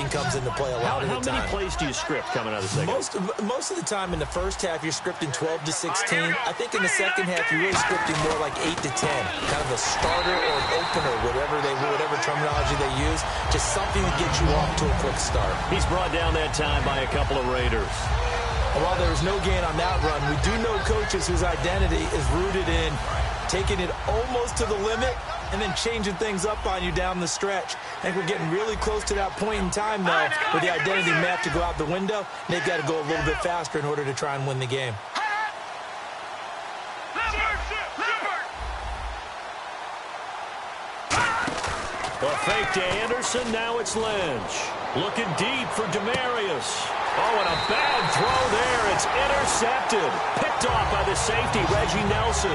something comes into play a lot of the time. How many plays do you script coming out of the second? Most of the time in the first half, you're scripting 12 to 16. I think in the second half, you're really scripting more like 8 to 10. Kind of a starter or an opener, whatever terminology they use. Just something to get you off to a quick start. He's brought down that time by a couple of Raiders. And while there was no gain on that run, we do know coaches whose identity is rooted in taking it almost to the limit and then changing things up on you down the stretch. I think we're getting really close to that point in time, though, where the identity may have to go out the window. They've got to go a little bit faster in order to try and win the game. A fake to Anderson. Now it's Lynch. Looking deep for Demarius. Oh, and a bad throw there. It's intercepted. Picked off by the safety, Reggie Nelson.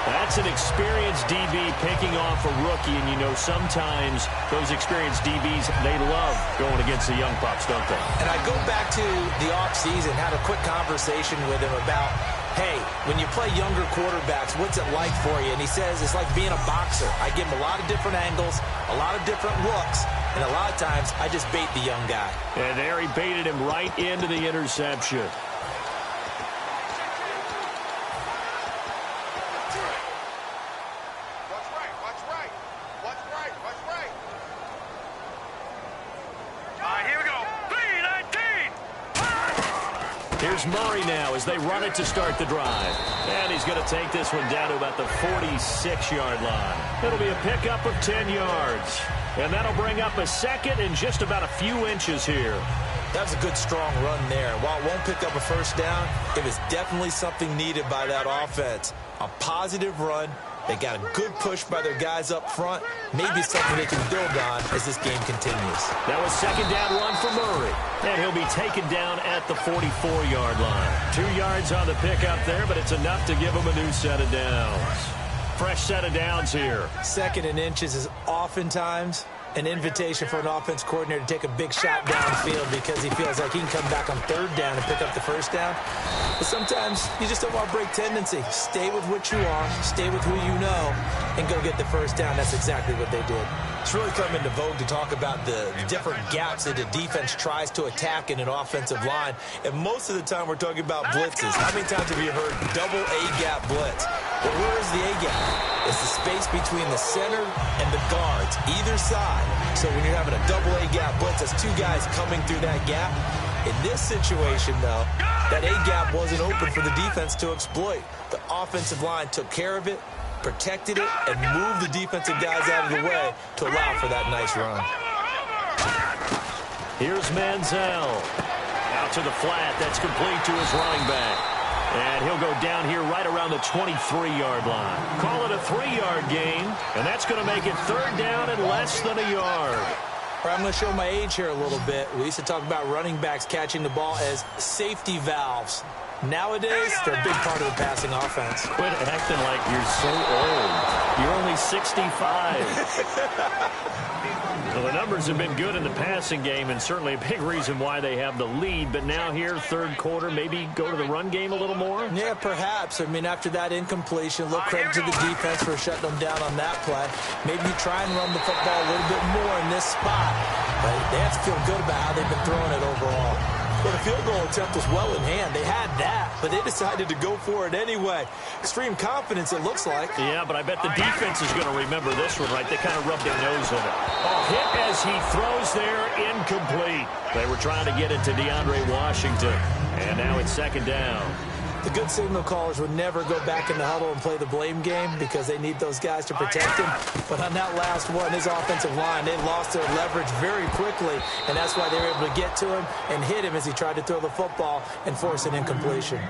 That's an experienced DB picking off a rookie, and you know sometimes those experienced DBs, they love going against the young pups, don't they? And I go back to the offseason, had a quick conversation with him about, hey, when you play younger quarterbacks, what's it like for you? And he says it's like being a boxer. I give him a lot of different angles, a lot of different looks, and a lot of times I just bait the young guy. And there he baited him right into the interception. Here's Murray now as they run it to start the drive. And he's going to take this one down to about the 46-yard line. It'll be a pickup of 10 yards. And that'll bring up a second and just about a few inches here. That was a good, strong run there. While it won't pick up a first down, it was definitely something needed by that offense. A positive run. They got a good push by their guys up front. Maybe something they can build on as this game continues. That was second down run for Murray. And he'll be taken down at the 44-yard line. 2 yards on the pickup there, but it's enough to give him a new set of downs. Fresh set of downs here. Second and inches is oftentimes an invitation for an offense coordinator to take a big shot downfield because he feels like he can come back on third down and pick up the first down. But sometimes you just don't want to break tendency. Stay with what you are, stay with who you know, and go get the first down. That's exactly what they did. It's really come into vogue to talk about the different gaps that a defense tries to attack in an offensive line. And most of the time we're talking about blitzes. How many times have you heard double A-gap blitz? Well, where is the A-gap? It's the space between the center and the guards, either side. So when you're having a double A-gap blitz, that's 2 guys coming through that gap. In this situation, though, that A-gap wasn't open for the defense to exploit. The offensive line took care of it, protected it, and moved the defensive guys out of the way to allow for that nice run. Here's Manziel. Out to the flat. That's complete to his running back. And he'll go down here right around the 23-yard line. Call it a 3-yard gain, and that's going to make it third down and less than a yard. I'm going to show my age here a little bit. We used to talk about running backs catching the ball as safety valves. Nowadays, they're a big part of the passing offense. Quit acting like you're so old. You're only 65. Well, the numbers have been good in the passing game, and certainly a big reason why they have the lead. But now here, third quarter, maybe go to the run game a little more? Yeah, perhaps. I mean, after that incompletion, look, credit to the defense for shutting them down on that play. Maybe you try and run the football a little bit more in this spot. But they have to feel good about how they've been throwing it overall. Well, the field goal attempt was well in hand. They had that, but they decided to go for it anyway. Extreme confidence, it looks like. Yeah, but I bet the defense is going to remember this one, right? They kind of rubbed their nose in it. Oh, hit as he throws there, incomplete. They were trying to get it to DeAndre Washington, and now it's second down. The good signal callers would never go back in the huddle and play the blame game because they need those guys to protect him. But on that last one, his offensive line, they lost their leverage very quickly, and that's why they were able to get to him and hit him as he tried to throw the football and force an incompletion.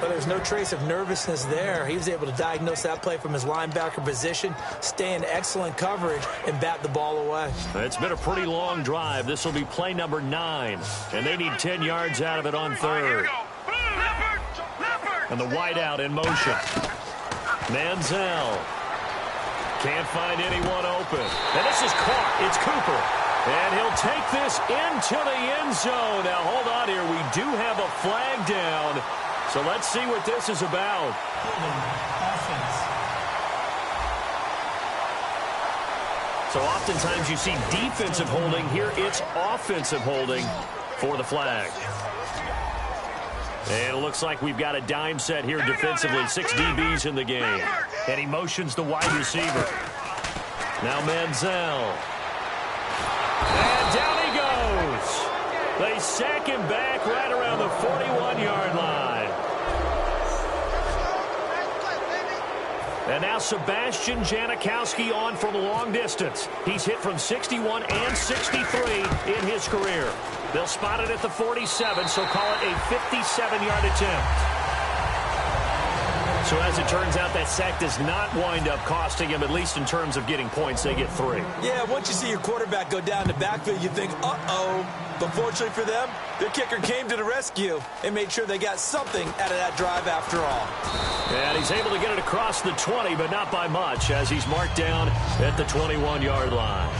But there's no trace of nervousness there. He was able to diagnose that play from his linebacker position, stay in excellent coverage, and bat the ball away. It's been a pretty long drive. This will be play number 9, and they need 10 yards out of it on third. And the wideout in motion. Manziel. Can't find anyone open. And this is caught. It's Cooper. And he'll take this into the end zone. Now, hold on here. We do have a flag down. So let's see what this is about. So So oftentimes you see defensive holding. Here it's offensive holding for the flag. And it looks like we've got a dime set here defensively. 6 DBs in the game. And he motions the wide receiver. Now Manziel. And down he goes. They sack him back right around the 41-yard line. And now Sebastian Janikowski on from a long distance. He's hit from 61 and 63 in his career. They'll spot it at the 47, so call it a 57-yard attempt. So as it turns out, that sack does not wind up costing him, at least in terms of getting points. They get 3. Yeah, once you see your quarterback go down the backfield, you think, uh-oh. But fortunately for them, their kicker came to the rescue and made sure they got something out of that drive after all. And he's able to get it across the 20, but not by much, as he's marked down at the 21-yard line.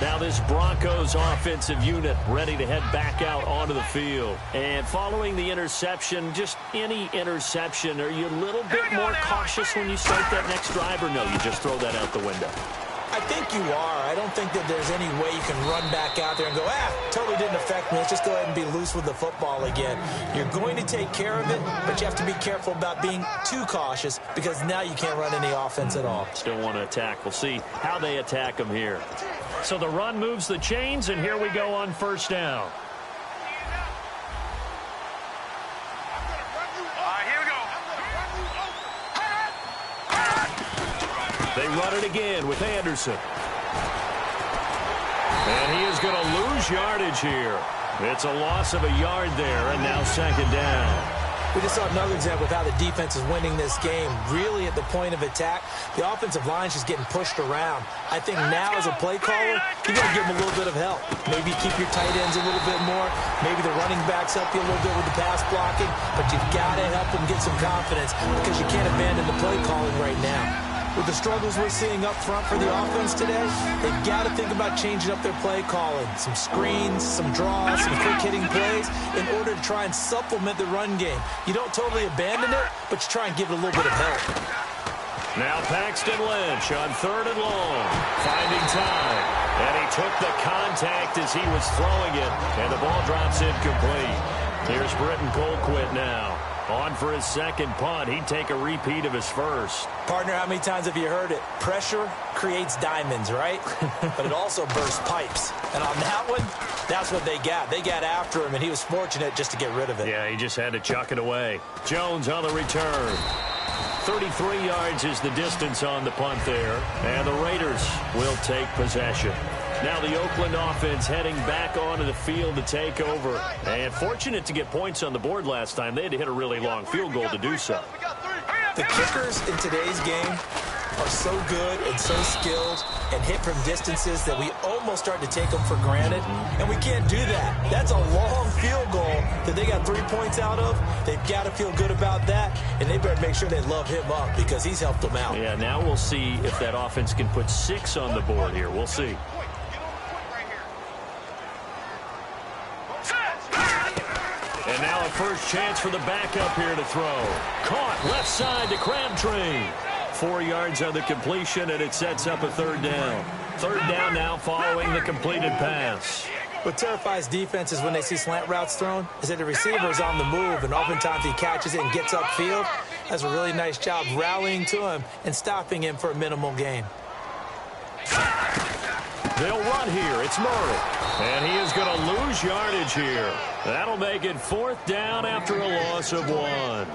Now this Broncos offensive unit ready to head back out onto the field. And following the interception, just any interception, are you a little bit more cautious when you start that next drive, or no, you just throw that out the window? I think you are. I don't think that there's any way you can run back out there and go, totally didn't affect me. Let's just go ahead and be loose with the football again. You're going to take care of it, but you have to be careful about being too cautious because now you can't run any offense at all. Still want to attack. We'll see how they attack them here. So the run moves the chains, and here we go on first down. They run it again with Anderson. And he is going to lose yardage here. It's a loss of a yard there, and now second down. We just saw another example of how the defense is winning this game. Really at the point of attack, the offensive line is just getting pushed around. I think now as a play caller, you got to give them a little bit of help. Maybe keep your tight ends a little bit more. Maybe the running backs help you a little bit with the pass blocking. But you've got to help them get some confidence because you can't abandon the play calling right now. With the struggles we're seeing up front for the offense today, they've got to think about changing up their play calling. Some screens, some draws, some quick-hitting plays in order to try and supplement the run game. You don't totally abandon it, but you try and give it a little bit of help. Now Paxton Lynch on 3rd and long, finding time. And he took the contact as he was throwing it, and the ball drops incomplete. Here's Britton Colquitt now. On for his second punt. He'd take a repeat of his first. Partner, how many times have you heard it? Pressure creates diamonds, right? But it also bursts pipes. And on that one, that's what they got. They got after him, and he was fortunate just to get rid of it. Yeah, he just had to chuck it away. Jones on the return. 33 yards is the distance on the punt there. And the Raiders will take possession. Now the Oakland offense heading back onto the field to take over. And fortunate to get points on the board last time. They had to hit a really long field goal to do so. The kickers in today's game are so good and so skilled and hit from distances that we almost start to take them for granted. And we can't do that. That's a long field goal that they got 3 points out of. They've got to feel good about that. And they better make sure they love him up because he's helped them out. Yeah, now we'll see if that offense can put 6 on the board here. We'll see. And now a first chance for the backup here to throw. Caught left side to Crabtree. 4 yards on the completion, and it sets up a 3rd down. 3rd down now following the completed pass. What terrifies defenses when they see slant routes thrown is that the receiver is on the move, and oftentimes he catches it and gets upfield. Does a really nice job rallying to him and stopping him for a minimal gain. They'll run here. It's Murray. And he is going to lose yardage here. That'll make it 4th down after a loss of 1.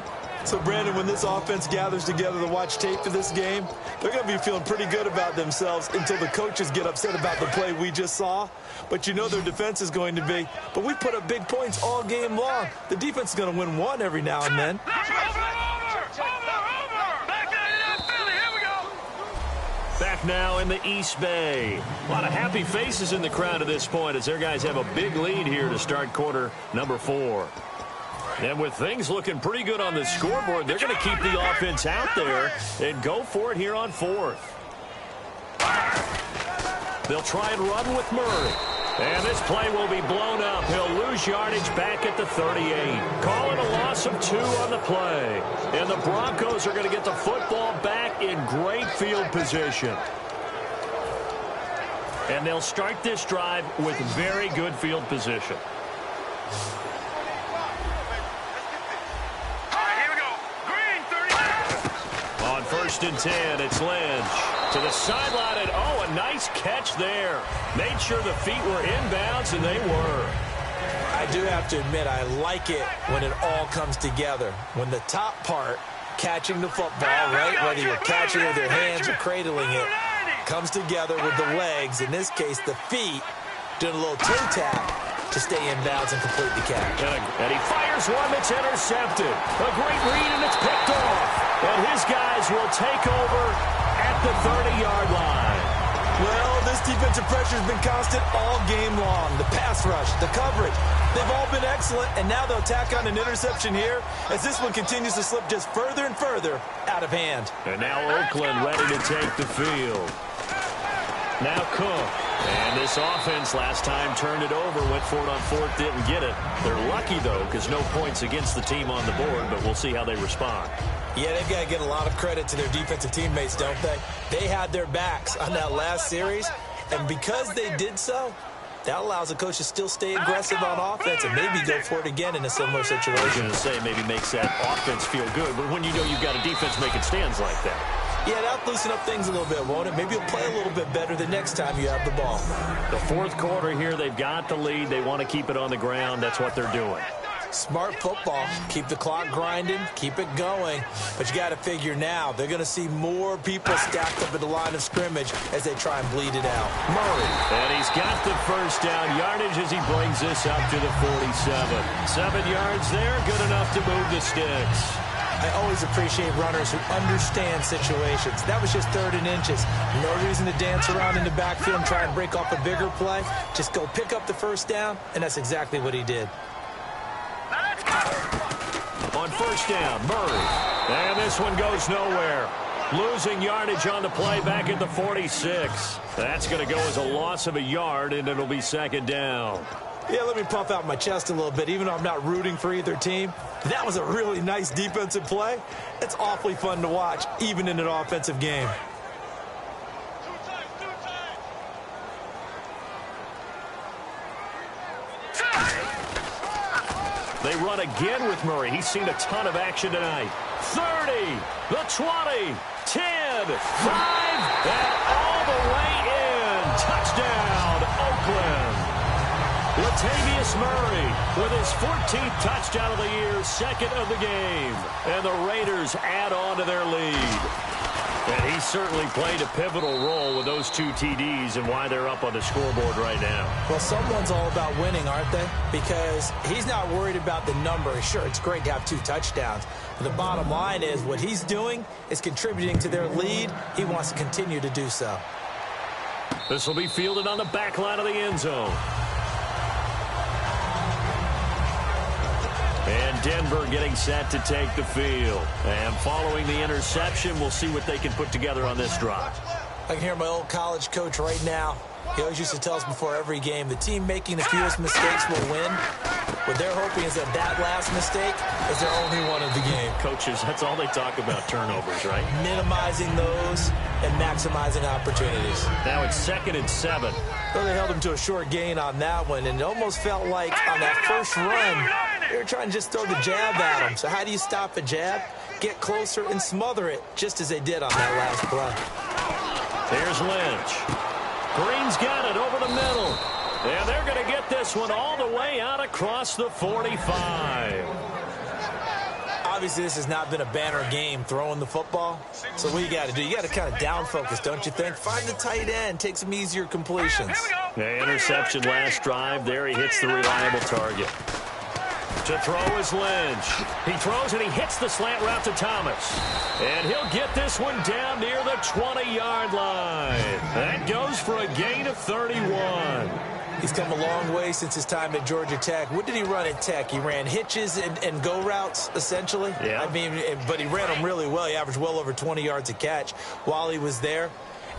So, Brandon, when this offense gathers together to watch tape for this game, they're going to be feeling pretty good about themselves until the coaches get upset about the play we just saw. But you know their defense is going to be. But we put up big points all game long. The defense is going to win one every now and then. Back now in the East Bay. A lot of happy faces in the crowd at this point as their guys have a big lead here to start quarter number 4. And with things looking pretty good on the scoreboard, they're going to keep the offense out there and go for it here on 4th. They'll try and run with Murray. And this play will be blown up. He'll lose yardage back at the 38. Calling a loss of 2 on the play. And the Broncos are going to get the football back in great field position. And they'll start this drive with very good field position. On 1st and 10, it's Lynch. To the sideline, and a nice catch there. Made sure the feet were inbounds, and they were. I do have to admit, I like it when it all comes together. When the top part, catching the football, right, whether you're catching it with your hands or cradling it, comes together with the legs, in this case the feet, doing a little toe tap to stay in bounds and complete the catch. And he fires one that's intercepted. A great read, and it's picked off. And his guys will take over at the 30-yard line. Well, this defensive pressure has been constant all game long. The pass rush, the coverage, they've all been excellent, and now they'll tack on an interception here as this one continues to slip just further and further out of hand. And now Oakland ready to take the field. Now Cook. And this offense last time turned it over, went for it on 4th, didn't get it. They're lucky, though, because no points against the team on the board, but we'll see how they respond. Yeah, they've got to get a lot of credit to their defensive teammates, don't they? They had their backs on that last series, and because they did so, that allows the coach to still stay aggressive on offense and maybe go for it again in a similar situation. I was going to say maybe makes that offense feel good, but when you know you've got a defense making stands like that. Yeah, that'll loosen up things a little bit, won't it? Maybe you'll play a little bit better the next time you have the ball. The 4th quarter here, they've got the lead. They want to keep it on the ground. That's what they're doing. Smart football. Keep the clock grinding. Keep it going. But you got to figure now, they're going to see more people stacked up at the line of scrimmage as they try and bleed it out. Murray. And he's got the first down yardage as he brings this up to the 47. 7 yards there, good enough to move the sticks. I always appreciate runners who understand situations. That was just 3rd and inches. No reason to dance around in the backfield and try and break off a bigger play. Just go pick up the first down, and that's exactly what he did. On 1st down, Murray. And this one goes nowhere. Losing yardage on the play back at the 46. That's going to go as a loss of a yard, and it'll be 2nd down. Yeah, let me puff out my chest a little bit, even though I'm not rooting for either team. That was a really nice defensive play. It's awfully fun to watch, even in an offensive game. They run again with Murray. He's seen a ton of action tonight. 30, the 20, 10, 5, and all the way in. Touchdown, Oakland. Latavius Murray with his 14th touchdown of the year, 2nd of the game. And the Raiders add on to their lead. And he certainly played a pivotal role with those 2 TDs and why they're up on the scoreboard right now. Well, someone's all about winning, aren't they? Because he's not worried about the number. Sure, it's great to have 2 touchdowns. But the bottom line is what he's doing is contributing to their lead. He wants to continue to do so. This will be fielded on the back line of the end zone. And Denver getting set to take the field. And following the interception, we'll see what they can put together on this drive. I can hear my old college coach right now. He always used to tell us before every game, the team making the fewest mistakes will win. What they're hoping is that that last mistake is their only one of the game. Coaches, that's all they talk about, turnovers, right? Minimizing those and maximizing opportunities. Now it's 2nd and 7. Well, they held him to a short gain on that one, and it almost felt like on that first run, they were trying to just throw the jab at him. So how do you stop a jab? Get closer and smother it, just as they did on that last play. Here's Lynch. Green's got it over the middle. And they're going to get this one all the way out across the 45. Obviously, this has not been a banner game throwing the football. So what you got to do, you got to kind of down focus, don't you think? Find the tight end, take some easier completions. The interception last drive. There he hits the reliable target. To throw is Lynch. He throws and he hits the slant route to Thomas. And he'll get this one down near the 20-yard line. That goes for a gain of 31. He's come a long way since his time at Georgia Tech. What did he run at Tech? He ran hitches and go routes, essentially. Yeah. I mean, but he ran them really well. He averaged well over 20 yards a catch while he was there.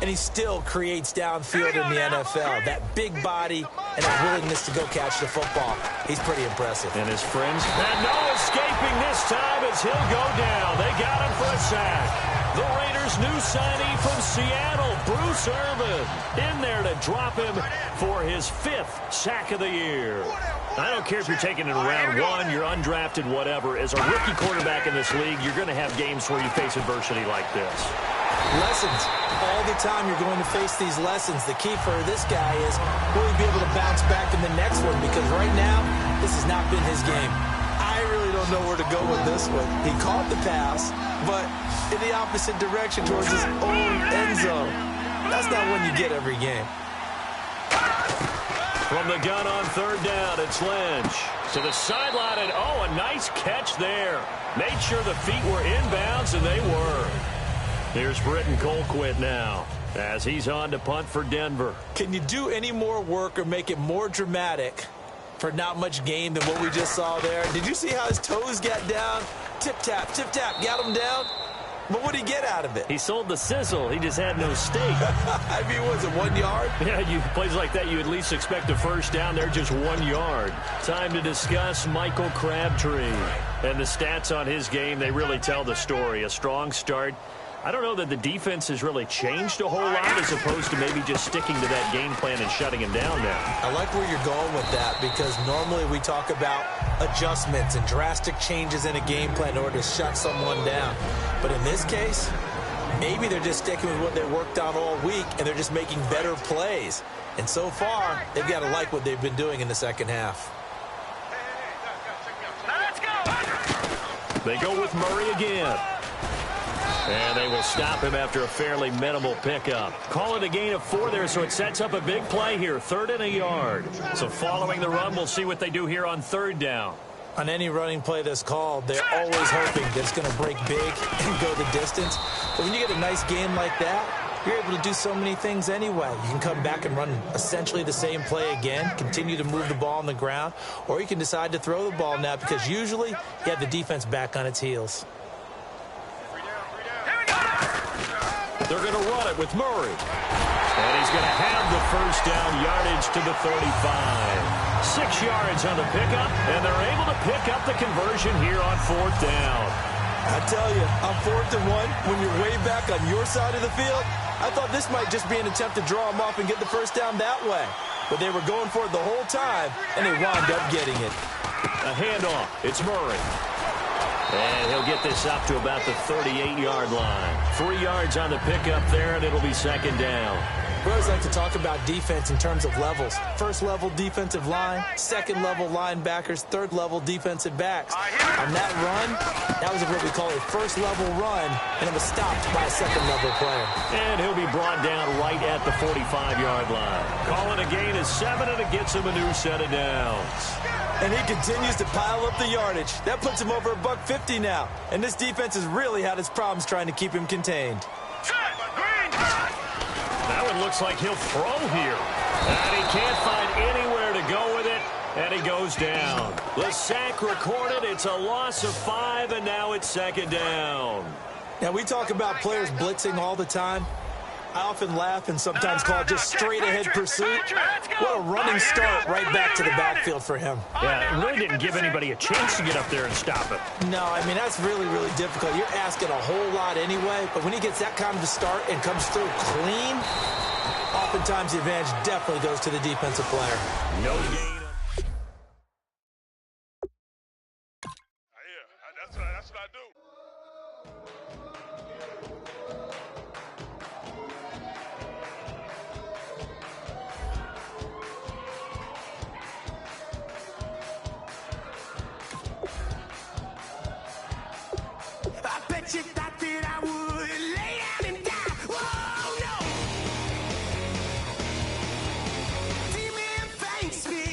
and he still creates downfield in the NFL. That big body and that willingness to go catch the football. He's pretty impressive. And his friends had no escaping this time as he'll go down. They got him for a sack. The Raiders' new signee from Seattle, Bruce Irvin, in there to drop him for his 5th sack of the year. I don't care if you're taking it in round 1, you're undrafted, whatever. As a rookie quarterback in this league, you're going to have games where you face adversity like this. Lessons. All the time you're going to face these lessons. The key for this guy is, will he be able to bounce back in the next one? Because right now, this has not been his game. I really don't know where to go with this one. He caught the pass, but in the opposite direction towards his own end zone. That's not one you get every game. From the gun on 3rd down, it's Lynch. To the sideline, and a nice catch there. Made sure the feet were inbounds, and they were. Here's Britton Colquitt now as he's on to punt for Denver. Can you do any more work or make it more dramatic for not much gain than what we just saw there? Did you see how his toes got down? Tip-tap, got him down. But what did he get out of it? He sold the sizzle. He just had no steak. I mean, was it 1 yard? Yeah, plays like that, you at least expect a first down. They're just 1 yard. Time to discuss Michael Crabtree. And the stats on his game, they really tell the story. A strong start. I don't know that the defense has really changed a whole lot as opposed to maybe just sticking to that game plan and shutting him down now. I like where you're going with that because normally we talk about adjustments and drastic changes in a game plan in order to shut someone down. But in this case, maybe they're just sticking with what they worked on all week and they're just making better plays. And so far, they've got to like what they've been doing in the second half. They go with Murray again. And they will stop him after a fairly minimal pickup. Call it a gain of 4 there, so it sets up a big play here. 3rd and a yard. So following the run, we'll see what they do here on 3rd down. On any running play that's called, they're always hoping that it's going to break big and go the distance. But when you get a nice game like that, you're able to do so many things anyway. You can come back and run essentially the same play again, continue to move the ball on the ground, or you can decide to throw the ball now because usually you have the defense back on its heels. They're going to run it with Murray. And he's going to have the first down, yardage to the 35. 6 yards on the pickup, and they're able to pick up the conversion here on 4th down. I tell you, on 4th and 1, when you're way back on your side of the field, I thought this might just be an attempt to draw them off and get the first down that way. But they were going for it the whole time, and they wound up getting it. A handoff. It's Murray. And he'll get this up to about the 38-yard line. 3 yards on the pickup there, and it'll be 2nd down. We always like to talk about defense in terms of levels. 1st level defensive line, 2nd level linebackers, 3rd level defensive backs. On that run, that was what we call a 1st level run, and it was stopped by a 2nd level player. And he'll be brought down right at the 45-yard line. Calling a gain of 7, and it gets him a new set of downs. And he continues to pile up the yardage. That puts him over $150 now. And this defense has really had its problems trying to keep him contained. That one looks like he'll throw here. And he can't find anywhere to go with it. And he goes down. The sack recorded. It's a loss of 5, and now it's 2nd down. Now, we talk about players blitzing all the time. I often laugh and sometimes call it just straight-ahead pursuit. What a running start right back to the backfield for him. Yeah, it really didn't give anybody a chance to get up there and stop it. No, I mean, that's really, really difficult. You're asking a whole lot anyway, but when he gets that kind of a start and comes through clean, oftentimes the advantage definitely goes to the defensive player. No gain. That's what I do. You thought that I would lay down and die. Whoa, no. Demon thanks me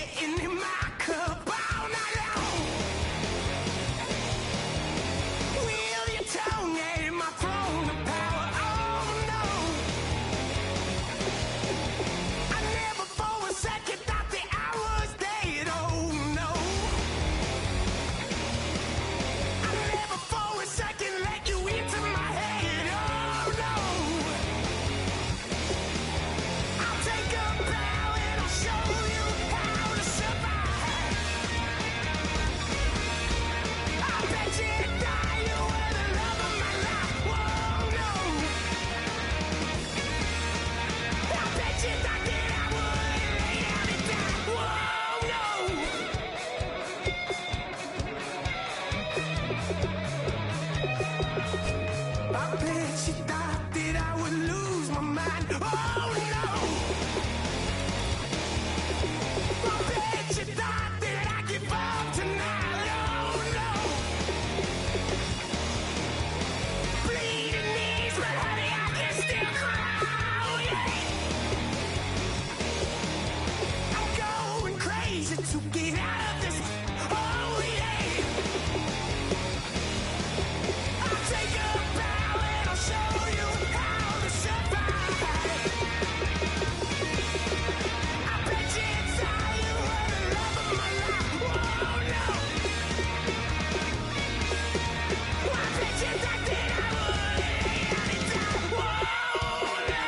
easy to get out of this. Oh yeah. I'll take a bow and I'll show you how to survive. I bet you it's all you were the love of my life. Oh no. I bet you thought that I would anytime. Whoa no.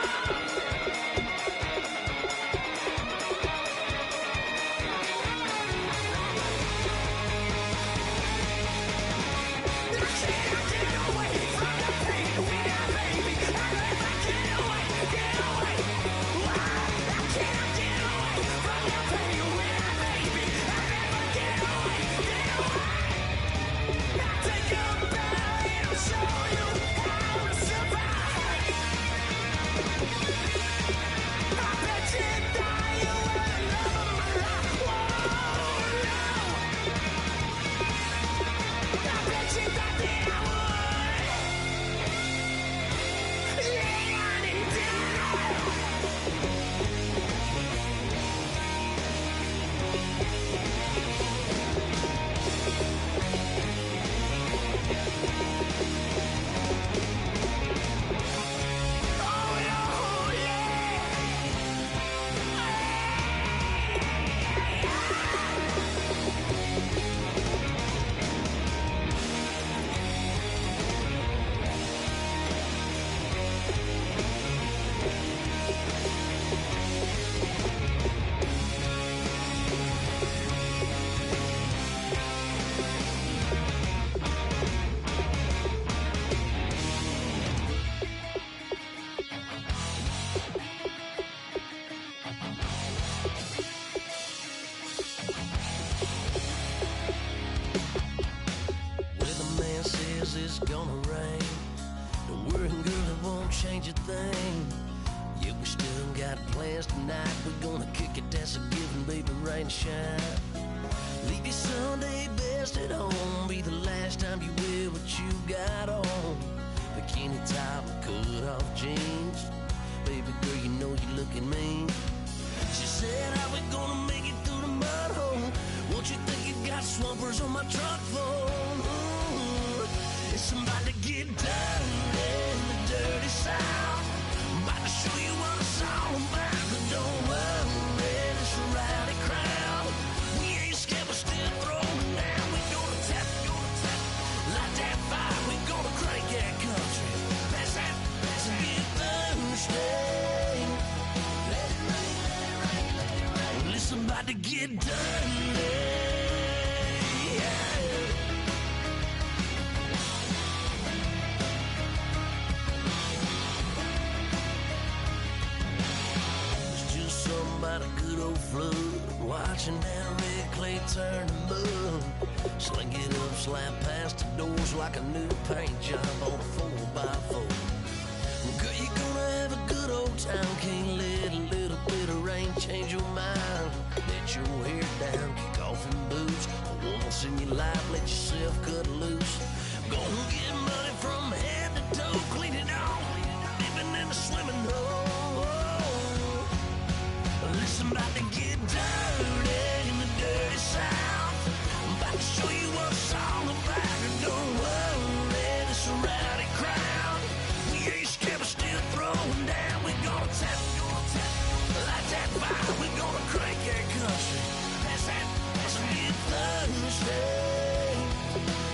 It's gonna rain. Don't worry, girl, it won't change a thing. Yeah, we still got plans tonight. We're gonna kick it, that's a given, baby, rain and shine. Leave your Sunday best at home. Be the last time you wear what you got on. Bikini top and cut off jeans. Baby girl, you know you're looking mean. She said, how we gonna make it through the mud hole? Won't you think you got swampers on my truck phone? It's about to get dirty in the dirty South. I'm about to show you what it's all about. But don't worry, it's a rowdy crowd. We ain't scared, we're still throwing down. We gonna tap, light that fire. We gonna crank that country. Pass that, and get Thursday. Let it rain, let it rain, let it rain. Well, it's about to get dirty. About a good old flood, watching that red clay turn to mud. Sling it up, slap past the doors like a new paint job on a 4x4. Girl, you're gonna have a good old time. Can't let a little bit of rain change your mind. Let your hair down, kick off in boots. Once in your life, let yourself cut loose. Gonna get money from head to toe, clean it off, dipping in the swimming hole. Listen, about to get dirty in the dirty South. I'm about to show you what it's all about. And don't worry, it's a rowdy crowd. We ain't scared, we're still throwing down. We gonna tap, light that fire. We gonna crank that country. Pass that, and get Thursday.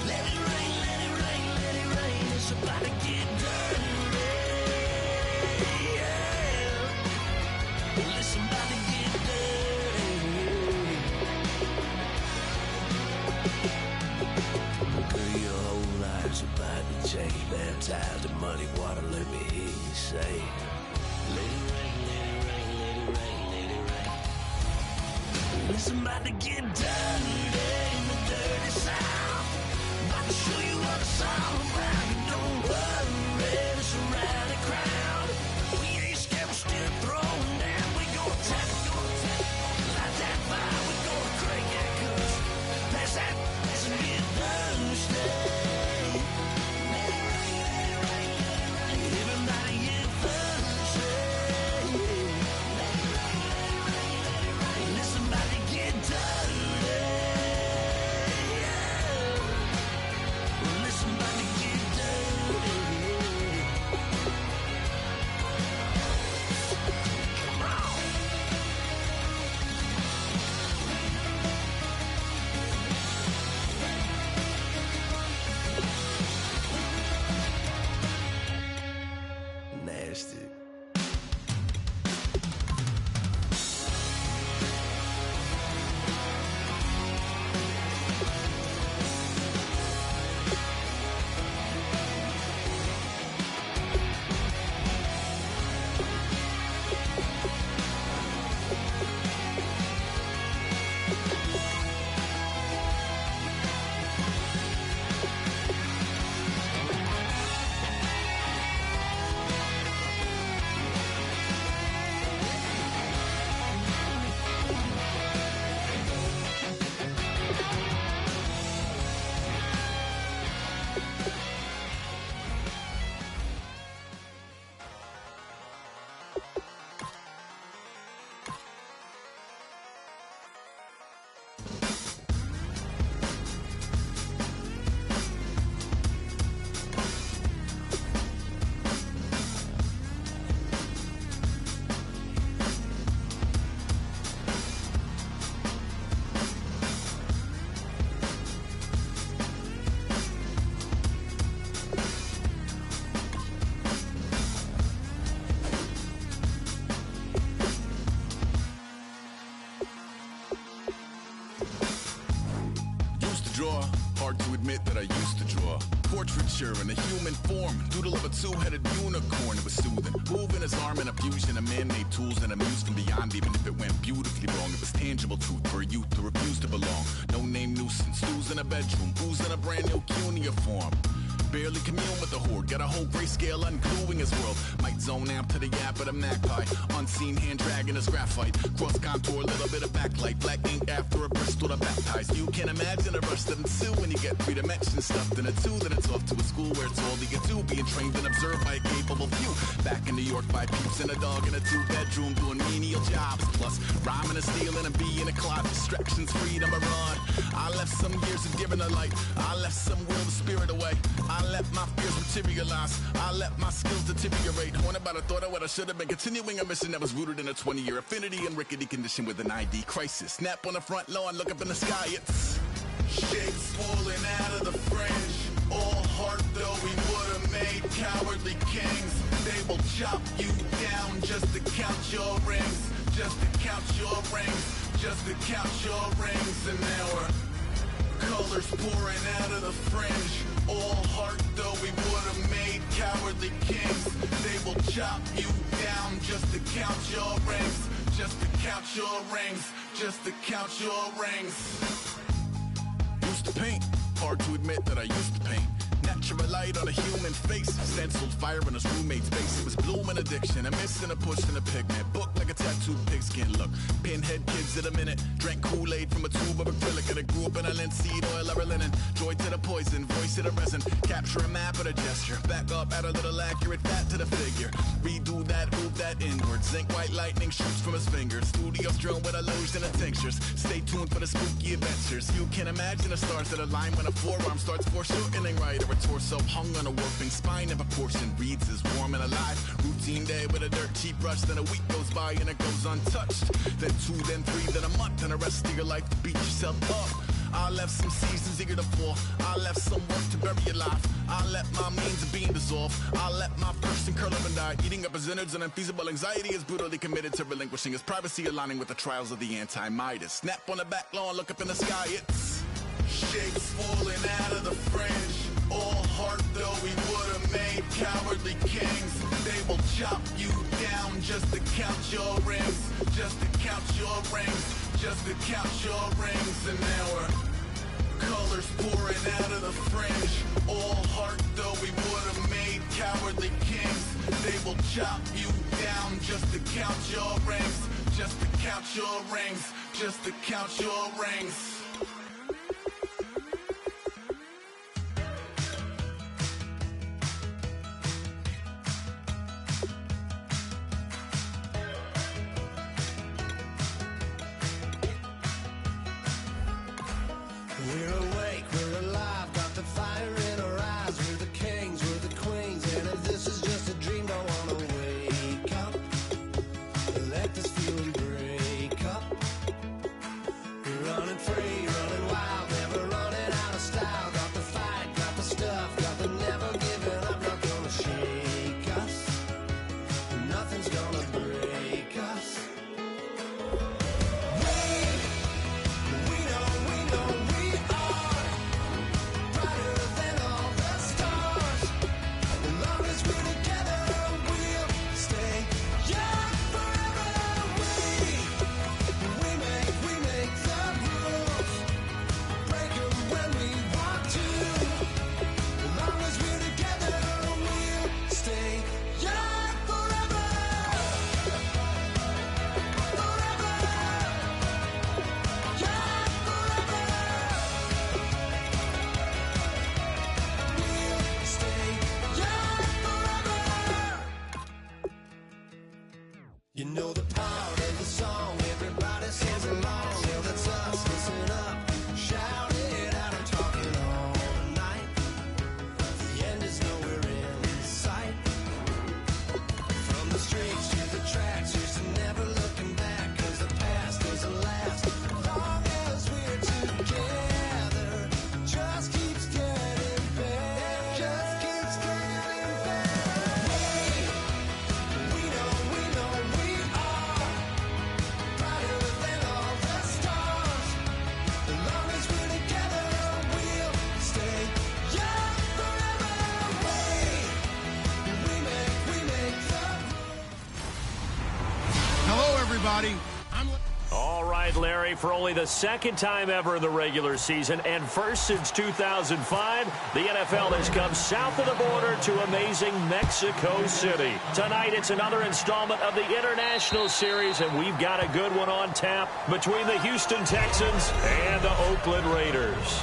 Let it rain, let it rain, let it rain. It's about to get dirty. Listen, about to get dirty. Girl, your whole life's about to change. Baptized in muddy water, let me hear you say, let it rain, let it rain, let it rain, let it rain. Listen, about to get dirty in the dirty South. About to show you what it's all about. And don't worry, it's a rowdy crowd. We ain't scared, we're still throwing down. We gonna tap, light that fire. We gonna crank that country. Pass that, and get Thursday. Let it rain, let it rain, let it rain. Everybody get Thursday. Let it rain, let it rain, let it rain. Listen, about to get done. admit that I used to draw portraiture in a human form, doodle of a two-headed unicorn. It was soothing, moving his arm in a fusion of man-made tools and amused from beyond. Even if it went beautifully wrong, it was tangible truth for a youth to refuse to belong. No-name nuisance, stews in a bedroom, booze in a brand new cuneiform. Barely commune with the horde, got a whole grayscale ungluing his world. Might zone amp to the yap of the magpie, unseen hand dragging his graphite. Cross contour, little bit of backlight, black ink after a Bristol to baptize. You can imagine a rush that ensue when you get three dimensions stuffed in a two. Then it's off to a school where it's all you get to, being trained and observed by a capable few. Back in New York by peeps and a dog in a two-bedroom doing menial jobs. Plus rhyming and stealing and being a closet, distractions, freedom, a run. I left some years of giving a light, I left some will the spirit away. I let my fears materialize, I let my skills deteriorate. Haunted by the thought of what I should have been, continuing a mission that was rooted in a 20-year affinity and rickety condition with an ID crisis. Snap on the front lawn, look up in the sky, it's shapes falling out of the fringe. All heart though we would have made cowardly kings. They will chop you down just to count your rings, just to count your rings, just to count your rings. And now we're colors pouring out of the fringe. All heart though we would have made cowardly kings. They will chop you down just to count your rings, just to count your rings, just to count your rings. Used to paint, hard to admit that I used to paint. Natural light on a human face, stenciled fire in his roommate's face. It was blooming addiction, a missing a push and a pigment. Book like a tattooed pigskin look. Pinhead kids in a minute. Drank Kool-Aid from a tube of acrylic. And I grew up in a linseed oil or linen. Joy to the poison, voice to the resin. Capture a map of a gesture. Back up, add a little accurate fat to the figure. Redo that, move that inward. Zinc white lightning shoots from his fingers. Studio strewn with illusion and tinctures. Stay tuned for the spooky adventures. You can imagine the stars that align when a forearm starts foreshortening right. Or a torso hung on a warping spine of a portion reads as warm and alive. Routine day with a dirt cheap brush, then a week goes by and it goes untouched. Then two, then three, then a month, and the rest of your life to beat yourself up. I left some seasons eager to fall. I left some work to bury your life. I let my means of being dissolve. I let my person curl up and die. Eating up his innards and unfeasible anxiety is brutally committed to relinquishing his privacy, aligning with the trials of the anti-Midas. Snap on the back lawn, look up in the sky, it's shapes falling out of the fringe. All heart though we would have made cowardly kings. They will chop you down just to count your rings, just to count your rings, just to count your rings. And now we're colors pouring out of the fringe. All heart though we would have made cowardly kings. They will chop you down just to count your rings, just to count your rings, just to count your rings. We're awake, we're alive, got the fire in our eyes. We're the kings, we're the queens, and if this is just a dream, don't wanna wake up. Let this feeling break up. We're running free, running wild, never running out of style. Got the fight, got the stuff, got the never giving up. Not gonna shake us, nothing's gonna break us. We know we are everybody. All right, Larry, for only the second time ever in the regular season and first since 2005, the NFL has come south of the border to amazing Mexico City. Tonight, it's another installment of the International Series, and we've got a good one on tap between the Houston Texans and the Oakland Raiders.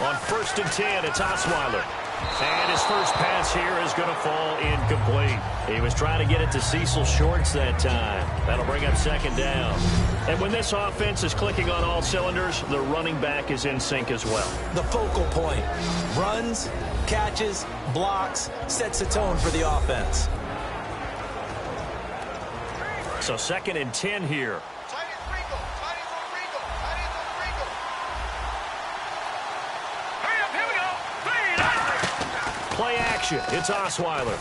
On 1st and 10, it's Osweiler. And his first pass here is going to fall incomplete. He was trying to get it to Cecil Shorts that time. That'll bring up 2nd down. And when this offense is clicking on all cylinders, the running back is in sync as well. The focal point. Runs, catches, blocks, sets the tone for the offense. So 2nd and 10 here. Play action. It's Osweiler.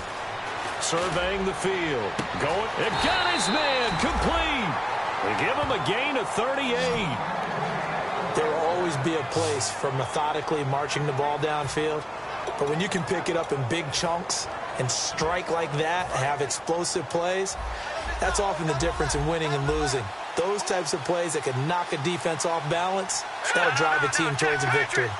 Surveying the field. Going. It got his man. Complete. They give him a gain of 38. There will always be a place for methodically marching the ball downfield. But when you can pick it up in big chunks and strike like that, have explosive plays, that's often the difference in winning and losing. Those types of plays that can knock a defense off balance, that'll drive a team towards a victory.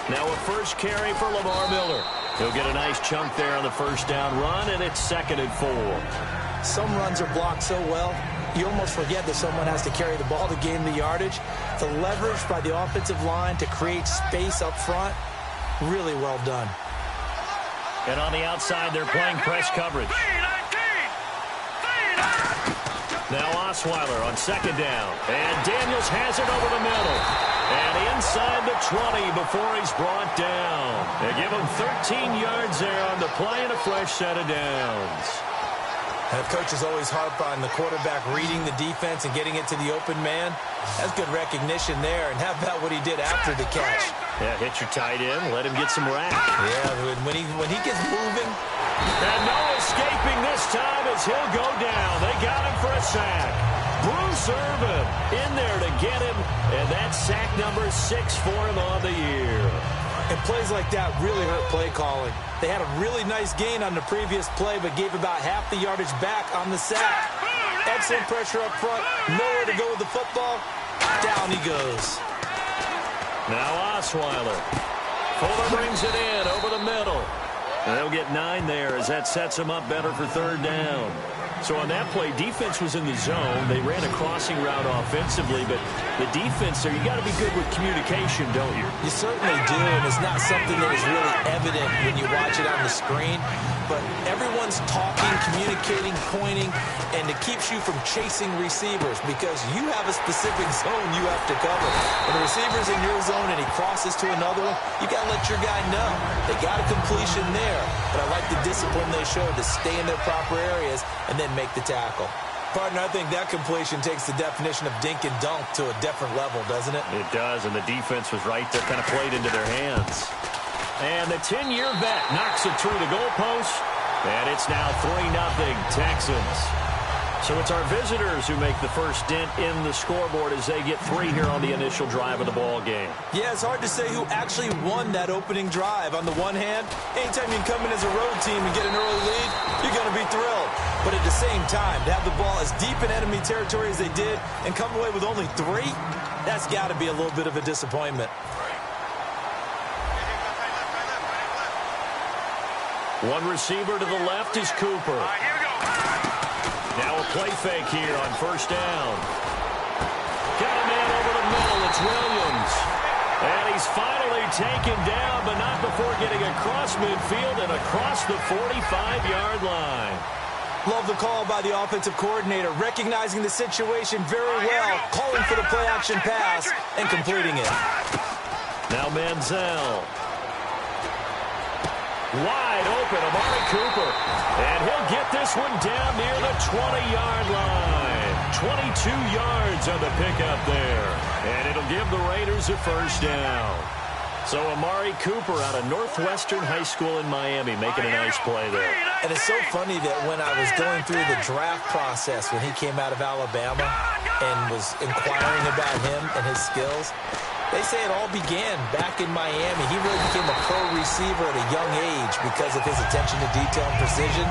Now a first carry for Lamar Miller. He'll get a nice chunk there on the 1st down run, and it's 2nd and 4. Some runs are blocked so well, you almost forget that someone has to carry the ball to gain the yardage. The leverage by the offensive line to create space up front, really well done. And on the outside, they're playing press coverage. Now Osweiler on 2nd down. And Daniels has it over the middle. And inside the 20 before he's brought down. They give him 13 yards there on the play and a fresh set of downs. And coaches always harp on the quarterback reading the defense and getting it to the open man. That's good recognition there. And how about what he did after the catch? Yeah, hit your tight end, let him get some rap. Yeah, when he gets moving. And no escaping this time as he'll go down. They got him for a sack. Bruce Irvin in there to get him, and that's sack number 6 for him on the year. And plays like that really hurt play calling. They had a really nice gain on the previous play, but gave about half the yardage back on the sack. Excellent pressure up front, nowhere to go with the football. Down he goes. Now Osweiler. Fuller brings it in over the middle. And they'll get 9 there as that sets them up better for 3rd down. So on that play, defense was in the zone. They ran a crossing route offensively, but the defense there, you got to be good with communication, don't you? You certainly do, and it's not something that is really evident when you watch it on the screen. But everyone's talking, communicating, pointing, and it keeps you from chasing receivers because you have a specific zone you have to cover. When the receiver's in your zone and he crosses to another one, you got to let your guy know. They got a completion there, but I like the discipline they showed to stay in their proper areas and then make the tackle. Partner, I think that completion takes the definition of dink and dunk to a different level, doesn't it? It does, and the defense was right there, kind of played into their hands. And the 10-year vet knocks it through the goalpost, and it's now 3-0 Texans. So it's our visitors who make the first dent in the scoreboard as they get 3 here on the initial drive of the ball game. Yeah, it's hard to say who actually won that opening drive. On the one hand, anytime you come in as a road team and get an early lead, you're going to be thrilled. But at the same time, to have the ball as deep in enemy territory as they did and come away with only 3, that's got to be a little bit of a disappointment. One receiver to the left is Cooper. Now a play fake here on 1st down. Got a man over the middle. It's Williams. And he's finally taken down, but not before getting across midfield and across the 45-yard line. Love the call by the offensive coordinator, recognizing the situation very well, calling for the play-action pass and completing it. Now Manziel. Wide open, Amari Cooper. And he'll get this one down near the 20-yard line. 22 yards on the pickup there. And it'll give the Raiders a 1st down. So Amari Cooper out of Northwestern High School in Miami making a nice play there. And it's so funny that when I was going through the draft process when he came out of Alabama and was inquiring about him and his skills, they say it all began back in Miami. He really became a pro receiver at a young age because of his attention to detail and precision.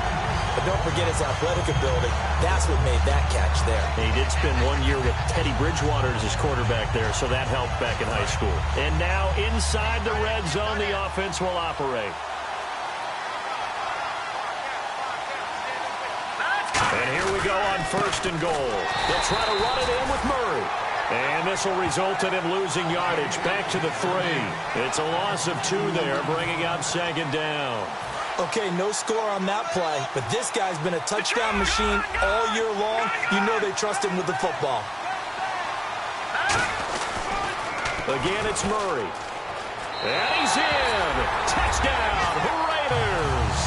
But don't forget his athletic ability. That's what made that catch there. He did spend 1 year with Teddy Bridgewater as his quarterback there, so that helped back in high school. And now inside the red zone, the offense will operate. And here we go on 1st and goal. They'll try to run it in with Murray. And this will result in him losing yardage back to the 3. It's a loss of 2 there, bringing up 2nd down. Okay, no score on that play, but this guy's been a touchdown machine all year long. You know they trust him with the football. Again, it's Murray. And he's in. Touchdown, Raiders.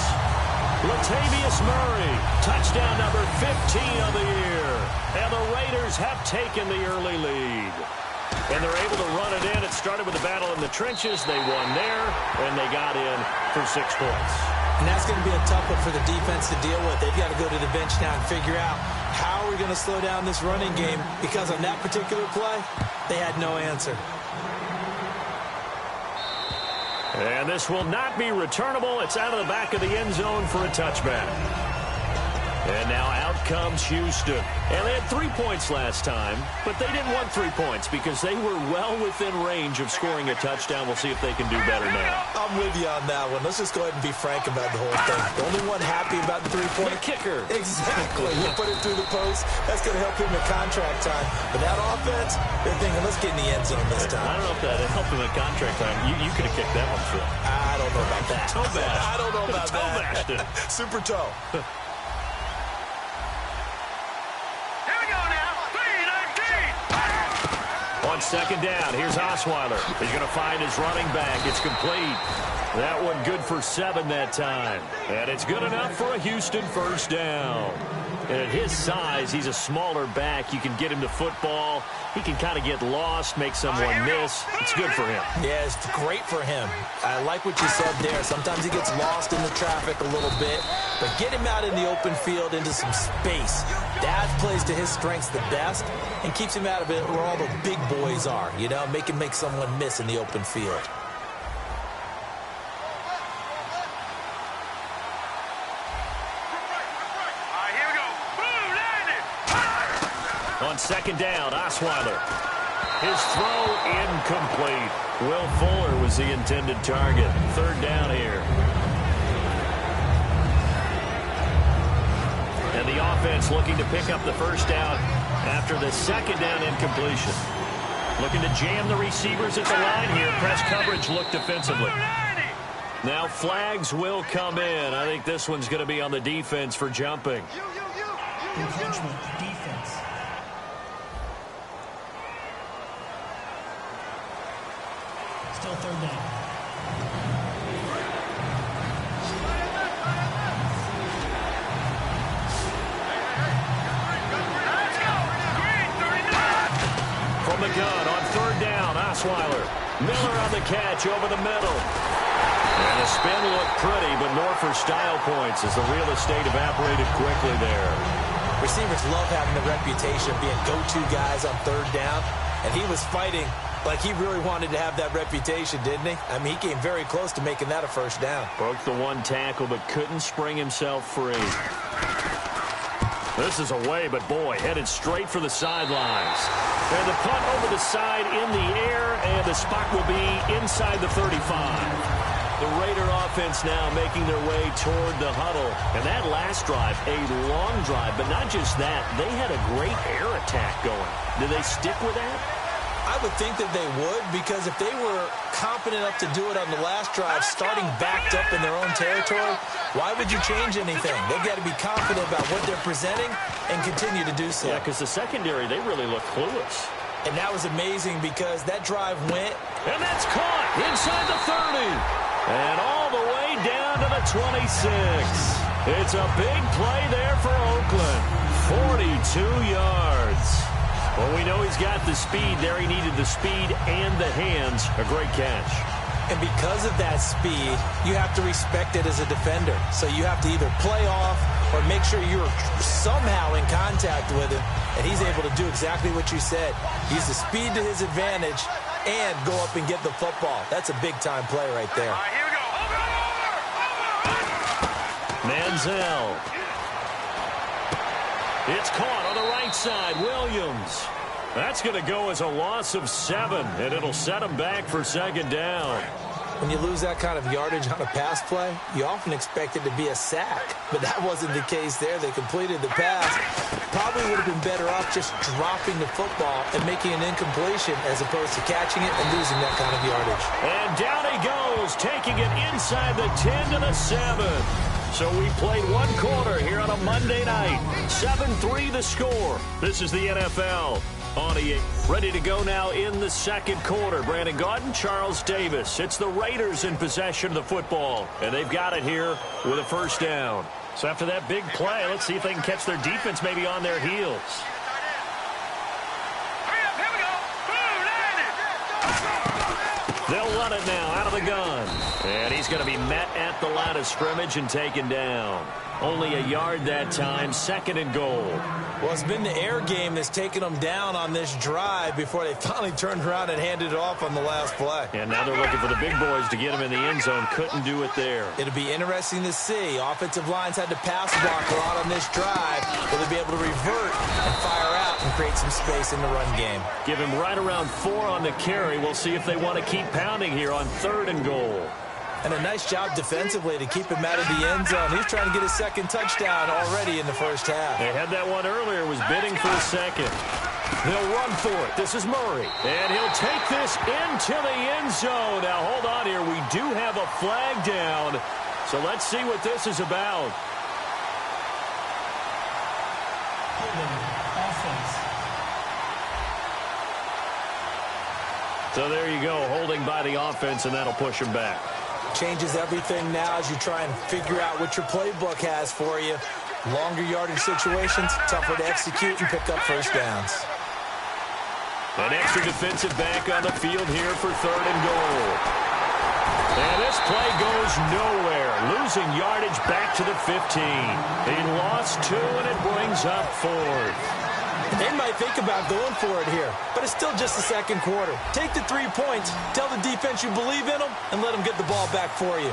Latavius Murray, touchdown number 15 of the year. And the Raiders have taken the early lead. And they're able to run it in. It started with a battle in the trenches. They won there, and they got in for 6 points. And that's going to be a tough one for the defense to deal with. They've got to go to the bench now and figure out how are we going to slow down this running game, because on that particular play, they had no answer. And this will not be returnable. It's out of the back of the end zone for a touchback. And now out comes Houston. And they had 3 points last time, but they didn't want 3 points because they were well within range of scoring a touchdown. We'll see if they can do better now. I'm with you on that one. Let's just go ahead and be frank about the whole thing. The only one happy about the 3-point kicker. Exactly. You put it through the post. That's going to help him in contract time. But that offense, they're thinking, let's get in the end zone this time. I don't know if that helped him in contract time. You could have kicked that one, Phil. I don't know about that. Toe bash. I don't know about toe bashed it. Super toe. On 2nd down, here's Osweiler. He's going to find his running back. It's complete. That one good for 7 that time. And it's good enough for a Houston 1st down. And at his size, he's a smaller back. You can get him to football. He can kind of get lost, make someone miss. It's good for him. Yeah, it's great for him. I like what you said there. Sometimes he gets lost in the traffic a little bit, but get him out in the open field into some space. That plays to his strengths the best and keeps him out of it where all the big boys are, you know, make someone miss in the open field. On 2nd down, Osweiler. His throw incomplete. Will Fuller was the intended target. 3rd down here. And the offense looking to pick up the 1st down after the 2nd down incompletion. Looking to jam the receivers at the line here. Press coverage look defensively. Now flags will come in. I think this one's going to be on the defense for jumping. Encroachment, defense. Still 3rd down. From the gun on 3rd down, Osweiler. Miller on the catch over the middle. And the spin looked pretty, but more for style points as the real estate evaporated quickly there. Receivers love having the reputation of being go-to guys on 3rd down, and he was fighting like he really wanted to have that reputation, didn't he? I mean, he came very close to making that a 1st down. Broke the 1 tackle, but couldn't spring himself free. This is away, but boy, headed straight for the sidelines. And the punt over the side in the air, and the spot will be inside the 35. The Raider offense now making their way toward the huddle. And that last drive, a long drive, but not just that. They had a great air attack going. Do they stick with that? I would think that they would, because if they were confident enough to do it on the last drive, starting backed up in their own territory, why would you change anything? They've got to be confident about what they're presenting and continue to do so. Yeah, because the secondary, they really look clueless. And that was amazing because that drive went. And that's caught inside the 30. And all the way down to the 26. It's a big play there for Oakland. 42 yards. Well, we know he's got the speed there. He needed the speed and the hands. A great catch. And because of that speed, you have to respect it as a defender. So you have to either play off or make sure you're somehow in contact with him, and he's able to do exactly what you said. Use the speed to his advantage and go up and get the football. That's a big-time play right there. All right, here we go. Over. Manziel. It's caught on the right side. Williams. That's going to go as a loss of 7, and it'll set him back for second down. When you lose that kind of yardage on a pass play, you often expect it to be a sack. But that wasn't the case there. They completed the pass. Probably would have been better off just dropping the football and making an incompletion as opposed to catching it and losing that kind of yardage. And down he goes, taking it inside the 10 to the 7. So we played one quarter here on a Monday night. 7-3 the score. This is the NFL. Ready to go now in the second quarter. Brandon Gaudin, Charles Davis. It's the Raiders in possession of the football, and they've got it here with a first down. So after that big play, let's see if they can catch their defense maybe on their heels. They'll run it now out of the gun. And he's going to be met at the line of scrimmage and taken down. Only a yard that time, second and goal. Well, it's been the air game that's taken them down on this drive before they finally turned around and handed it off on the last play. And now they're looking for the big boys to get him in the end zone. Couldn't do it there. It'll be interesting to see. Offensive lines had to pass block a lot on this drive. Will they be able to revert and fire out and create some space in the run game? Give him right around 4 on the carry. We'll see if they want to keep pounding here on third and goal. And a nice job defensively to keep him out of the end zone. He's trying to get his second touchdown already in the first half. They had that one earlier, was bidding for a second. They'll run for it. This is Murray. And he'll take this into the end zone. Now, hold on here. We do have a flag down. So let's see what this is about. Offense. So there you go, holding by the offense, and that'll push him back. Changes everything now as you try and figure out what your playbook has for you. Longer yardage situations, tougher to execute and pick up first downs. An extra defensive back on the field here for third and goal. And this play goes nowhere. Losing yardage back to the 15. He lost 2, and it brings up fourth. They might think about going for it here, but it's still just the second quarter. Take the 3 points, tell the defense you believe in them, and let them get the ball back for you.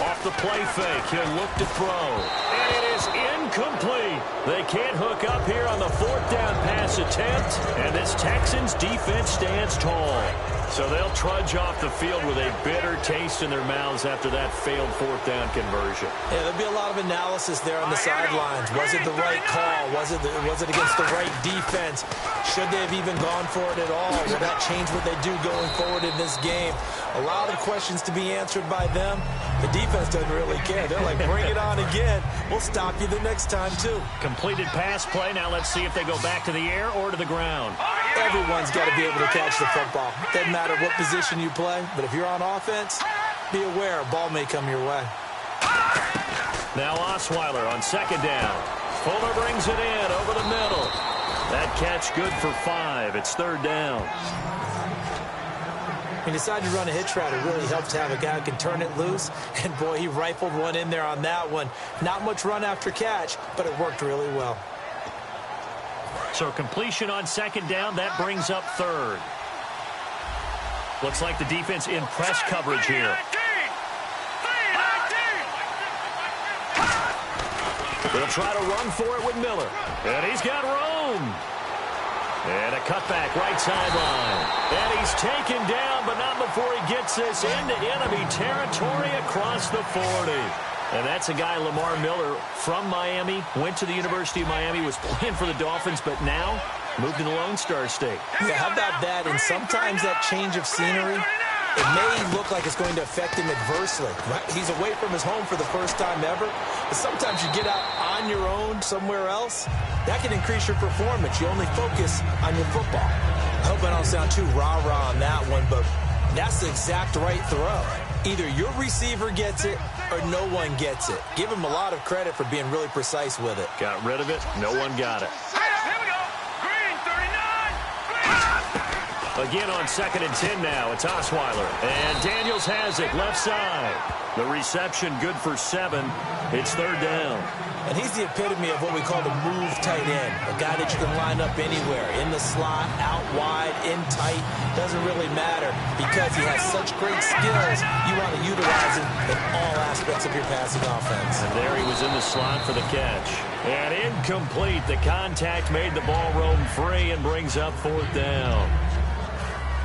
Off the play fake, he'll look to throw. And it is incomplete. They can't hook up here on the fourth down pass attempt, and this Texans defense stands tall. So they'll trudge off the field with a bitter taste in their mouths after that failed fourth down conversion. Yeah, there'll be a lot of analysis there on the sidelines. Was it the right call? Was it against the right defense? Should they have even gone for it at all? Will that change what they do going forward in this game? A lot of questions to be answered by them. The defense doesn't really care. They're like, bring it on again. We'll stop you the next time, too. Completed pass play. Now let's see if they go back to the air or to the ground. Everyone's got to be able to catch the football. Doesn't matter what position you play, but if you're on offense, be aware a ball may come your way. Now Osweiler on second down. Fuller brings it in over the middle. That catch good for 5. It's third down. He decided to run a hitch route. It really helped to have a guy who can turn it loose. And, boy, he rifled one in there on that one. Not much run after catch, but it worked really well. So completion on second down, that brings up third. Looks like the defense in press coverage here. They'll try to run for it with Miller. And he's got room. And a cutback right sideline. And he's taken down, but not before he gets this into enemy territory across the 40. And that's a guy, Lamar Miller, from Miami, went to the University of Miami, was playing for the Dolphins, but now moved to the Lone Star State. Yeah, how about that? And sometimes that change of scenery, it may look like it's going to affect him adversely. Right? He's away from his home for the first time ever. But sometimes you get out on your own somewhere else, that can increase your performance. You only focus on your football. I hope I don't sound too rah-rah on that one, but that's the exact right throw. Either your receiver gets it or no one gets it. Give him a lot of credit for being really precise with it. Got rid of it. No one got it. Here we go. Green, 39. Green. A Again on 2nd and 10 now. It's Osweiler. And Daniels has it left side. The reception good for 7. It's 3rd down. And he's the epitome of what we call the move tight end. A guy that you can line up anywhere. In the slot, out wide, in tight. Doesn't really matter because he has such great skills. You want to utilize him in all aspects of your passing offense. And there he was in the slot for the catch. And incomplete. The contact made the ball roam free and brings up 4th down.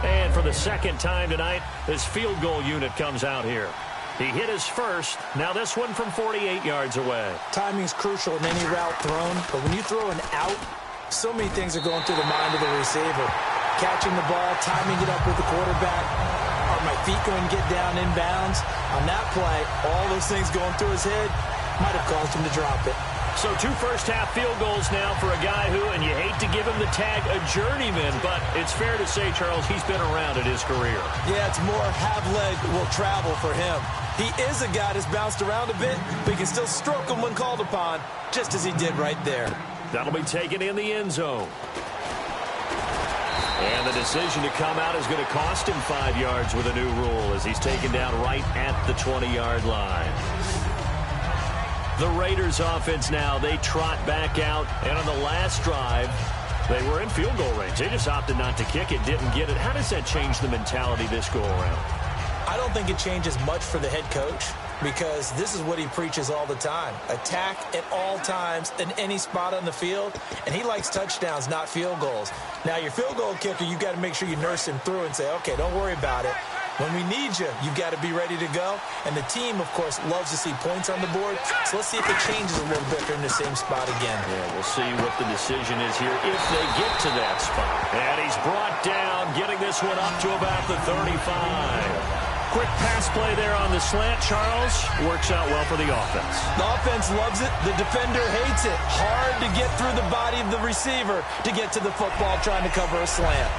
And for the 2nd time tonight, this field goal unit comes out here. He hit his first. Now this one from 48 yards away. Timing's crucial in any route thrown, but when you throw an out, so many things are going through the mind of the receiver. Catching the ball, timing it up with the quarterback. Are my feet going to get down in bounds? On that play, all those things going through his head might have caused him to drop it. So 2 first-half field goals now for a guy who, and you hate to give him the tag a journeyman, but it's fair to say, Charles, he's been around in his career. Yeah, it's more have leg will travel for him. He is a guy that's bounced around a bit, but he can still stroke him when called upon, just as he did right there. That'll be taken in the end zone. And the decision to come out is going to cost him 5 yards with a new rule as he's taken down right at the 20-yard line. The Raiders offense now, they trot back out, and on the last drive, they were in field goal range. They just opted not to kick it, didn't get it. How does that change the mentality this go around? I don't think it changes much for the head coach because this is what he preaches all the time. Attack at all times in any spot on the field, and he likes touchdowns, not field goals. Now, your field goal kicker, you've got to make sure you nurse him through and say, okay, don't worry about it. When we need you, you've got to be ready to go. And the team, of course, loves to see points on the board. So let's see if it changes a little bit. They're in the same spot again. Yeah, we'll see what the decision is here if they get to that spot. And he's brought down, getting this one up to about the 35. Quick pass play there on the slant, Charles. Works out well for the offense. The offense loves it. The defender hates it. Hard to get through the body of the receiver to get to the football trying to cover a slant.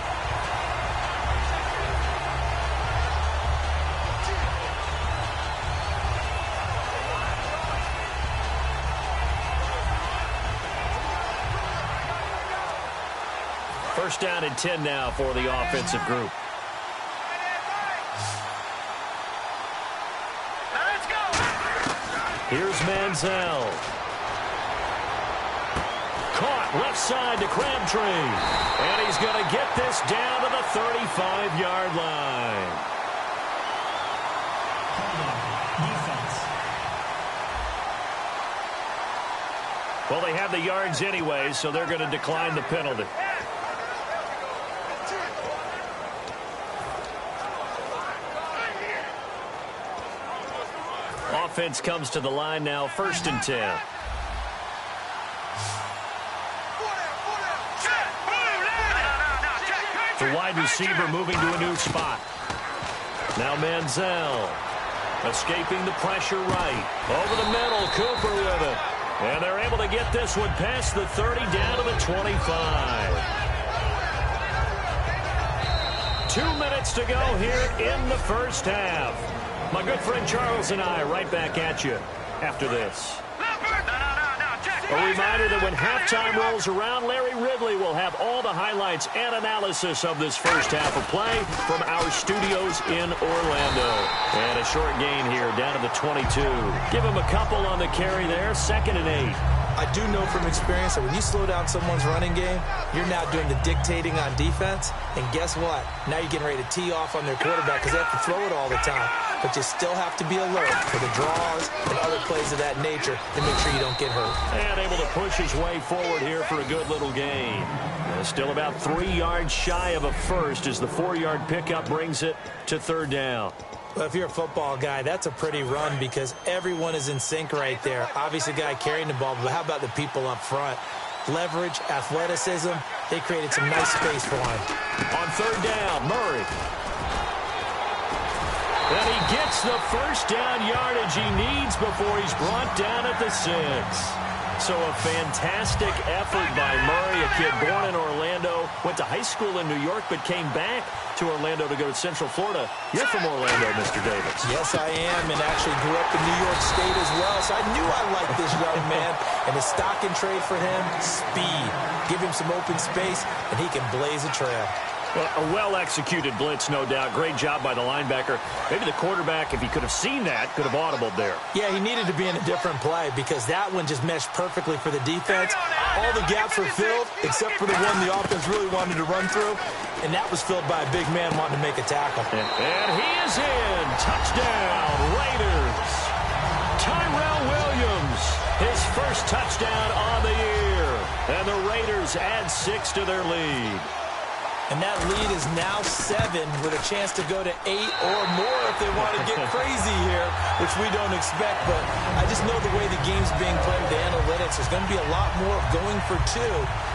First down and 10 now for the offensive group. Here's Manziel. Caught left side to Crabtree. And he's going to get this down to the 35-yard line. Defense. Well, they have the yards anyway, so they're going to decline the penalty. Offense comes to the line now, 1st and 10. The wide receiver moving to a new spot. Now Manziel escaping the pressure right. Over the middle, Cooper with it. And they're able to get this one past the 30 down to the 25. 2 minutes to go here in the first half. My good friend Charles and I right back at you after this. A reminder that when halftime rolls around, Larry Ridley will have all the highlights and analysis of this first half of play from our studios in Orlando. And a short gain here down to the 22. Give him a couple on the carry there, 2nd and 8. I do know from experience that when you slow down someone's running game, you're now doing the dictating on defense. And guess what? Now you're getting ready to tee off on their quarterback because they have to throw it all the time. But you still have to be alert for the draws and other plays of that nature to make sure you don't get hurt. And able to push his way forward here for a good little gain. Still about 3 yards shy of a first as the 4-yard pickup brings it to 3rd down. Well, if you're a football guy, that's a pretty run because everyone is in sync right there. Obviously, guy carrying the ball, but how about the people up front? Leverage, athleticism, they created some nice space for him. On 3rd down, Murray. And he gets the first down yardage he needs before he's brought down at the 6. So a fantastic effort by Murray, a kid born in Orlando, went to high school in New York, but came back to Orlando to go to Central Florida. You're from Orlando, Mr. Davis. Yes, I am, and actually grew up in New York State as well, so I knew I liked this young man. And the stock and trade for him, speed. Give him some open space, and he can blaze a trail. Well, a well-executed blitz, no doubt. Great job by the linebacker. Maybe the quarterback, if he could have seen that, could have audibled there. Yeah, he needed to be in a different play because that one just meshed perfectly for the defense. All the gaps were filled except for the one the offense really wanted to run through, and that was filled by a big man wanting to make a tackle. And he is in. Touchdown, Raiders. Tyrell Williams, his first touchdown on the year. And the Raiders add 6 to their lead. And that lead is now 7 with a chance to go to 8 or more if they want to get crazy here, which we don't expect. But I just know the way the game's being played with the analytics, there's going to be a lot more of going for 2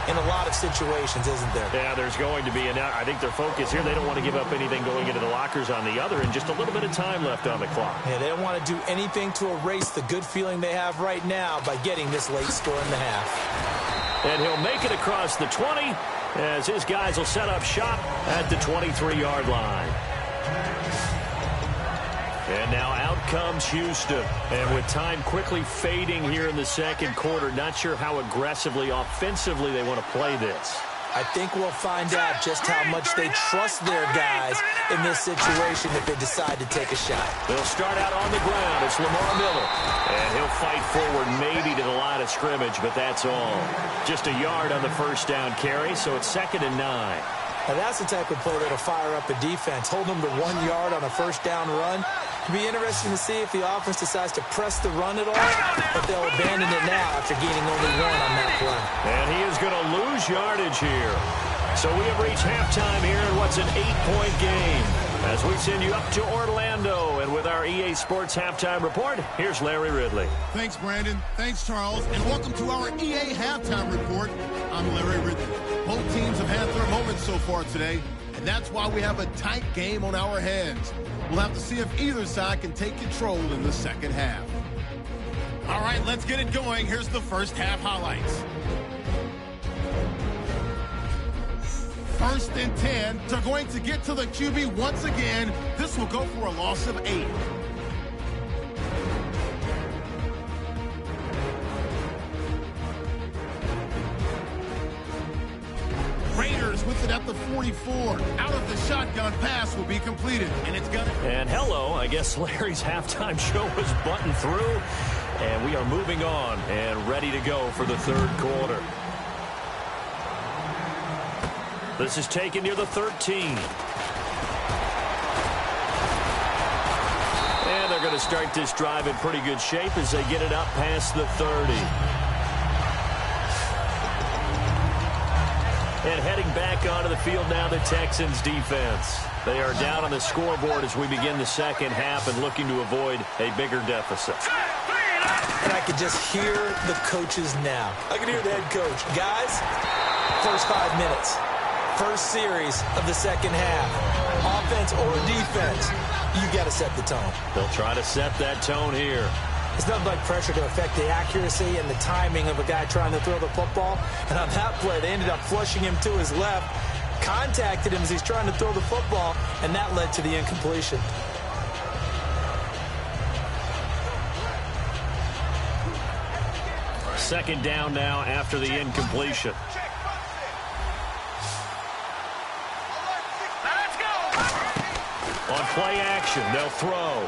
in a lot of situations, isn't there? Yeah, there's going to be. And now I think their focus here, they don't want to give up anything going into the lockers on the other, and just a little bit of time left on the clock. Yeah, they don't want to do anything to erase the good feeling they have right now by getting this late score in the half. And he'll make it across the 20 as his guys will set up shop at the 23-yard line. And now out comes Houston. And with time quickly fading here in the second quarter, not sure how aggressively, offensively they want to play this. I think we'll find out just how much they trust their guys in this situation if they decide to take a shot. They'll start out on the ground. It's Lamar Miller. And he'll fight forward maybe to the line of scrimmage, but that's all. Just a yard on the first down carry, so it's 2nd and 9. Now that's the type of play that'll fire up a defense. Hold them to 1 yard on a first down run. It'll be interesting to see if the offense decides to press the run at all, but they'll abandon it now after gaining only 1 on that play. And he is going to lose yardage here. So we have reached halftime here in what's an 8-point game. As we send you up to Orlando, and with our EA Sports Halftime Report, here's Larry Ridley. Thanks, Brandon. Thanks, Charles. And welcome to our EA Halftime Report. I'm Larry Ridley. Both teams have had their moments so far today, and that's why we have a tight game on our hands. We'll have to see if either side can take control in the second half. All right, let's get it going. Here's the first half highlights. 1st and 10. They're going to get to the QB once again. This will go for a loss of 8. Raiders with it at the 44. Out of the shotgun, pass will be completed, and it's gonna. And hello, I guess Larry's halftime show was buttoned through, and we are moving on and ready to go for the third quarter. This is taken near the 13. And they're going to start this drive in pretty good shape as they get it up past the 30. And heading back onto the field now, the Texans defense. They are down on the scoreboard as we begin the second half and looking to avoid a bigger deficit. And I can just hear the coaches now. I can hear the head coach. Guys, first 5 minutes. First series of the second half. Offense or defense, you got to set the tone. They'll try to set that tone here. It's nothing like pressure to affect the accuracy and the timing of a guy trying to throw the football. And on that play, they ended up flushing him to his left, contacted him as he's trying to throw the football, and that led to the incompletion. Second down now after the incompletion. On play action, they'll throw.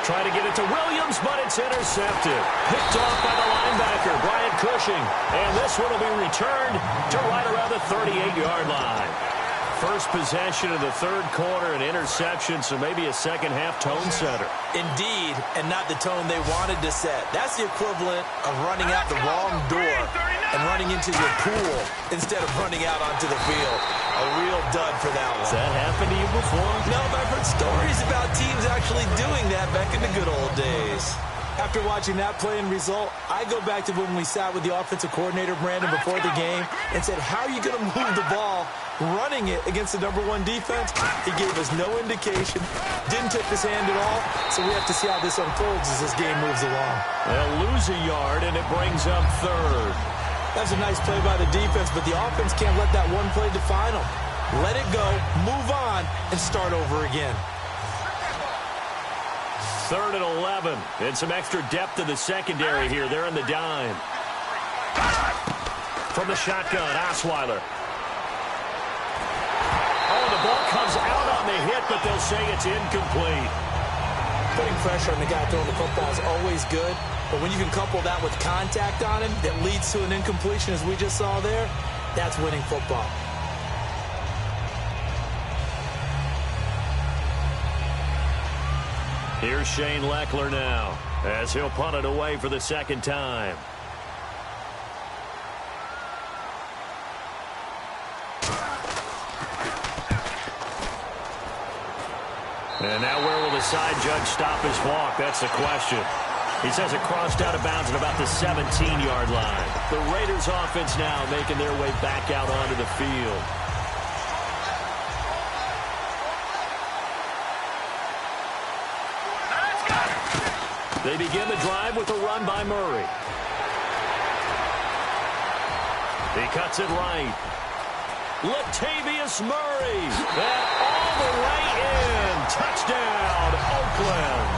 Try to get it to Williams, but it's intercepted. Picked off by the linebacker, Brian Cushing. And this one will be returned to right around the 38-yard line. First possession of the third quarter, an interception, so maybe a second-half tone setter. Indeed, and not the tone they wanted to set. That's the equivalent of running out the wrong door and running into your pool instead of running out onto the field. A real dud for that one. Has that happened to you before? No, but I've heard stories about teams actually doing that back in the good old days. After watching that play and result, I go back to when we sat with the offensive coordinator, Brandon, before the game and said, how are you going to move the ball running it against the #1 defense? He gave us no indication, didn't tip his hand at all, so we have to see how this unfolds as this game moves along. They'll lose a yard, and it brings up third. That's a nice play by the defense, but the offense can't let that one play define them. Let it go, move on, and start over again. 3rd and 11, and some extra depth in the secondary here. They're in the dime. From the shotgun, Osweiler. but they'll say it's incomplete. Putting pressure on the guy throwing the football is always good, but when you can couple that with contact on him that leads to an incompletion, as we just saw there, that's winning football. Here's Shane Leckler now, as he'll punt it away for the second time. And now where will the side judge stop his walk? That's the question. He says it crossed out of bounds at about the 17-yard line. The Raiders offense now making their way back out onto the field. They begin the drive with a run by Murray. He cuts it right. Latavius Murray. And all the way in. Touchdown, Oakland.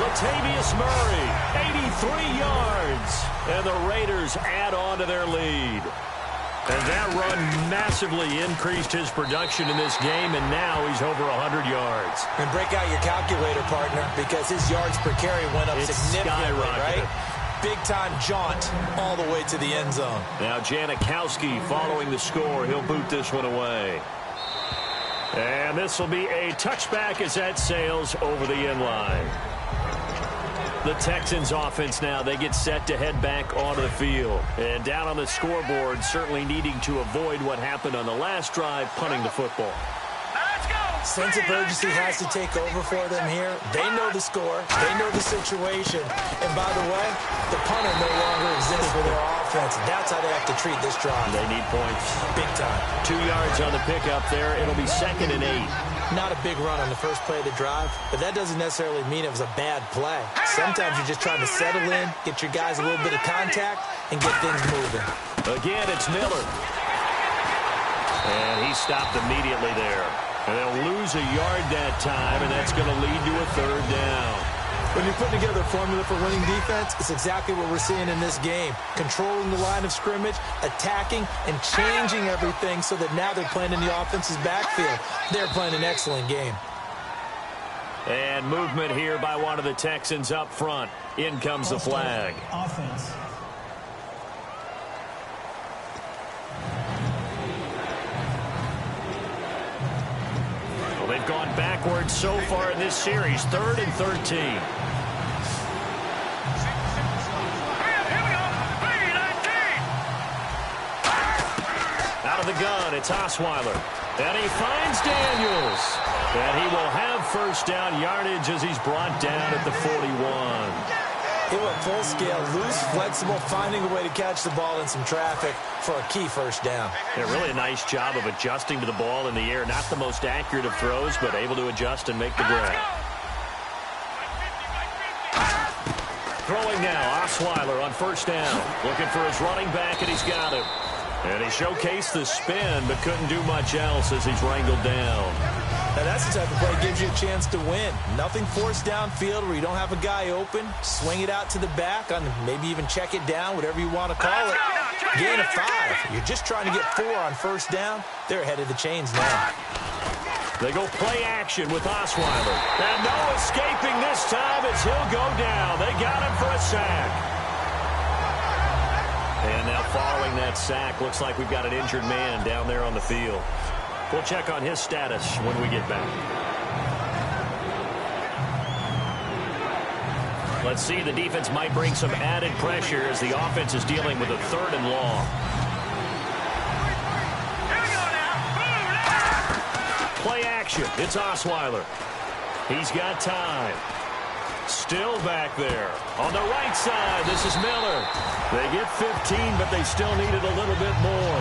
Latavius Murray, 83 yards. And the Raiders add on to their lead. And that run massively increased his production in this game, and now he's over 100 yards. And break out your calculator, partner, because his yards per carry went up significantly, right? Big-time jaunt all the way to the end zone. Now Janikowski following the score. He'll boot this one away. And this will be a touchback as that sails over the end line. The Texans offense now, they get set to head back onto the field. And down on the scoreboard, certainly needing to avoid what happened on the last drive, punting the football. Sense of urgency has to take over for them here. They know the score. They know the situation. And by the way, the punter no longer exists for their offense. That's how they have to treat this drive. They need points. Big time. 2 yards on the pickup there. It'll be 2nd and 8. Not a big run on the first play of the drive, but that doesn't necessarily mean it was a bad play. Sometimes you're just trying to settle in, get your guys a little bit of contact, and get things moving. Again, it's Miller. And he stopped immediately there. And they'll lose a yard that time, and that's going to lead to a 3rd down. When you put together a formula for winning defense, it's exactly what we're seeing in this game. Controlling the line of scrimmage, attacking, and changing everything so that now they're playing in the offense's backfield. They're playing an excellent game. And movement here by one of the Texans up front. In comes the flag. Offense. They've gone backwards so far in this series. 3rd and 13. Out of the gun, it's Osweiler. And he finds Daniels. And he will have first down yardage as he's brought down at the 41. He went full scale, loose, flexible, finding a way to catch the ball in some traffic for a key first down. Yeah, really a nice job of adjusting to the ball in the air. Not the most accurate of throws, but able to adjust and make the grab. Throwing now, Osweiler on first down. Looking for his running back, and he's got him. And he showcased the spin, but couldn't do much else as he's wrangled down. Now that's the type of play that gives you a chance to win. Nothing forced downfield where you don't have a guy open. Swing it out to the back, on maybe even check it down, whatever you want to call it. Gain of 5. You're just trying to get 4 on first down. They're ahead of the chains now. They go play action with Osweiler. And no escaping this time as he'll go down. They got him for a sack. And now following that sack, looks like we've got an injured man down there on the field. We'll check on his status when we get back. Let's see, the defense might bring some added pressure as the offense is dealing with a 3rd and long. Play action. It's Osweiler. He's got time. Still back there. On the right side, this is Miller. They get 15, but they still needed a little bit more.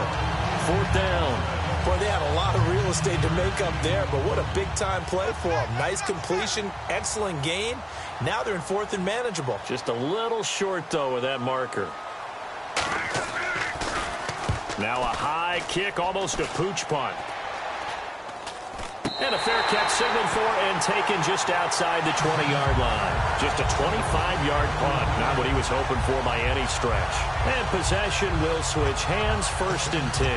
4th down. Boy, they have a lot of real estate to make up there, but what a big-time play for them. Nice completion, excellent gain. Now they're in 4th and manageable. Just a little short, though, with that marker. Now a high kick, almost a pooch punt. And a fair catch signaled for and taken just outside the 20-yard line. Just a 25-yard punt. Not what he was hoping for by any stretch. And possession will switch hands, 1st and 10.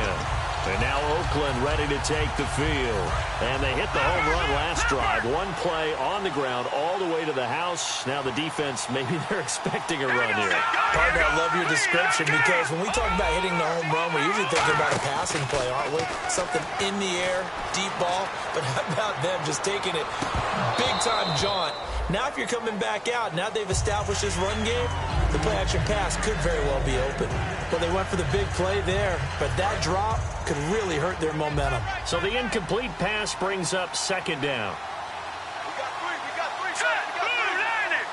And now Oakland ready to take the field. And they hit the home run last drive. One play on the ground all the way to the house. Now the defense, maybe they're expecting a run here. Partner, I love your description because when we talk about hitting the home run, we're usually thinking about a passing play, aren't we? Something in the air, deep ball. But how about them just taking it big-time jaunt? Now if you're coming back out, now they've established this run game, the play-action pass could very well be open. Well, they went for the big play there, but that drop could really hurt their momentum. So the incomplete pass brings up second down. We got three. Blue, landing.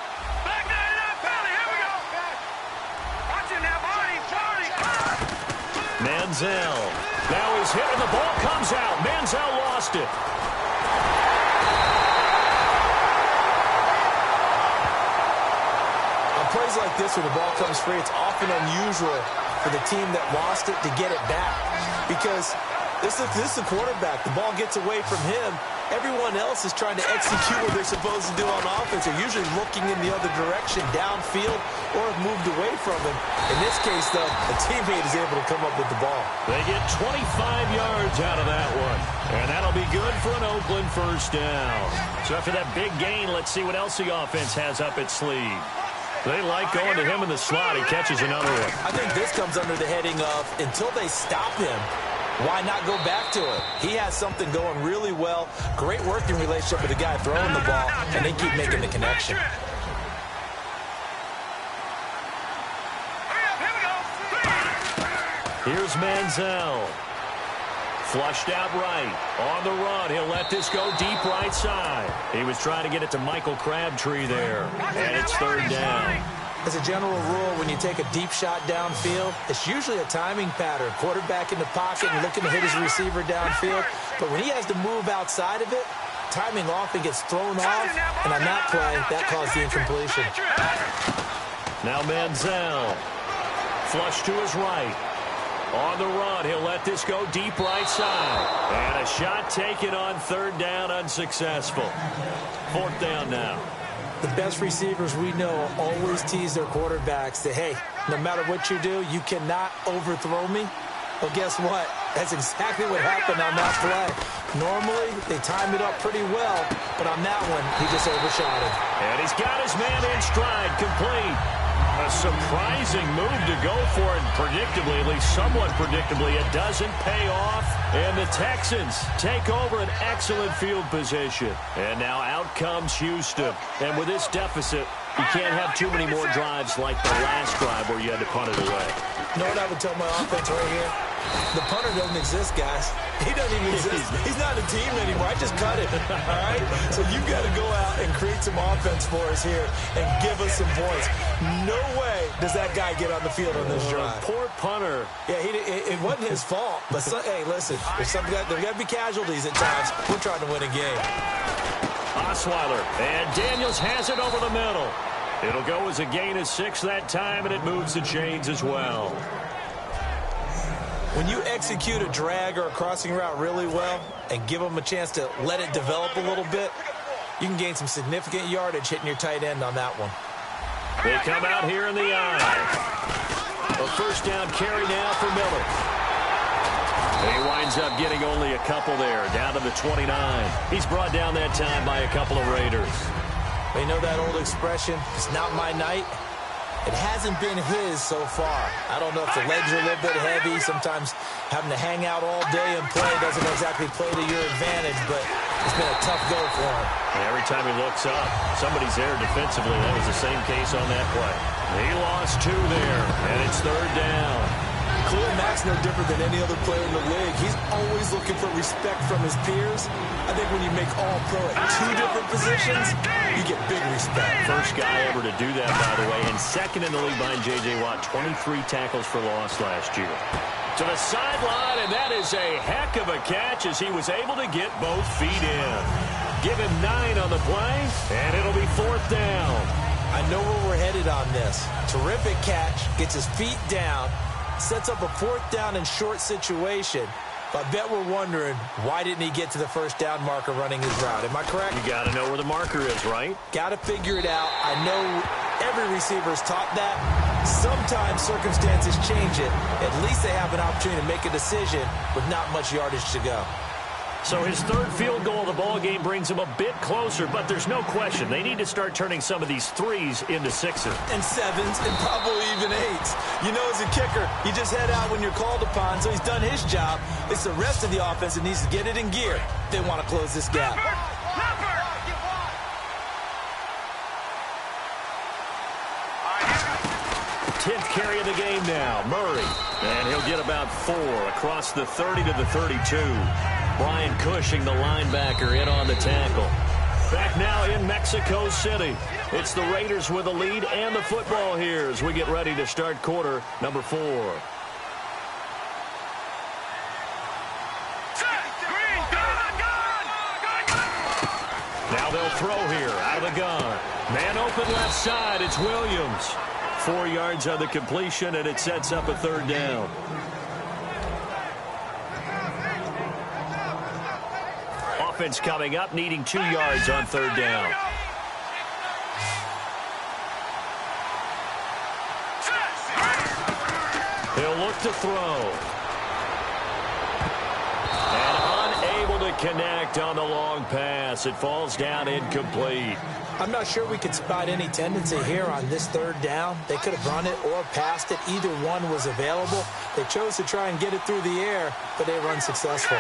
Back 99 penalty. Here we go. Watch it now, Barney. Manziel. Now he's hit and the ball comes out. Manziel lost it. Plays like this where the ball comes free, it's often unusual for the team that lost it to get it back because this is the quarterback. The ball gets away from him. Everyone else is trying to execute what they're supposed to do on offense. They're usually looking in the other direction, downfield, or have moved away from him. In this case, though, a teammate is able to come up with the ball. They get 25 yards out of that one. And that'll be good for an Oakland first down. So after that big gain, let's see what else the offense has up its sleeve. They like going to him in the slot. He catches another one. I think this comes under the heading of until they stop him, why not go back to it? He has something going really well. Great working relationship with the guy throwing the ball, and they keep making the connection. Here's Manziel. Flushed out right. On the run. He'll let this go deep right side. He was trying to get it to Michael Crabtree there. And it's third down. As a general rule, when you take a deep shot downfield, it's usually a timing pattern. Quarterback in the pocket and looking to hit his receiver downfield. But when he has to move outside of it, timing often gets thrown off. And on that play, that caused the incompletion. Now Manziel. Flush to his right. On the run, he'll let this go deep right side. And a shot taken on third down, unsuccessful. Fourth down now. The best receivers we know always tease their quarterbacks that, hey, no matter what you do, you cannot overthrow me. Well, guess what? That's exactly what happened on that play. Normally, they time it up pretty well, but on that one, he just overshot it. And he's got his man in stride, complete. A surprising move to go for it, predictably, at least somewhat predictably. It doesn't pay off, and the Texans take over an excellent field position. And now out comes Houston. And with this deficit, you can't have too many more drives like the last drive where you had to punt it away. You know what I would tell my offense right here? The punter doesn't exist, guys. He doesn't even exist. He's not a team anymore. I just cut it, all right? So you've got to go out and create some offense for us here and give us some points. No way does that guy get on the field on this drive. Poor punter. Yeah, it wasn't his fault. But, hey, listen, there's got to be casualties at times. We're trying to win a game. Osweiler, and Daniels has it over the middle. It'll go as a gain of 6 that time, and it moves the chains as well. When you execute a drag or a crossing route really well and give them a chance to let it develop a little bit, you can gain some significant yardage hitting your tight end on that one. They come out here in the eye. A first down carry now for Miller. He winds up getting only a couple there, down to the 29. He's brought down that time by a couple of Raiders. They know that old expression, it's not my night. It hasn't been his so far. I don't know if the legs are a little bit heavy. Sometimes having to hang out all day and play doesn't exactly play to your advantage, but it's been a tough go for him. And every time he looks up, somebody's there defensively. That was the same case on that play. He lost 2 there, and it's third down. Khalil Mack's no different than any other player in the league. He's always looking for respect from his peers. I think when you make all-pro at 2 different positions, you get big respect. First guy ever to do that, by the way, and second in the league behind J.J. Watt, 23 tackles for loss last year. To the sideline, and that is a heck of a catch as he was able to get both feet in. Give him 9 on the play, and it'll be fourth down. I know where we're headed on this. Terrific catch, gets his feet down, sets up a fourth down and short situation. I bet we're wondering, why didn't he get to the first down marker running his route? Am I correct? You got to know where the marker is, right? Got to figure it out. I know every receiver's taught that. Sometimes circumstances change it. At least they have an opportunity to make a decision with not much yardage to go. So his third field goal of the ball game brings him a bit closer, but there's no question they need to start turning some of these threes into sixes. And sevens, and probably even eights. You know, as a kicker, you just head out when you're called upon, so he's done his job. It's the rest of the offense that needs to get it in gear. They want to close this gap. 10th carry of the game now, Murray. And he'll get about 4 across the 30 to the 32. Brian Cushing, the linebacker, in on the tackle. Back now in Mexico City. It's the Raiders with the lead and the football here as we get ready to start quarter number 4. Now they'll throw here out of the gun. Man open left side, it's Williams. 4 yards on the completion, and it sets up a third down. Offense coming up, needing 2 yards on third down. He'll look to throw. And unable to connect on the long pass. It falls down incomplete. I'm not sure we could spot any tendency here on this third down. They could have run it or passed it. Either one was available. They chose to try and get it through the air, but they were unsuccessful.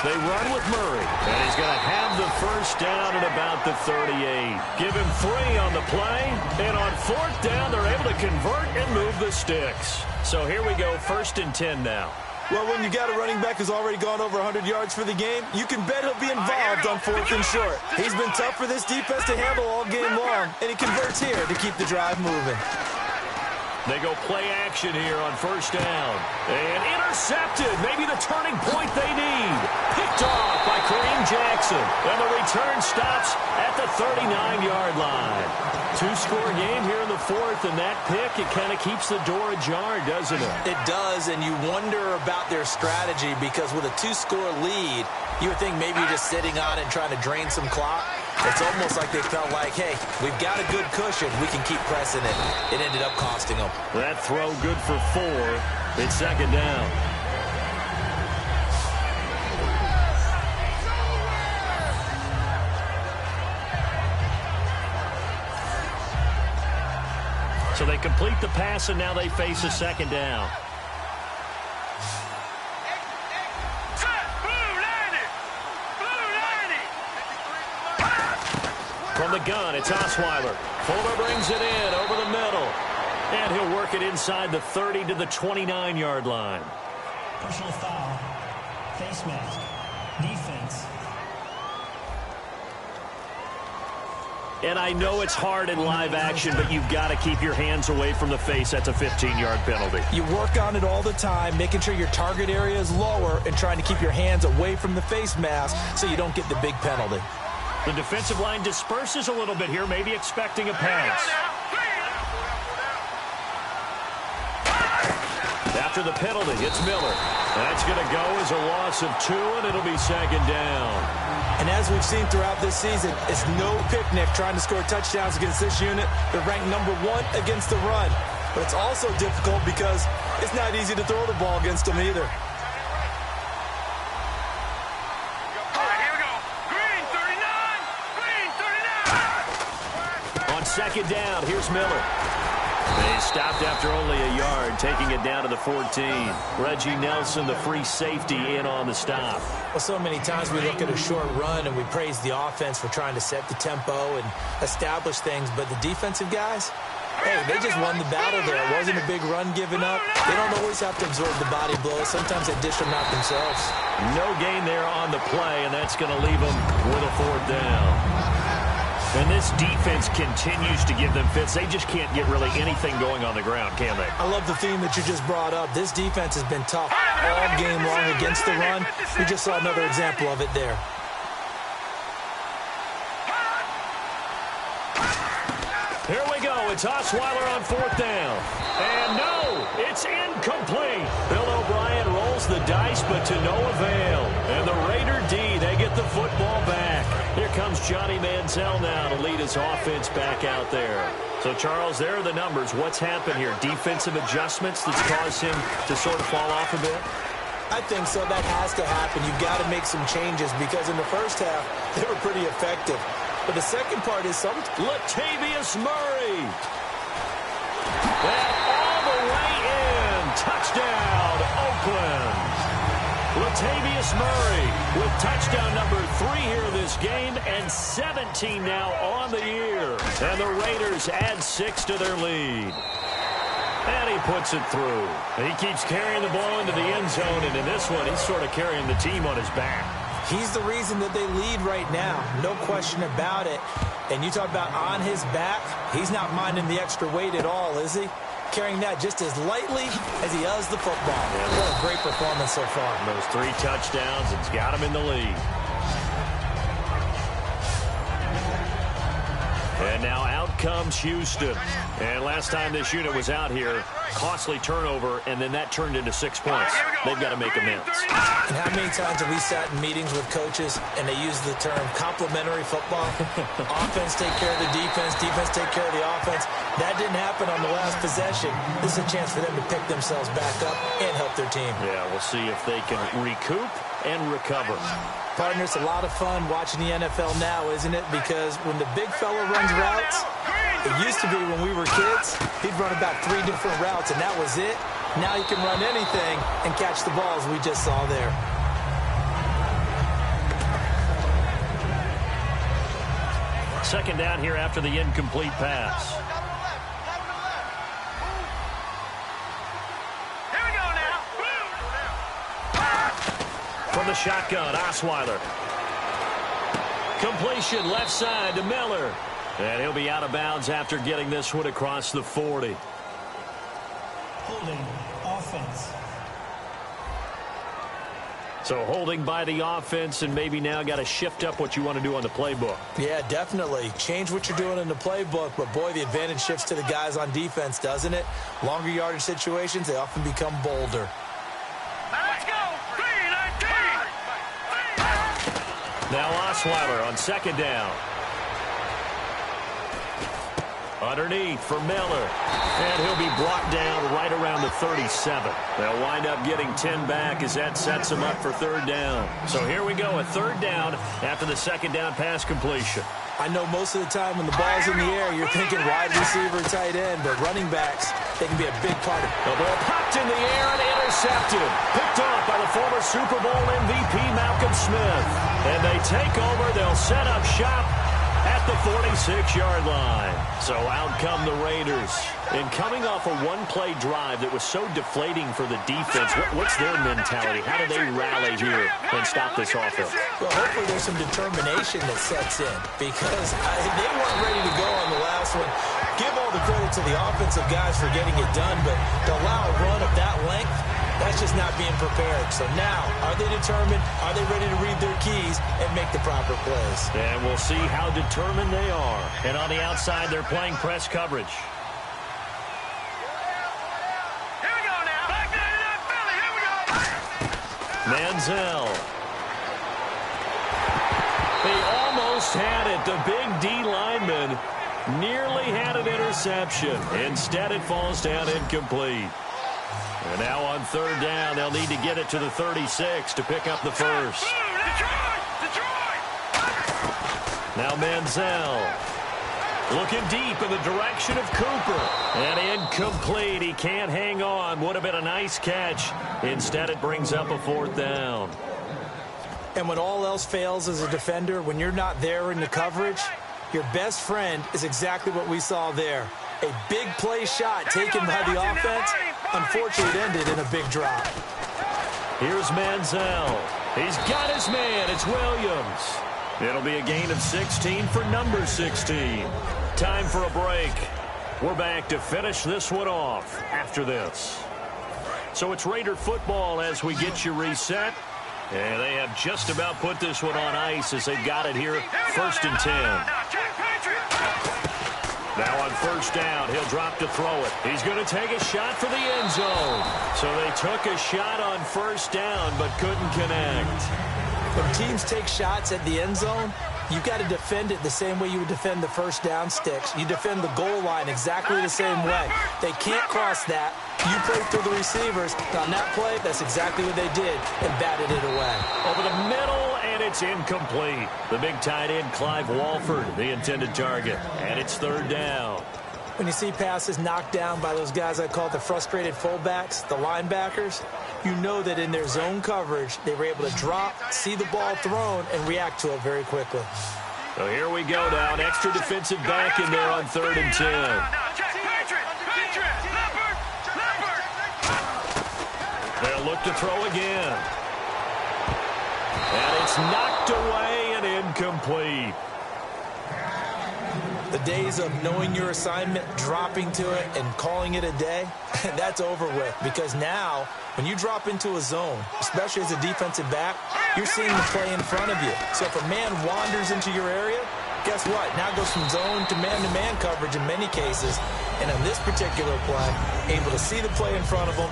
They run with Murray, and he's going to have the first down at about the 38. Give him 3 on the play, and on 4th down, they're able to convert and move the sticks. So here we go, 1st and 10 now. Well, when you got a running back who's already gone over 100 yards for the game, you can bet he'll be involved on 4th and short. He's been tough for this defense to handle all game long, and he converts here to keep the drive moving. They go play action here on 1st down. And intercepted. Maybe the turning point they need. Picked off by Kareem Jackson. And the return stops at the 39-yard line. 2-score game here in the 4th, and that pick, it kind of keeps the door ajar, doesn't it? It does, and you wonder about their strategy because with a 2-score lead, you would think maybe you're just sitting on it and trying to drain some clock. It's almost like they felt like, hey, we've got a good cushion. We can keep pressing it. It ended up costing them. That throw good for 4. It's 2nd down. So they complete the pass, and now they face a 2nd down. From the gun, it's Osweiler. Fuller brings it in over the middle. And he'll work it inside the 30 to the 29-yard line. Personal foul. Face mask. Defense. And I know it's hard in live action, but you've got to keep your hands away from the face. That's a 15-yard penalty. You work on it all the time, making sure your target area is lower and trying to keep your hands away from the face mask so you don't get the big penalty. The defensive line disperses a little bit here, maybe expecting a pass. After the penalty, it's Miller. That's going to go as a loss of 2, and it'll be 2nd down. And as we've seen throughout this season, it's no picnic trying to score touchdowns against this unit. They're ranked number 1 against the run. But it's also difficult because it's not easy to throw the ball against them either. On 2nd down, here's Miller. They stopped after only a yard, taking it down to the 14. Reggie Nelson, the free safety, in on the stop. Well, so many times we look at a short run and we praise the offense for trying to set the tempo and establish things, but the defensive guys, hey, they just won the battle there. It wasn't a big run given up. They don't always have to absorb the body blows. Sometimes they dish them out themselves. No gain there on the play, and that's going to leave them with a 4th down. And this defense continues to give them fits. They just can't get really anything going on the ground, can they? I love the theme that you just brought up. This defense has been tough all game long against the run. We just saw another example of it there. Here we go. It's Osweiler on 4th down. And no, it's incomplete. Bill O'Brien rolls the dice, but to no avail. And the Raider D, they get the football back. Here comes Johnny Manziel. Manziel now to lead his offense back out there. So, Charles, there are the numbers. What's happened here? Defensive adjustments that's caused him to sort of fall off a bit? I think so. That has to happen. You've got to make some changes because in the first half, they were pretty effective. But the second part is something. Latavius Murray. And all the way in. Touchdown, Oakland. Latavius Murray with touchdown number 3 here this game and 17 now on the year. And the Raiders add 6 to their lead. And he puts it through. He keeps carrying the ball into the end zone, and in this one, he's sort of carrying the team on his back. He's the reason that they lead right now. No question about it. And you talk about on his back, he's not minding the extra weight at all, is he? Carrying that just as lightly as he does the football. Yeah. What a great performance so far. Those 3 touchdowns, it's got him in the lead. And now out comes Houston. And last time this unit was out here, costly turnover, and then that turned into 6 points. They've got to make amends. And how many times have we sat in meetings with coaches and they use the term complementary football? Offense take care of the defense, defense take care of the offense. That didn't happen on the last possession. This is a chance for them to pick themselves back up and help their team. Yeah, we'll see if they can recoup and recover. Partner, it's a lot of fun watching the NFL now, isn't it? Because when the big fella runs routes, it used to be when we were kids, he'd run about 3 different routes, and that was it. Now he can run anything and catch the balls we just saw there. Second down here after the incomplete pass. Here we go now. From the shotgun, Osweiler. Completion left side to Miller. And he'll be out of bounds after getting this one across the 40. Holding offense. So holding by the offense, and maybe now got to shift up what you want to do on the playbook. Yeah, definitely. Change what you're doing in the playbook, but boy, the advantage shifts to the guys on defense, doesn't it? Longer yardage situations, they often become bolder. Let's go. 3-19. Now Osweiler on second down. Underneath for Miller. And he'll be brought down right around the 37. They'll wind up getting 10 back as that sets them up for third down. So here we go, a third down after the second down pass completion. I know most of the time when the ball's in the air, you're thinking wide receiver, tight end, but running backs, they can be a big part of it. The ball popped in the air and intercepted. Picked off by the former Super Bowl MVP, Malcolm Smith. And they take over. They'll set up shop at the 46-yard line. So out come the Raiders. And coming off a one-play drive that was so deflating for the defense, what's their mentality? How do they rally here and stop this offense? Well, hopefully there's some determination that sets in because they weren't ready to go on the last one. Give all the credit to the offensive guys for getting it done, but to allow a run of that length, that's just not being prepared. So now, are they determined? Are they ready to read their keys and make the proper plays? And we'll see how determined they are. And on the outside, they're playing press coverage. Here we go now. Back to that Philly. Here we go. Manziel. They almost had it. The big D lineman nearly had an interception. Instead, it falls down incomplete. And now on third down, they'll need to get it to the 36 to pick up the first. Detroit! Now Manziel looking deep in the direction of Cooper. And incomplete. He can't hang on. Would have been a nice catch. Instead, it brings up a fourth down. And when all else fails as a defender, when you're not there in the coverage, your best friend is exactly what we saw there. A big play shot taken by the offense. Unfortunately, it ended in a big drop. Here's Manziel. He's got his man. It's Williams. It'll be a gain of 16 for number 16. Time for a break. We're back to finish this one off after this. So it's Raider football as we get you reset. And they have just about put this one on ice as they've got it here, 1st and 10. Now on first down, he'll drop to throw it. He's going to take a shot for the end zone. So they took a shot on first down but couldn't connect. When teams take shots at the end zone, you got to defend it the same way you would defend the first down sticks. You defend the goal line exactly the same way. They can't cross that. You play through the receivers. On that play, that's exactly what they did and batted it away. Over the middle, and it's incomplete. The big tight end, Clive Walford, the intended target. And it's third down. When you see passes knocked down by those guys I call the frustrated fullbacks, the linebackers, you know that in their zone coverage, they were able to drop, see the ball thrown, and react to it very quickly. So here we go now. An extra defensive back in there on 3rd and 10. They'll look to throw again. And it's knocked away and incomplete. The days of knowing your assignment, dropping to it, and calling it a day, that's over with. Because now, when you drop into a zone, especially as a defensive back, you're seeing the play in front of you. So if a man wanders into your area, guess what? Now it goes from zone to man coverage in many cases. And on this particular play, able to see the play in front of him,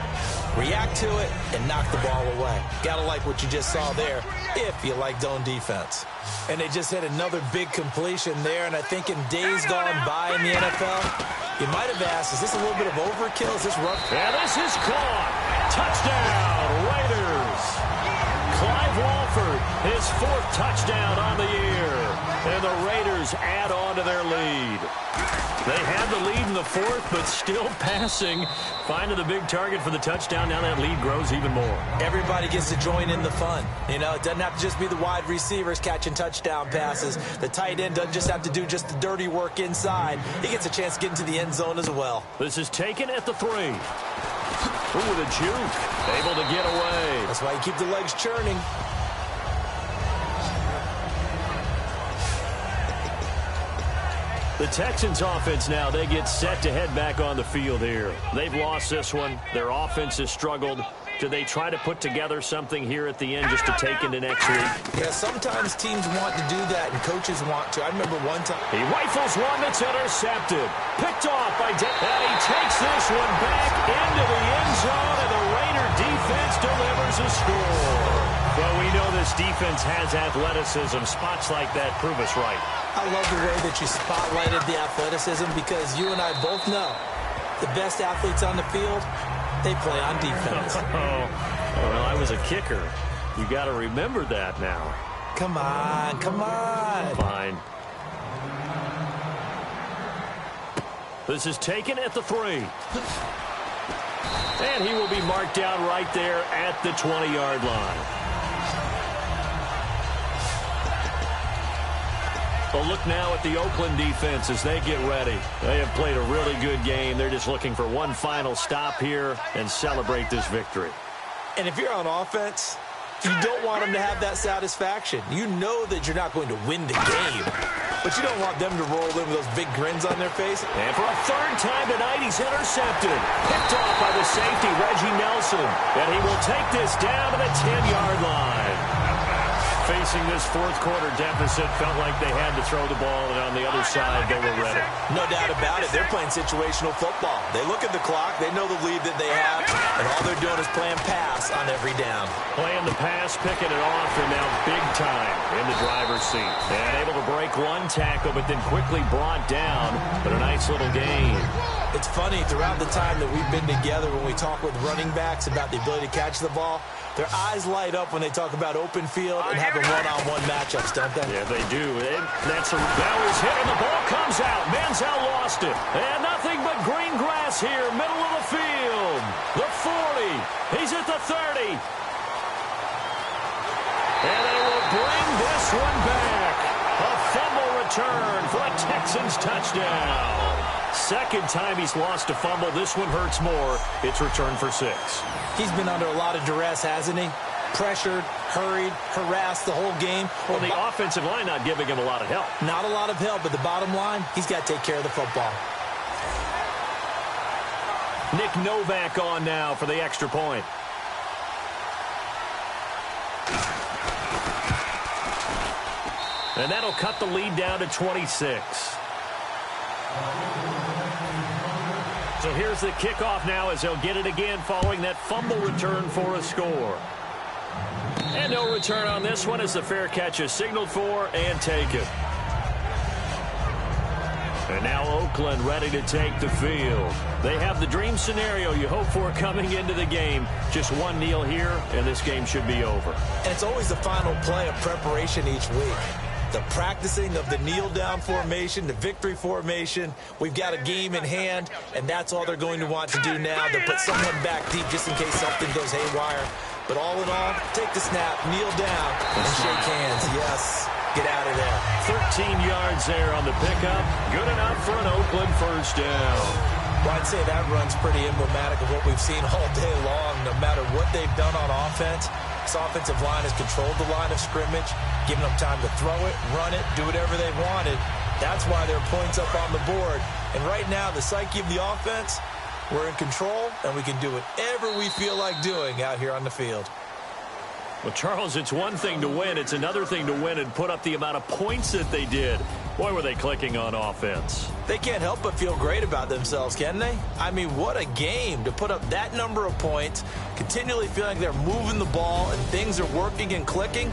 react to it, and knock the ball away. Gotta like what you just saw there, if you like zone defense. And they just hit another big completion there, and I think in days gone by in the NFL, you might have asked, is this a little bit of overkill? Is this rough? And this is caught. Touchdown, Raiders. Clive Walford, his 4th touchdown on the year. And the Raiders add on to their lead. They had the lead in the 4th, but still passing. Finding the big target for the touchdown. Now that lead grows even more. Everybody gets to join in the fun. You know, it doesn't have to just be the wide receivers catching touchdown passes. The tight end doesn't just have to do just the dirty work inside. He gets a chance to get into the end zone as well. This is taken at the 3. Ooh, the juke. Able to get away. That's why you keep the legs churning. The Texans offense now, they get set to head back on the field here. They've lost this one. Their offense has struggled. Do they try to put together something here at the end just to take into next week? Yeah, sometimes teams want to do that and coaches want to. I remember one time. He rifles one that's intercepted. Picked off by and he takes this one back into the end zone, and the Raider defense delivers a score. Well, we know this defense has athleticism. Spots like that prove us right. I love the way that you spotlighted the athleticism because you and I both know the best athletes on the field, they play on defense. Well, I was a kicker. You got to remember that now. Come on, come on. Fine. This is taken at the 3. And he will be marked down right there at the 20-yard line. A look now at the Oakland defense as they get ready. They have played a really good game. They're just looking for one final stop here and celebrate this victory. And if you're on offense, you don't want them to have that satisfaction. You know that you're not going to win the game, but you don't want them to roll in with those big grins on their face. And for a 3rd time tonight, he's intercepted. Picked off by the safety, Reggie Nelson. And he will take this down to the 10-yard line. Facing this 4th quarter deficit, felt like they had to throw the ball, and on the other side, they were ready. No doubt about it. They're playing situational football. They look at the clock. They know the lead that they have, and all they're doing is playing pass on every down. Playing the pass, picking it off, and now big time in the driver's seat. And able to break one tackle, but then quickly brought down, but a nice little gain. It's funny, throughout the time that we've been together, when we talk with running backs about the ability to catch the ball, their eyes light up when they talk about open field and having one-on-one matchups, don't they? Yeah, they do. Now he's hit, and the ball comes out. Manziel lost it. And nothing but green grass here, middle of the field. The 40. He's at the 30. And they will bring this one back. A fumble return for a Texans touchdown. 2nd time he's lost a fumble. This one hurts more. It's returned for 6. He's been under a lot of duress, hasn't he? Pressured, hurried, harassed the whole game. Well, the offensive line not giving him a lot of help. Not a lot of help, but the bottom line, he's got to take care of the football. Nick Novak on now for the extra point. And that'll cut the lead down to 26. So here's the kickoff now as they'll get it again following that fumble return for a score. And no return on this one as the fair catch is signaled for and taken. And now Oakland ready to take the field. They have the dream scenario you hope for coming into the game. Just one kneel here, and this game should be over. And it's always the final play of preparation each week. The practicing of the kneel-down formation, the victory formation. We've got a game in hand, and that's all they're going to want to do now. They'll put someone back deep just in case something goes haywire. But all in all, take the snap, kneel down, and shake hands. Yes, get out of there. 13 yards there on the pickup. Good enough for an Oakland first down. Well, I'd say that run's pretty emblematic of what we've seen all day long. No matter what they've done on offense, this offensive line has controlled the line of scrimmage, giving them time to throw it, run it, do whatever they wanted. That's why there are points up on the board. And right now, the psyche of the offense, we're in control, and we can do whatever we feel like doing out here on the field. Well, Charles, it's one thing to win. It's another thing to win and put up the amount of points that they did. Boy, were they clicking on offense. They can't help but feel great about themselves, can they? I mean, what a game to put up that number of points, continually feeling like they're moving the ball and things are working and clicking.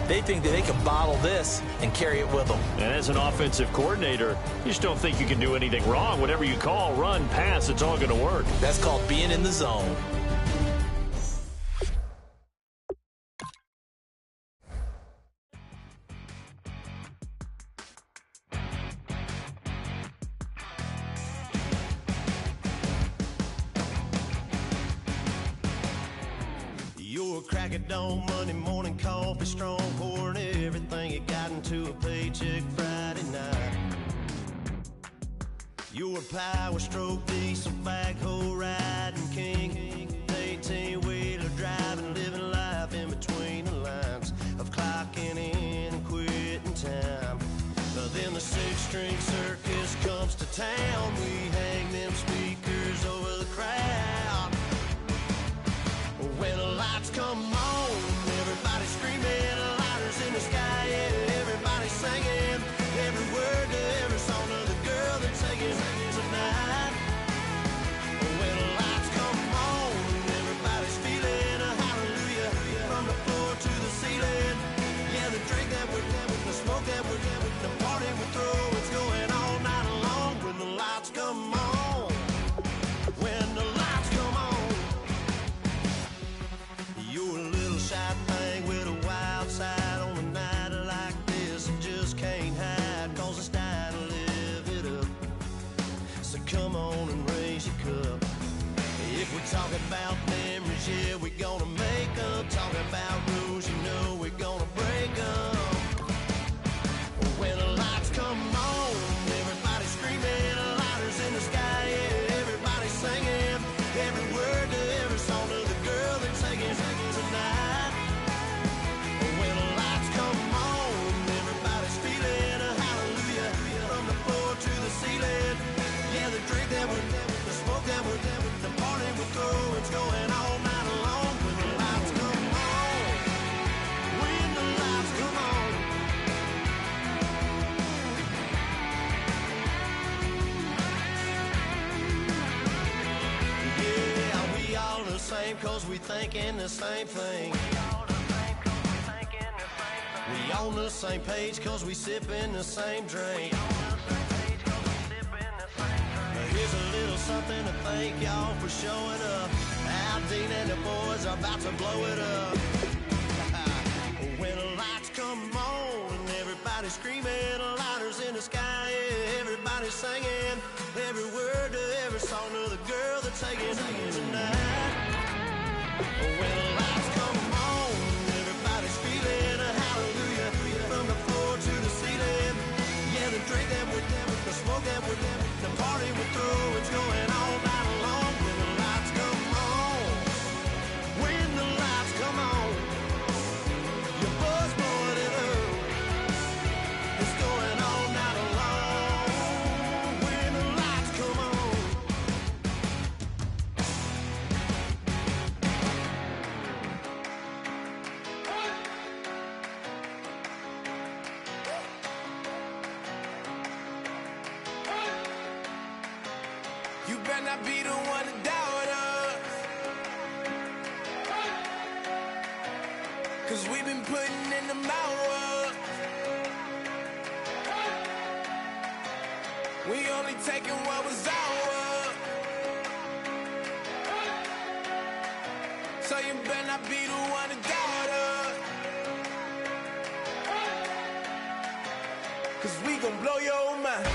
They think that they can bottle this and carry it with them. And as an offensive coordinator, you just don't think you can do anything wrong. Whatever you call, run, pass, it's all going to work. That's called being in the zone. Crack it on Monday morning coffee, strong pouring everything you got into a paycheck Friday night. You're a power stroke diesel backhoe riding king, 18-wheeler driving, living life in between the lines of clocking in and quitting time. Then the six-string circus comes to town. We hang them speakers over the crowd. When the lights come on, everybody screaming, lighters in the sky, yeah, everybody singing, every word to every song of the girl they're taking tonight. When the lights come on, everybody's feeling a hallelujah from the floor to the ceiling. Yeah, the drink that we're having, the smoke that we're having, the party we throw, it's going all night long. When the lights come on, when the lights come on. You're a little shy thing with a wild side on a night like this. You just can't hide, cause it's time to live it up. So come on and raise your cup. If we're talking about memories, yeah, we're gonna make them. Talking about rules, you know we're gonna break them. When the lights come on, everybody screaming, lighters in the sky, yeah, everybody singing, every word to every song of the girl they're taking tonight. When the lights come on, everybody's feeling a hallelujah from the floor to the ceiling. Yeah, the drink that we're having, the smoke that we're having, the party we throw, it's going all night long. When the lights come on, when the lights come on. Yeah, we all the same cause we thinking the same thing. We on the same page cause we sipping the same drink. Now here's a little something to thank y'all for showing up. Aldine and the boys are about to blow it up. When the lights come on and everybody's screaming, lighters in the sky, yeah, everybody's singing, every word to every song of the girl they're taking tonight. When the lights come on, everybody's feeling a hallelujah from the floor to the ceiling. Yeah, the drink that we're having, the smoke that we're having, the party we throw, it's going all night long. When the lights come on, when the lights come on, your buzz blowing it up, it's going all night long. When the lights come on. You better not be the one to doubt us. Cause we've been putting in the hours. We only taking what was ours. So you better not be the one to doubt us. 'Cause we gon' blow your mind.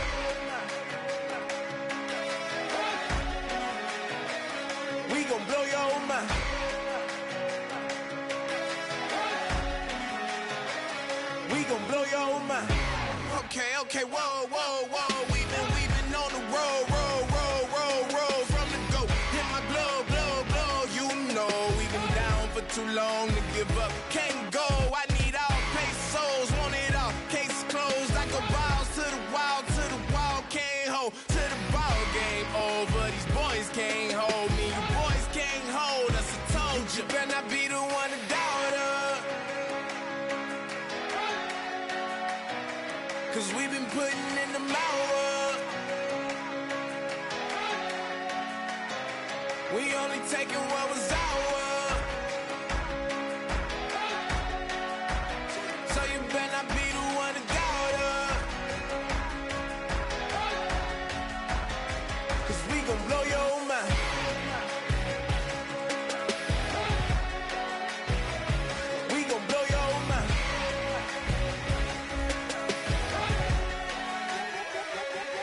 We gon' blow your mind. We gon' blow your mind. Okay, whoa. We've been on the road. From the go, hit my blow. You know we've been down for too long to give up. Can't go, I need all pesos, want it all. Case closed, I go balls to the wall, can't hold. To the ball game over, these boys can't hold me. You boys can't hold us, I told you. Better not be the one to doubt us. 'Cause we've been putting in the hours. We only taking what was ours. So you better not be the one to doubt us. 'Cause we gon' blow your mind. We gon' blow your mind.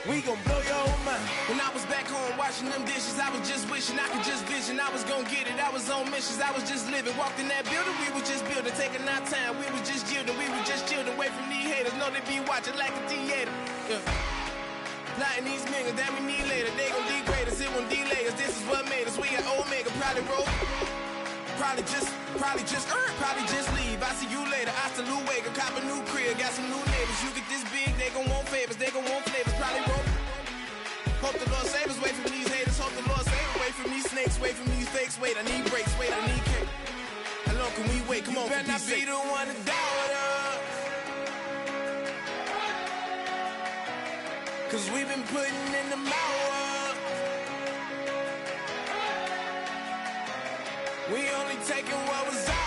We gon' blow your mind. When I was back home washing them dishes, I was just wishing I could just vision. I was gon' get it, I was on missions, I was just living. Walked in that building, we was just building, taking our time. We was just yielding, we was just chilling. Away from these haters, know they be watching like a theater. Yeah. Plotting these niggas that we need later. They gon' degrade us, it won't delay us. This is what made us. We got Omega, probably roll. Probably just leave. I see you later. I salute Wake, cop a new crib, got some new neighbors. You get this big, they gon' want favors, they gon' want flavors. Probably roll. Hope the Lord save us, wait from these haters. Hope the Lord save us, wait from these snakes, wait from these fakes. Wait, I need breaks, wait, I need cake. How long can we wait? Come on, better not be the one to doubt us. 'Cause we've been putting in the hours. We only taking what was ours.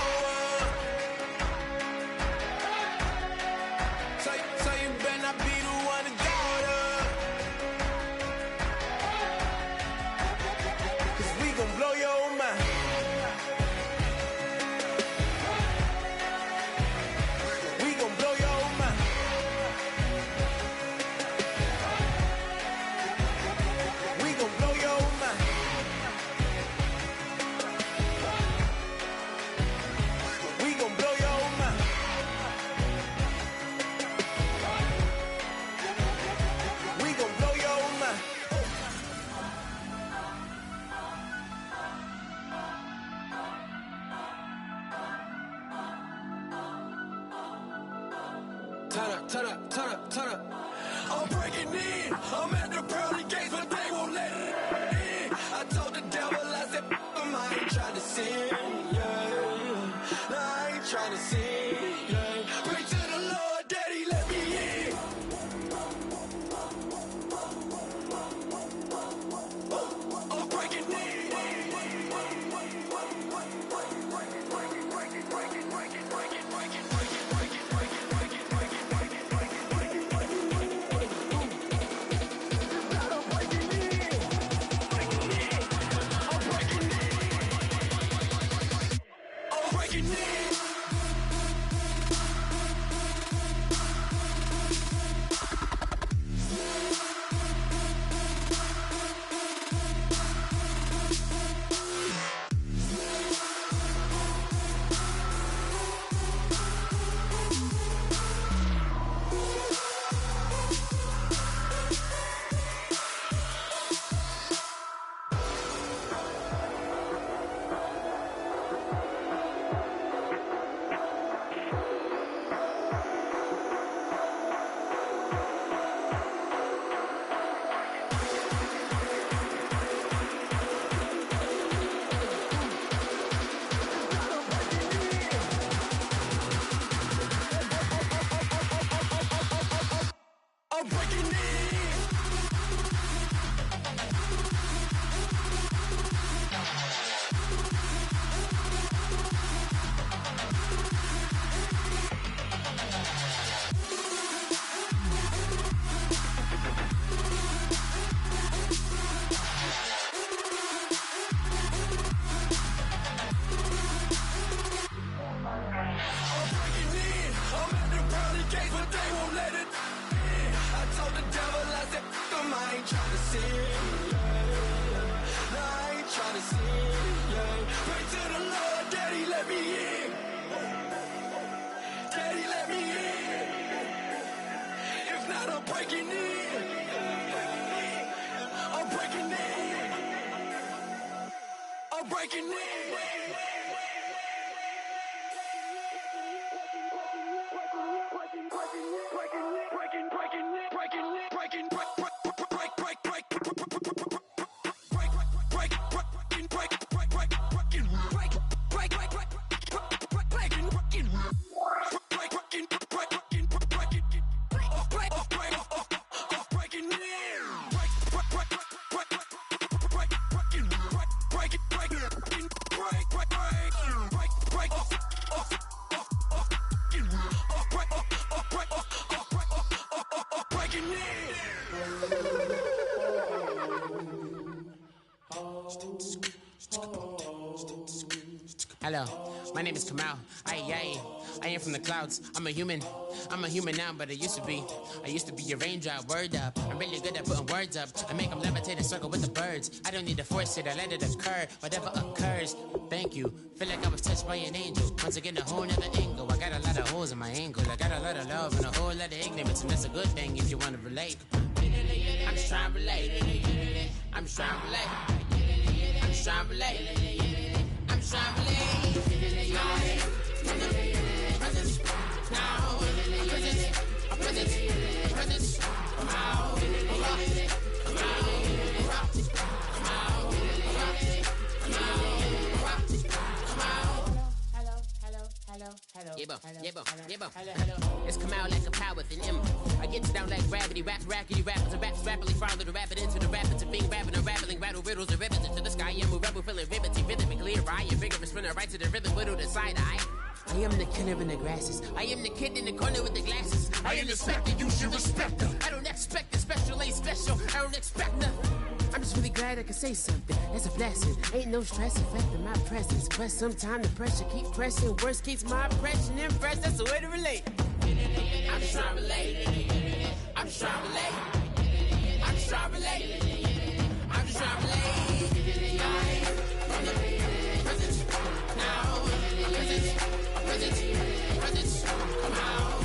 So you better not be the one to doubt us. 'Cause we gon' blow your mind. We gon' blow your mind. We gon' blow your mind. We gon' blow your mind. We gon' blow your mind. Turn up. I'm breaking in. I'm at the pearly gates, but they won't let it in. I told the devil, I said, I ain't trying to sin, yeah. No, I ain't trying to sin, yeah. Pray to the Lord, Daddy, let me in. I'm breaking in. breaking in. I'm breaking in. I'm breaking in. Hello, my name is Kamal. I am from the clouds. I'm a human now, but I used to be a raindrop. Word up, I'm really good at putting words up. I make them levitate and circle with the birds. I don't need to force it, I let it occur. Whatever occurs, thank you. Feel like I was touched by an angel. Once again, a whole nother angle. I got a lot of holes in my angle. I got a lot of love and a whole lot of ignorance, and that's a good thing if you want to relate. I'm just trying to relate. I'm just trying to relate. I'm just trying to relate. I'm just trying to relate. Presence, now, presence, come out, It's come out like a power within him. I get down like gravity, rackety rappers and raps rapidly follow the rapid into the rapids and being rapping and rattling, rattle riddles and rivets into the sky. I'm a rebel feeling rhythm clear eye and vigorous spinner right to the rhythm, widow the side eye. I am the killer in the grasses. I am the kid in the corner with the glasses. I am the specter, you should respect them. I don't expect the special, ain't special. I don't expect nothing. I'm just really glad I can say something. That's a blessing. Ain't no stress affecting my presence. But sometimes the pressure keep pressing. Worst keeps my impression impressed. That's the way to relate. I'm just trying to relate. I'm just trying to relate. I'm just trying to relate. I'm just trying to relate. From the present now. Presence, come out.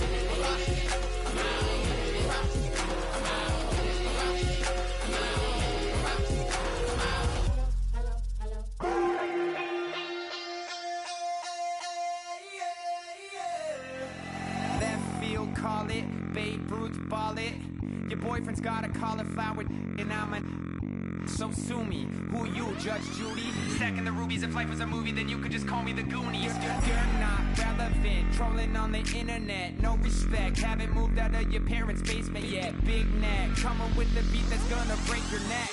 Call it, Babe Ruth ball it. Your boyfriend's got a cauliflower and I'm a... So sue me, who you, Judge Judy? Stacking the rubies, if life was a movie, then you could just call me the Goonies. You're not relevant, trolling on the internet. No respect, haven't moved out of your parents' basement yet. Big neck, coming with the beat that's gonna break your neck.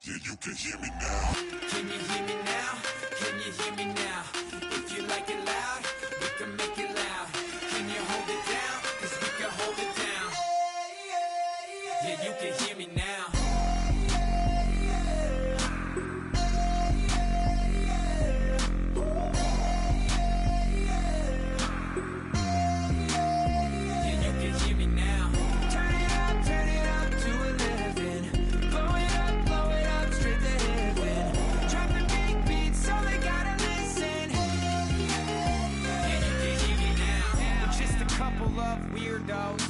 You can hear me now. Can you hear me now? Can you hear me now? If you like it loud, we can make it loud. Can you hold it down? 'Cause we can hold it down. Yeah, you can hear me now. Yeah, you can hear me now. Turn it up to 11. Blow it up straight to heaven. Drop the big beats so they gotta listen. Yeah, you can hear me now. We're just a couple of weirdos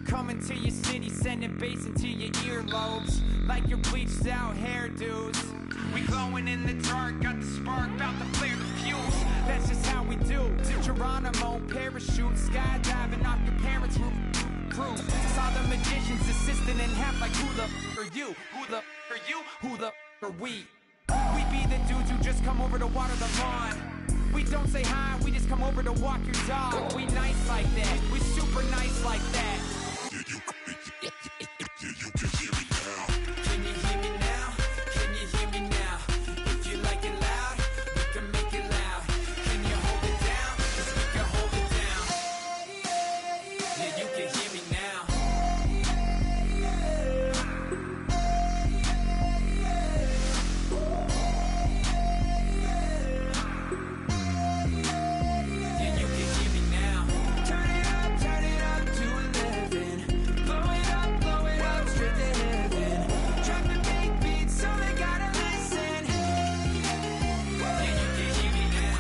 coming to your city, sending bass into your earlobes like your bleached out hairdos. We glowing in the dark, got the spark, about to flare the fuse. That's just how we do. To Geronimo, parachute, skydiving off your parents' roof. Crew saw the magician's assistant in half like who the are you? Who the are you? Who the are we? We be the dudes who just come over to water the lawn. We don't say hi, we just come over to walk your dog. We nice like that, we super nice like that. You can hear me now. Can you hear me now? Can you hear me now? If you like it loud, we can make it loud. Can you hold it down? 'Cause we can hold it down. Yeah, you can hear me now. Yeah, you can hear me now. Turn it up to 11. Blow it up straight to heaven. Drop the big beats so they gotta listen. Yeah, you can hear me now.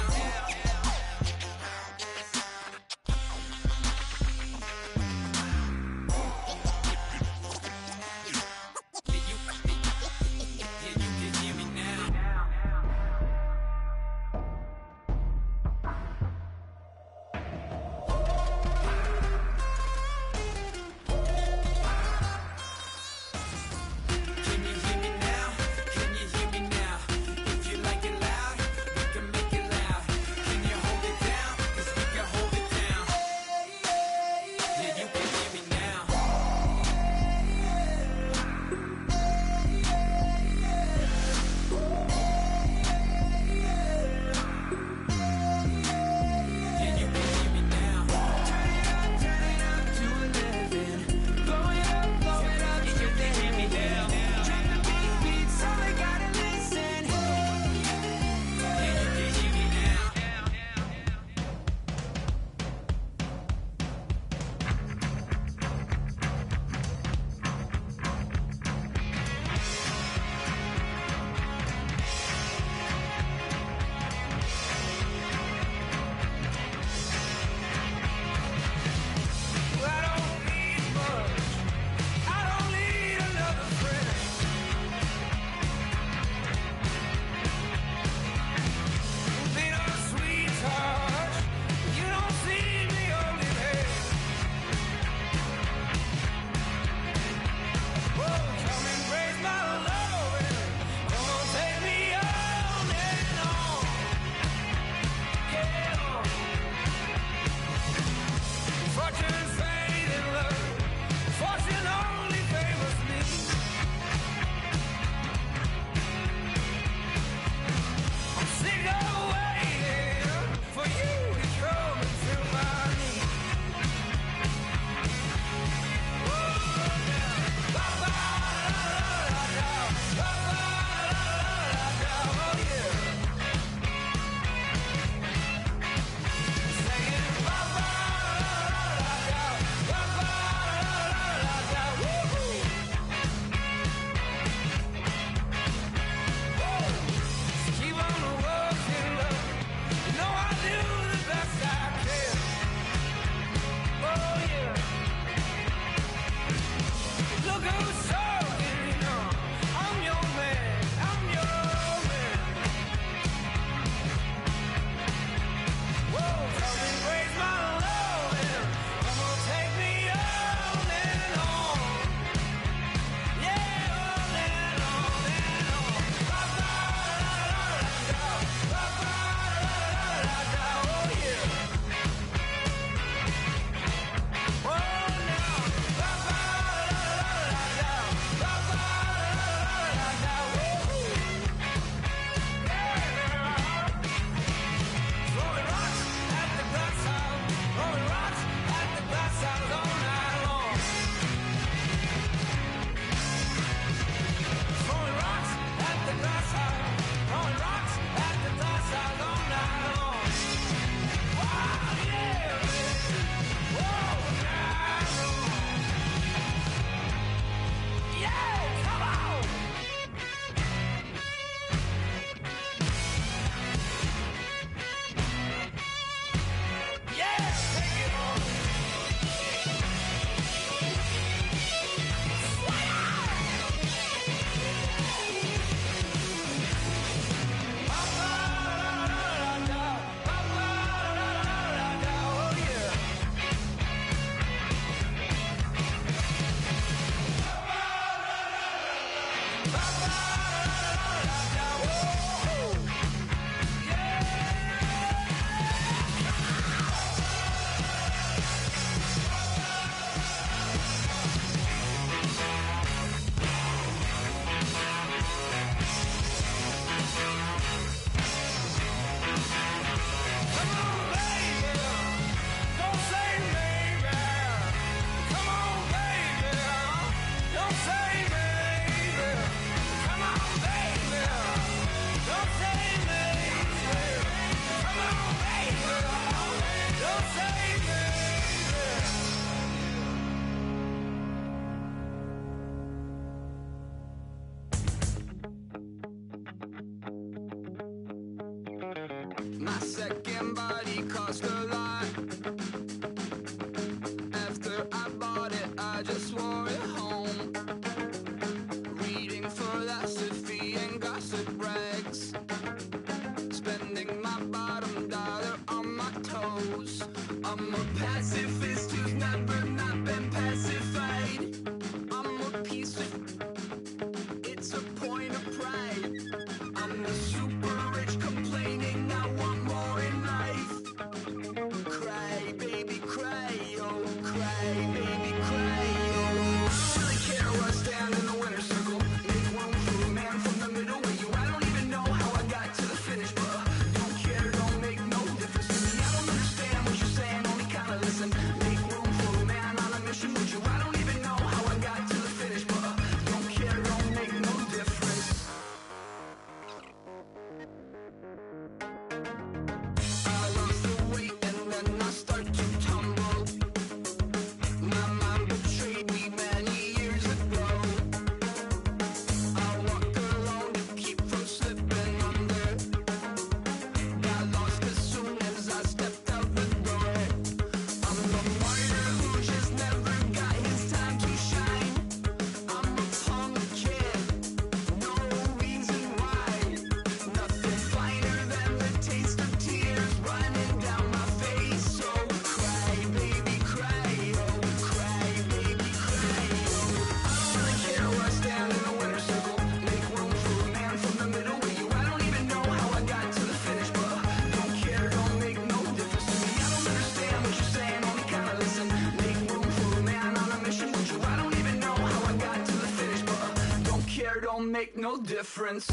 care, don't make no difference.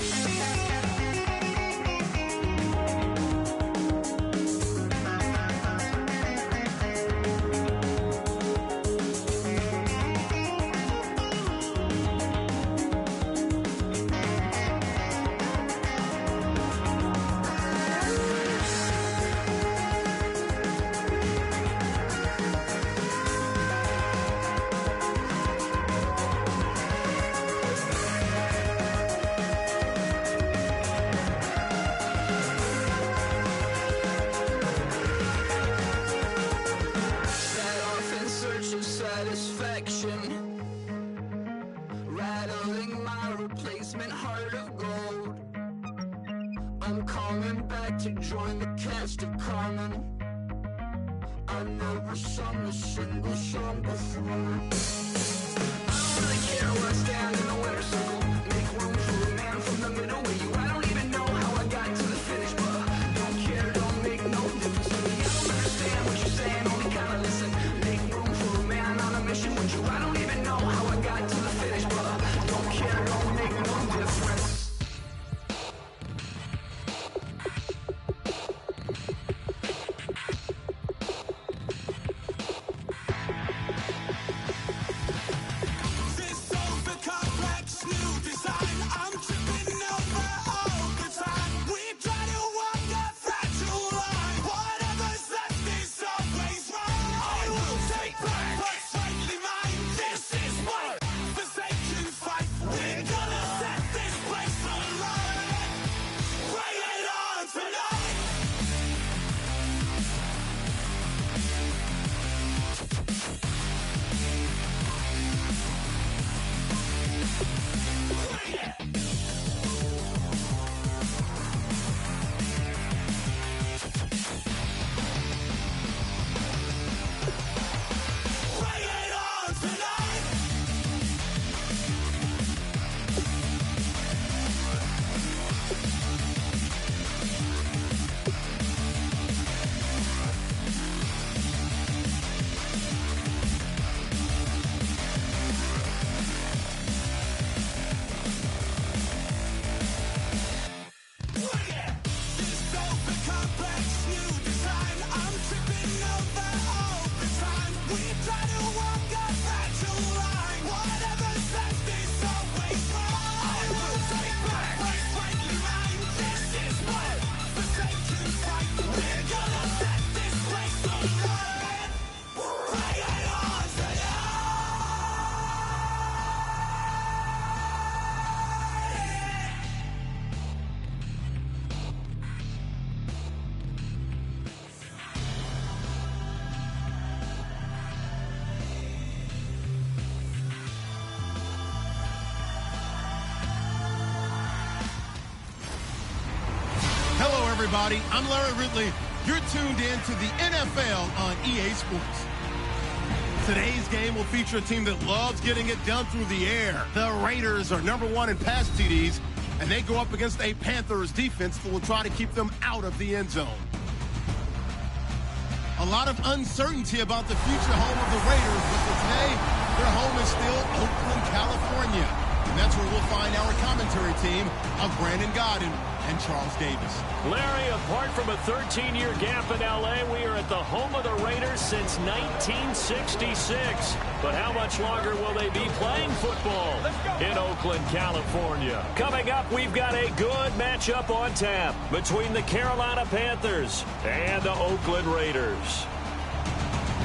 Rattling my replacement heart of gold. I'm coming back to join the cast of Carmen. I never sung a single song before. I don't really care what's down in the winter circle. Make room for a man from the middle with you. I don't even know how I got to the finish, but don't care, don't make no difference to me. I don't understand what you're saying, only kinda listen. Make room for a man on a mission with you. I don't even know how I got to the finish, but don't care, don't make no difference. Everybody, I'm Larry Ridley. You're tuned in to the NFL on EA Sports. Today's game will feature a team that loves getting it done through the air. The Raiders are #1 in pass TDs, and they go up against a Panthers defense that will try to keep them out of the end zone. A lot of uncertainty about the future home of the Raiders, but for today, their home is still Oakland, California. And that's where we'll find our commentary team of Brandon Godden and Charles Davis. Larry, apart from a 13-year gap in L.A., we are at the home of the Raiders since 1966. But how much longer will they be playing football in Oakland, California? Coming up, we've got a good matchup on tap between the Carolina Panthers and the Oakland Raiders.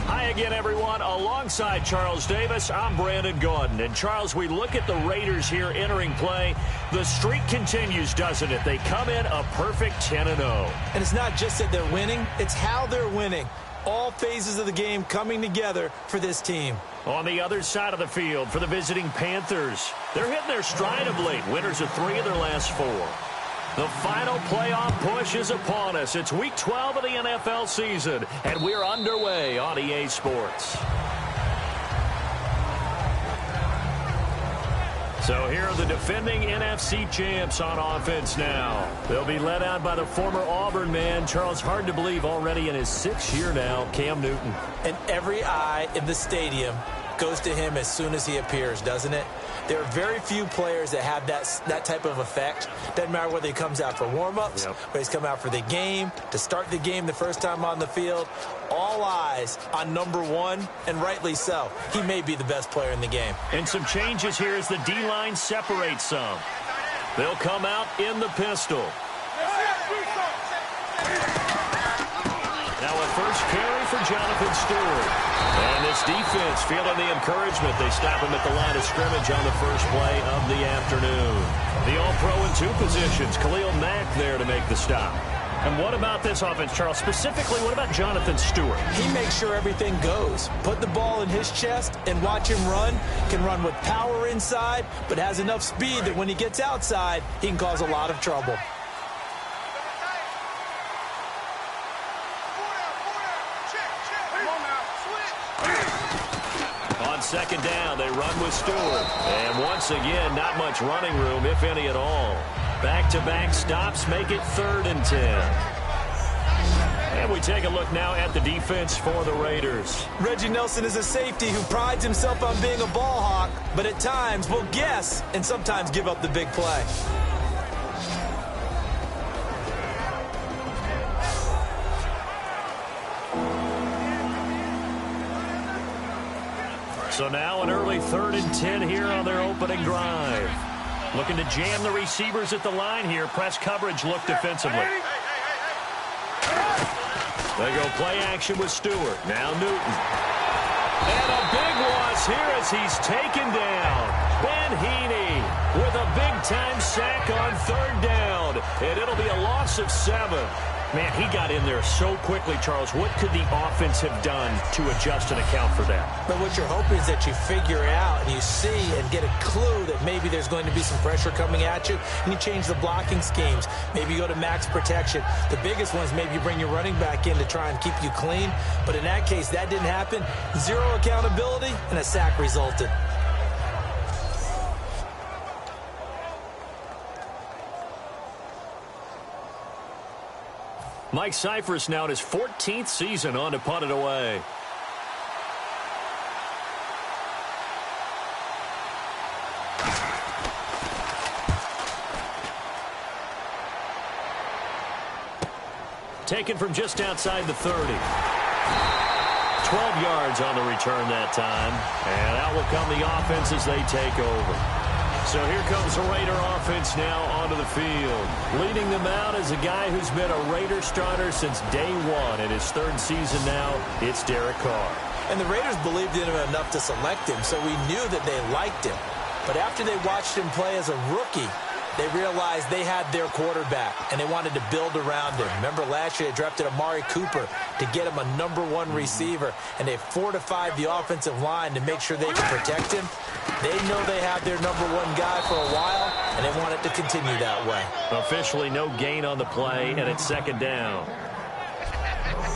Hi again, everyone. Alongside Charles Davis, I'm Brandon Gaudin. And, Charles, we look at the Raiders here entering play. The streak continues, doesn't it? They come in a perfect 10-0. And it's not just that they're winning, it's how they're winning. All phases of the game coming together for this team. On the other side of the field for the visiting Panthers, they're hitting their stride of late. Winners of 3 of their last 4. The final playoff push is upon us. It's Week 12 of the NFL season, and we're underway on EA Sports. So here are the defending NFC champs on offense now. They'll be led out by the former Auburn man, Charles, hard to believe already in his 6th year now, Cam Newton. And every eye in the stadium goes to him as soon as he appears, doesn't it? There are very few players that have that type of effect. Doesn't matter whether he comes out for warm-ups, whether he's come out for the game, to start the game the first time on the field. All eyes on number one, and rightly so. He may be the best player in the game. And some changes here as the D-line separates some. They'll come out in the pistol. Now a first carry for Jonathan Stewart. And this defense feeling the encouragement. They stop him at the line of scrimmage on the first play of the afternoon. The All-Pro in 2 positions. Khalil Mack there to make the stop. And what about this offense, Charles? Specifically, what about Jonathan Stewart? He makes sure everything goes. Put the ball in his chest and watch him run. Can run with power inside, but has enough speed that when he gets outside, he can cause a lot of trouble. On second down, they run with Stewart. And once again, not much running room, if any at all. Back-to-back stops make it 3rd and 10. And we take a look now at the defense for the Raiders. Reggie Nelson is a safety who prides himself on being a ball hawk, but at times will guess and sometimes give up the big play. So now an early 3rd and 10 here on their opening drive. Looking to jam the receivers at the line here. Press coverage look defensively. They go play action with Stewart. Now Newton. And a big loss here as he's taken down. Ben Heaney with a big-time sack on 3rd down. And it'll be a loss of 7. Man, he got in there so quickly, Charles. What could the offense have done to adjust and account for that? But what you're hoping is that you figure out and you see and get a clue that maybe there's going to be some pressure coming at you, and you change the blocking schemes. Maybe you go to max protection. The biggest one is maybe you bring your running back in to try and keep you clean. But in that case, that didn't happen. 0 accountability, and a sack resulted. Mike Cyphers now in his 14th season on to punt it away. Taken from just outside the 30. 12 yards on the return that time. And out will come the offense as they take over. So here comes the Raider offense now onto the field. Leading them out is a guy who's been a Raider starter since day 1. In his 3rd season now, it's Derek Carr. And the Raiders believed in him enough to select him, so we knew that they liked him. But after they watched him play as a rookie, they realized they had their quarterback, and they wanted to build around him. Remember last year they drafted Amari Cooper to get him a #1 receiver, and they fortified the offensive line to make sure they could protect him. They know they have their #1 guy for a while, and they want it to continue that way. Officially no gain on the play, and it's 2nd down.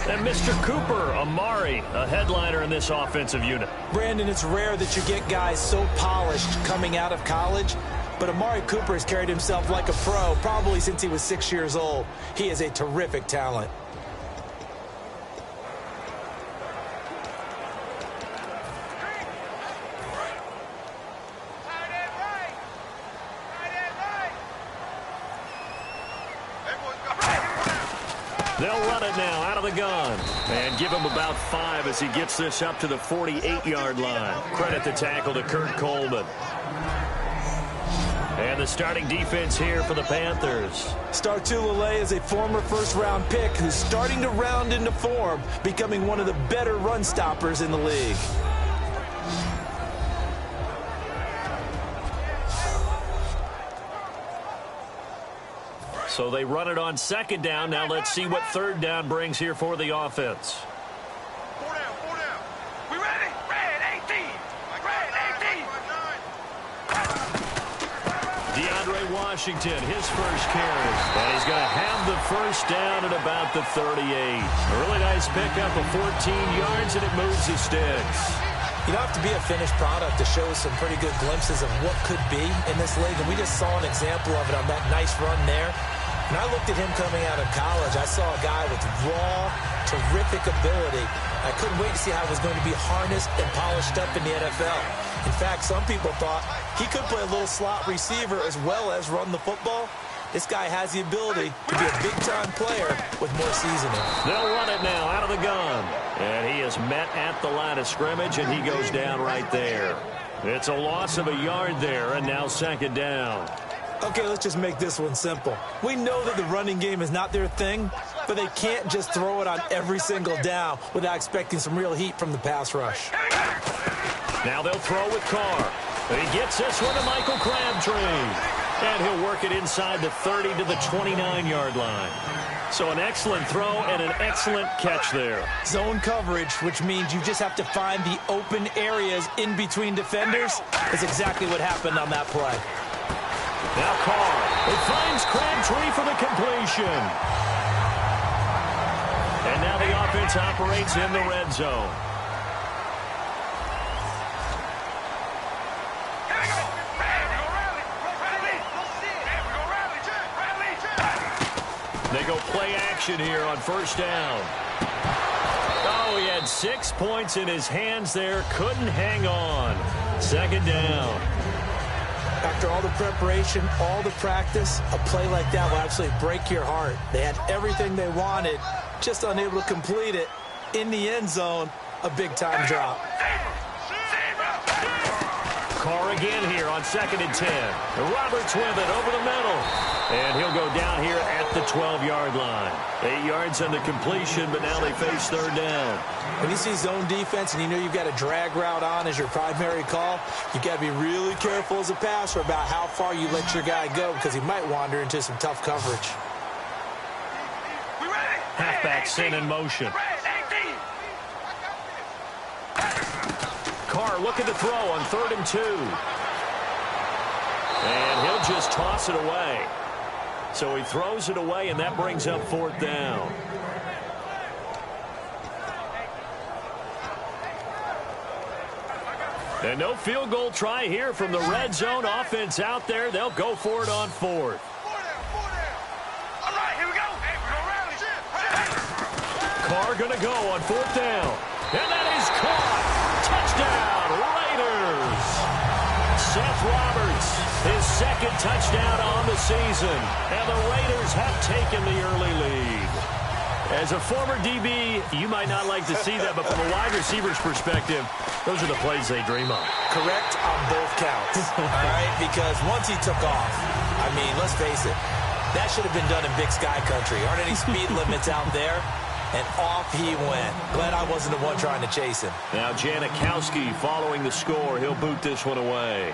And Mr. Cooper, Amari, a headliner in this offensive unit. Brandon, it's rare that you get guys so polished coming out of college, but Amari Cooper has carried himself like a pro probably since he was 6 years old. He is a terrific talent. They'll run it now out of the gun and give him about 5 as he gets this up to the 48-yard line. Credit the tackle to Kurt Coleman. And the starting defense here for the Panthers. Startulele is a former first-round pick who's starting to round into form, becoming one of the better run stoppers in the league. So they run it on 2nd down. Now let's see what 3rd down brings here for the offense. 4 down, 4 down. We ready? Red 18. Red 18. DeAndre Washington, his first carry. And he's going to have the first down at about the 38. A really nice pickup of 14 yards, and it moves the sticks. You don't have to be a finished product to show some pretty good glimpses of what could be in this league, and we just saw an example of it on that nice run there. When I looked at him coming out of college, I saw a guy with raw, terrific ability. I couldn't wait to see how it was going to be harnessed and polished up in the NFL. In fact, some people thought he could play a little slot receiver as well as run the football. This guy has the ability to be a big-time player with more seasoning. They'll run it now out of the gun. And he is met at the line of scrimmage, and he goes down right there. It's a loss of a yard there, and now second down. Okay, let's just make this one simple. We know that the running game is not their thing, but they can't just throw it on every single down without expecting some real heat from the pass rush. Now they'll throw with Carr. He gets this one to Michael Crabtree. And he'll work it inside the 30 to the 29-yard line. So an excellent throw and an excellent catch there. Zone coverage, which means you just have to find the open areas in between defenders, is exactly what happened on that play. Now Carr. It finds Crabtree for the completion. And now the offense operates in the red zone. They go play action here on first down. Oh, he had 6 points in his hands there. Couldn't hang on. Second down. After all the preparation, all the practice, a play like that will absolutely break your heart. They had everything they wanted, just unable to complete it. In the end zone, a big-time drop. Carr again here on 2nd and 10. Roberts with it over the middle. And he'll go down here at the 12-yard line. 8 yards on the completion, but now they face third down. When you see zone defense and you know you've got a drag route on as your primary call, you've got to be really careful as a passer about how far you let your guy go because he might wander into some tough coverage. Halfback sent in motion. Carr looking to throw on 3rd and 2. And he'll just toss it away. So he throws it away, and that brings up 4th down. And no field goal try here from the red zone offense out there. They'll go for it on 4th. All right, here we go. Hey, we're gonna rally. Carr going to go on 4th down. And that is caught. Touchdown, Raiders. Seth Roberts, his 2nd touchdown on the season. And the Raiders have taken the early lead. As a former DB, you might not like to see that, but from a wide receiver's perspective, those are the plays they dream of. Correct on both counts, all right? Because once he took off, I mean, let's face it, that should have been done in Big Sky Country. Aren't any speed limits out there? And off he went. Glad I wasn't the one trying to chase him. Now Janikowski following the score. He'll boot this one away.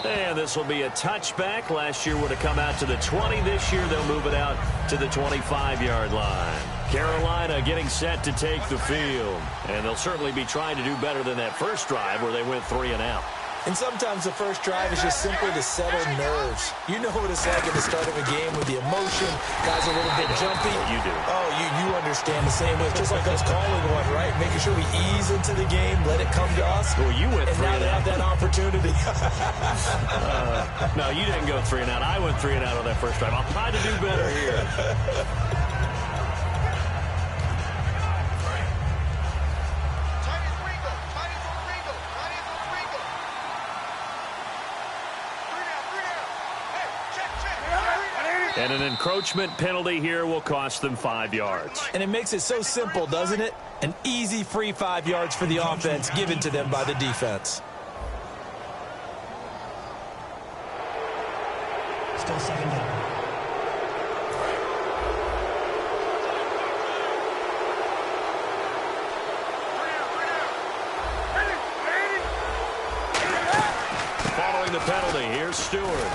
And this will be a touchback. Last year would have come out to the 20. This year they'll move it out to the 25-yard line. Carolina getting set to take the field. And they'll certainly be trying to do better than that first drive where they went 3 and out. And sometimes the first drive is just simply to settle nerves. You know what it's like at the start of a game with the emotion. Guys are a little bit jumpy. You do. Oh, you understand the same way. Just like us calling one, right? Making sure we ease into the game, let it come to us. Well, you went 3 and out. And now they have that opportunity. No, you didn't go 3 and out. I went 3 and out on that first drive. I'll try to do better here. And an encroachment penalty here will cost them 5 yards. And it makes it so simple, doesn't it? An easy free 5 yards for the offense given to them by the defense. Still second down. Following the penalty, here's Stewart.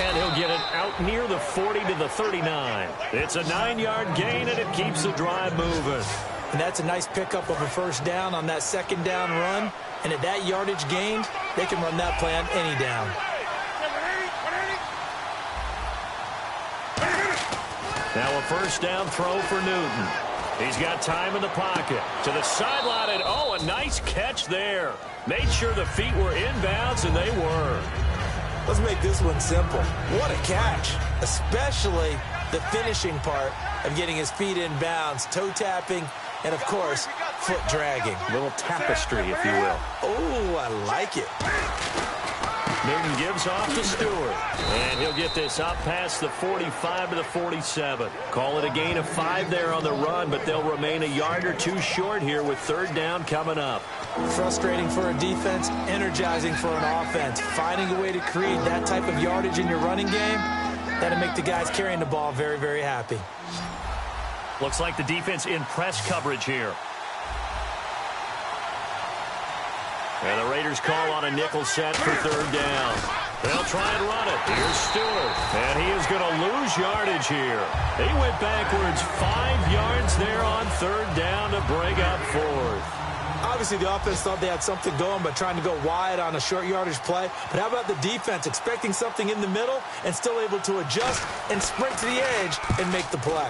And he'll get it out near the 40 to the 39. It's a 9-yard gain, and it keeps the drive moving. And that's a nice pickup of a first down on that second down run. And at that yardage gained, they can run that play on any down. Now a first down throw for Newton. He's got time in the pocket. To the sideline, and oh, a nice catch there. Made sure the feet were inbounds, and they were. Let's make this one simple. What a catch, especially the finishing part of getting his feet in bounds, toe tapping, and of course, foot dragging. A little tapestry, if you will. Oh, I like it. Newton gives off to Stewart. And he'll get this up past the 45 to the 47. Call it a gain of 5 there on the run, but they'll remain a yard or two short here with third down coming up. Frustrating for a defense, energizing for an offense. Finding a way to create that type of yardage in your running game, that'll make the guys carrying the ball very, very happy. Looks like the defense in press coverage here. And the Raiders call on a nickel set for third down. They'll try and run it. Here's Stewart. And he is going to lose yardage here. He went backwards 5 yards there on third down to bring up fourth. Obviously, the offense thought they had something going by trying to go wide on a short yardage play. But how about the defense expecting something in the middle and still able to adjust and sprint to the edge and make the play?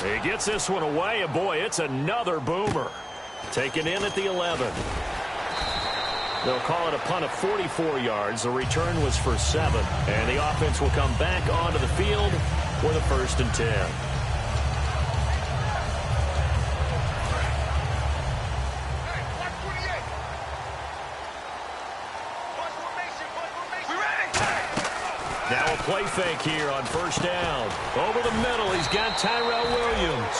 He gets this one away, and boy, it's another boomer. Taken in at the 11. They'll call it a punt of 44 yards. The return was for 7. And the offense will come back onto the field for the 1st and 10. Now a play fake here on first down. Over the middle, he's got Tyrell Williams.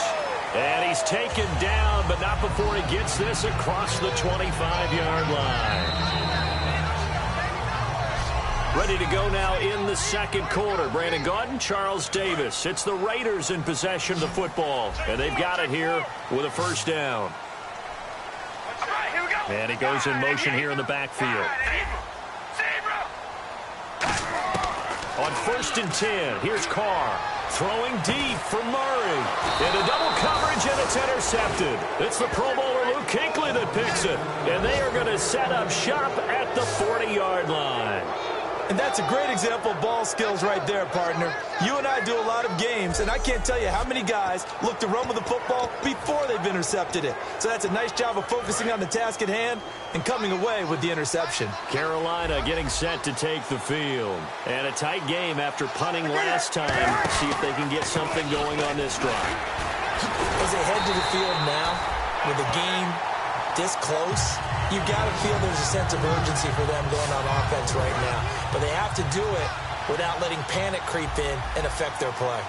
And he's taken down, but not before he gets this across the 25-yard line. Ready to go now in the second quarter. Brandon Gaudin, Charles Davis. It's the Raiders in possession of the football. And they've got it here with a first down. And he goes in motion here in the backfield. On 1st and 10, here's Carr. Throwing deep for Murray. Into double coverage, and it's intercepted. It's the Pro Bowler Luke Kuechly that picks it. And they are going to set up shop at the 40-yard line. And that's a great example of ball skills right there, partner. You and I do a lot of games, and I can't tell you how many guys look to run with the football before they've intercepted it. So that's a nice job of focusing on the task at hand and coming away with the interception. Carolina getting set to take the field. And a tight game after punting last time. See if they can get something going on this drive. As they head to the field now, with the game this close, you've got to feel there's a sense of urgency for them going on offense right now. But they have to do it without letting panic creep in and affect their play.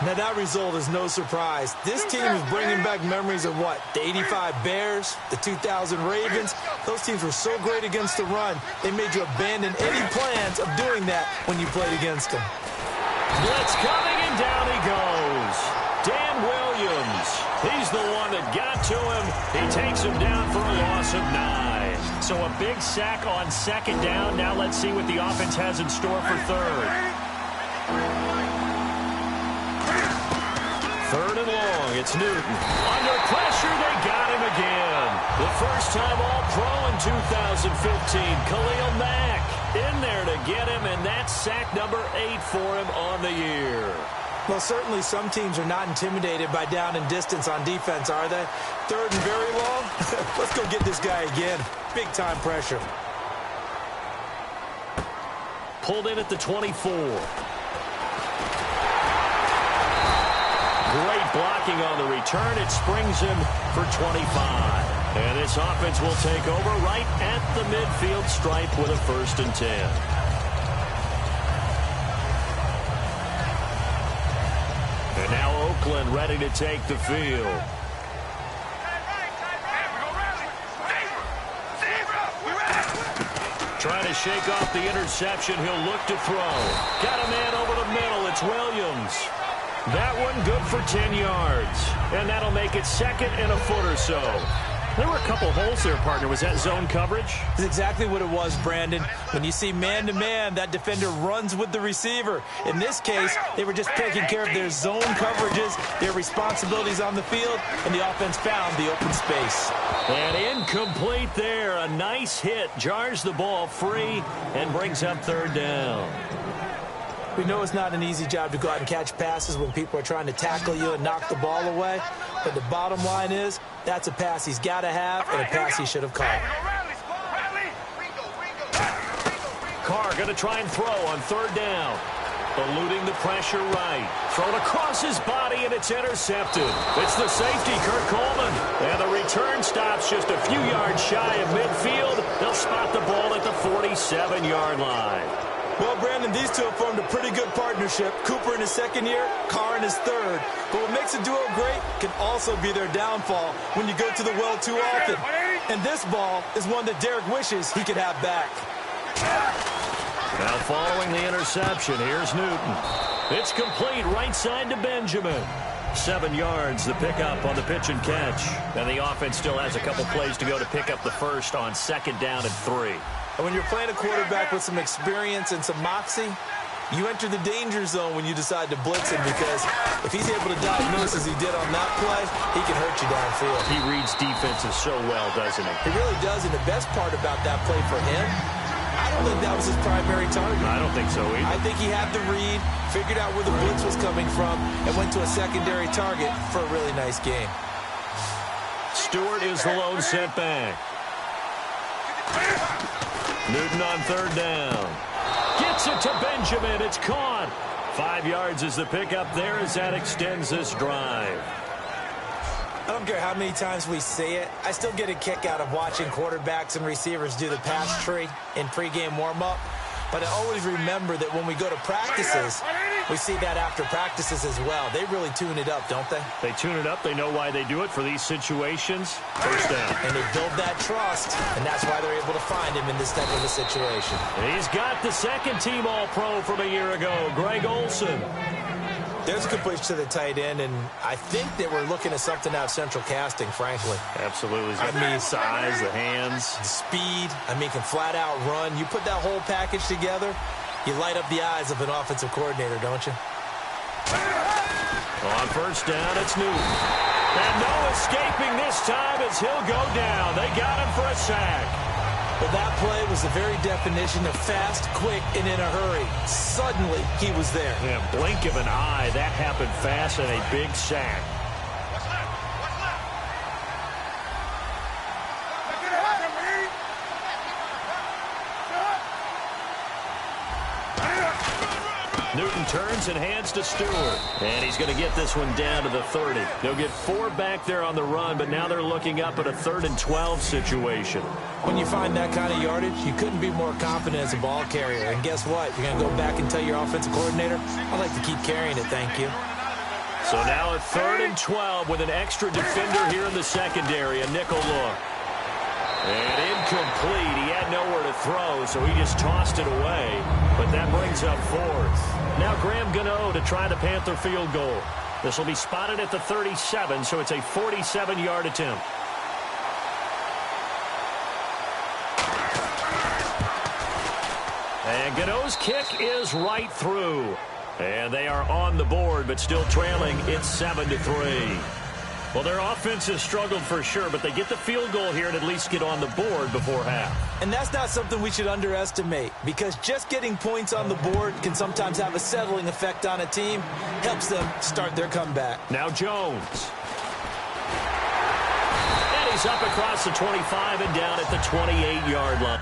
Now, that result is no surprise. This team is bringing back memories of what? The 85 Bears, the 2000 Ravens. Those teams were so great against the run, they made you abandon any plans of doing that when you played against them. Blitz coming, and down he goes. Dan Williams. He's the one that got to him. He takes him down for a loss of 9. So a big sack on second down. Now let's see what the offense has in store for third. 3rd and long. It's Newton. Under pressure, they got him again. The first time All-Pro in 2015. Khalil Mack in there to get him, and that's sack number 8 for him on the year. Well, certainly some teams are not intimidated by down and distance on defense, are they? 3rd and very long? Let's go get this guy again. Big-time pressure. Pulled in at the 24. Great blocking on the return. It springs him for 25. And this offense will take over right at the midfield stripe with a 1st and 10. And now Oakland ready to take the field. Trying to shake off the interception. He'll look to throw. Got a man over the middle. It's Williams. That one good for 10 yards. And that'll make it 2nd and a foot or so. There were a couple holes there, partner. Was that zone coverage? That's exactly what it was, Brandon. When you see man-to-man, that defender runs with the receiver. In this case, they were just taking care of their zone coverages, their responsibilities on the field, and the offense found the open space. And incomplete there. A nice hit. Jars the ball free and brings up 3rd down. We know it's not an easy job to go out and catch passes when people are trying to tackle you and knock the ball away. But the bottom line is, that's a pass he's got to have and a pass he should have caught. Carr going to try and throw on third down. Eluding the pressure right. Thrown across his body, and it's intercepted. It's the safety, Kurt Coleman. And the return stops just a few yards shy of midfield. They'll spot the ball at the 47-yard line. Well, Brandon, these two have formed a pretty good partnership. Cooper in his second year, Carr in his third. But what makes a duo great can also be their downfall when you go to the well too often. And this ball is one that Derek wishes he could have back. Now following the interception, here's Newton. It's complete right side to Benjamin. 7 yards, the pickup on the pitch and catch. And the offense still has a couple plays to go to pick up the first on second down and 3. And when you're playing a quarterback with some experience and some moxie, you enter the danger zone when you decide to blitz him, because if he's able to diagnose as he did on that play, he can hurt you downfield. He reads defenses so well, doesn't he? He really does, and the best part about that play for him, I don't think that was his primary target. I don't think so either. I think he had the read, figured out where the blitz was coming from, and went to a secondary target for a really nice game. Stewart is the lone setback. Newton on third down. Gets it to Benjamin. It's caught. 5 yards is the pickup there as that extends this drive. I don't care how many times we see it. I still get a kick out of watching quarterbacks and receivers do the pass tree in pregame warm-up. But I always remember that when we go to practices, we see that after practices as well. They really tune it up, don't they? They tune it up. They know why they do it for these situations. First down. And they build that trust, and that's why they're able to find him in this type of a situation. He's got the second-team All-Pro from a year ago, Greg Olsen. There's a completion to the tight end, and I think that we're looking at something out of central casting, frankly. Absolutely. He's got the size, the hands. The speed. I mean, can flat out run. You put that whole package together, you light up the eyes of an offensive coordinator, don't you? On first down, it's Newton. And no escaping this time as he'll go down. They got him for a sack. Well, that play was the very definition of fast, quick, and in a hurry. Suddenly, he was there. Yeah, blink of an eye. That happened fast and a big sack. Newton turns and hands to Stewart. And he's going to get this one down to the 30. They'll get 4 back there on the run, but now they're looking up at a 3rd and 12 situation. When you find that kind of yardage, you couldn't be more confident as a ball carrier. And guess what? You're going to go back and tell your offensive coordinator, I'd like to keep carrying it, thank you. So now a 3rd and 12 with an extra defender here in the secondary, a nickel look. And incomplete. He had nowhere to throw, so he just tossed it away. But that brings up 4th. Now Graham Gano to try the Panther field goal. This will be spotted at the 37, so it's a 47-yard attempt. And Gano's kick is right through. And they are on the board, but still trailing. It's 7-3. Well, their offense has struggled for sure, but they get the field goal here and at least get on the board before half. And that's not something we should underestimate, because just getting points on the board can sometimes have a settling effect on a team. Helps them start their comeback. Now Jones. And he's up across the 25 and down at the 28-yard line.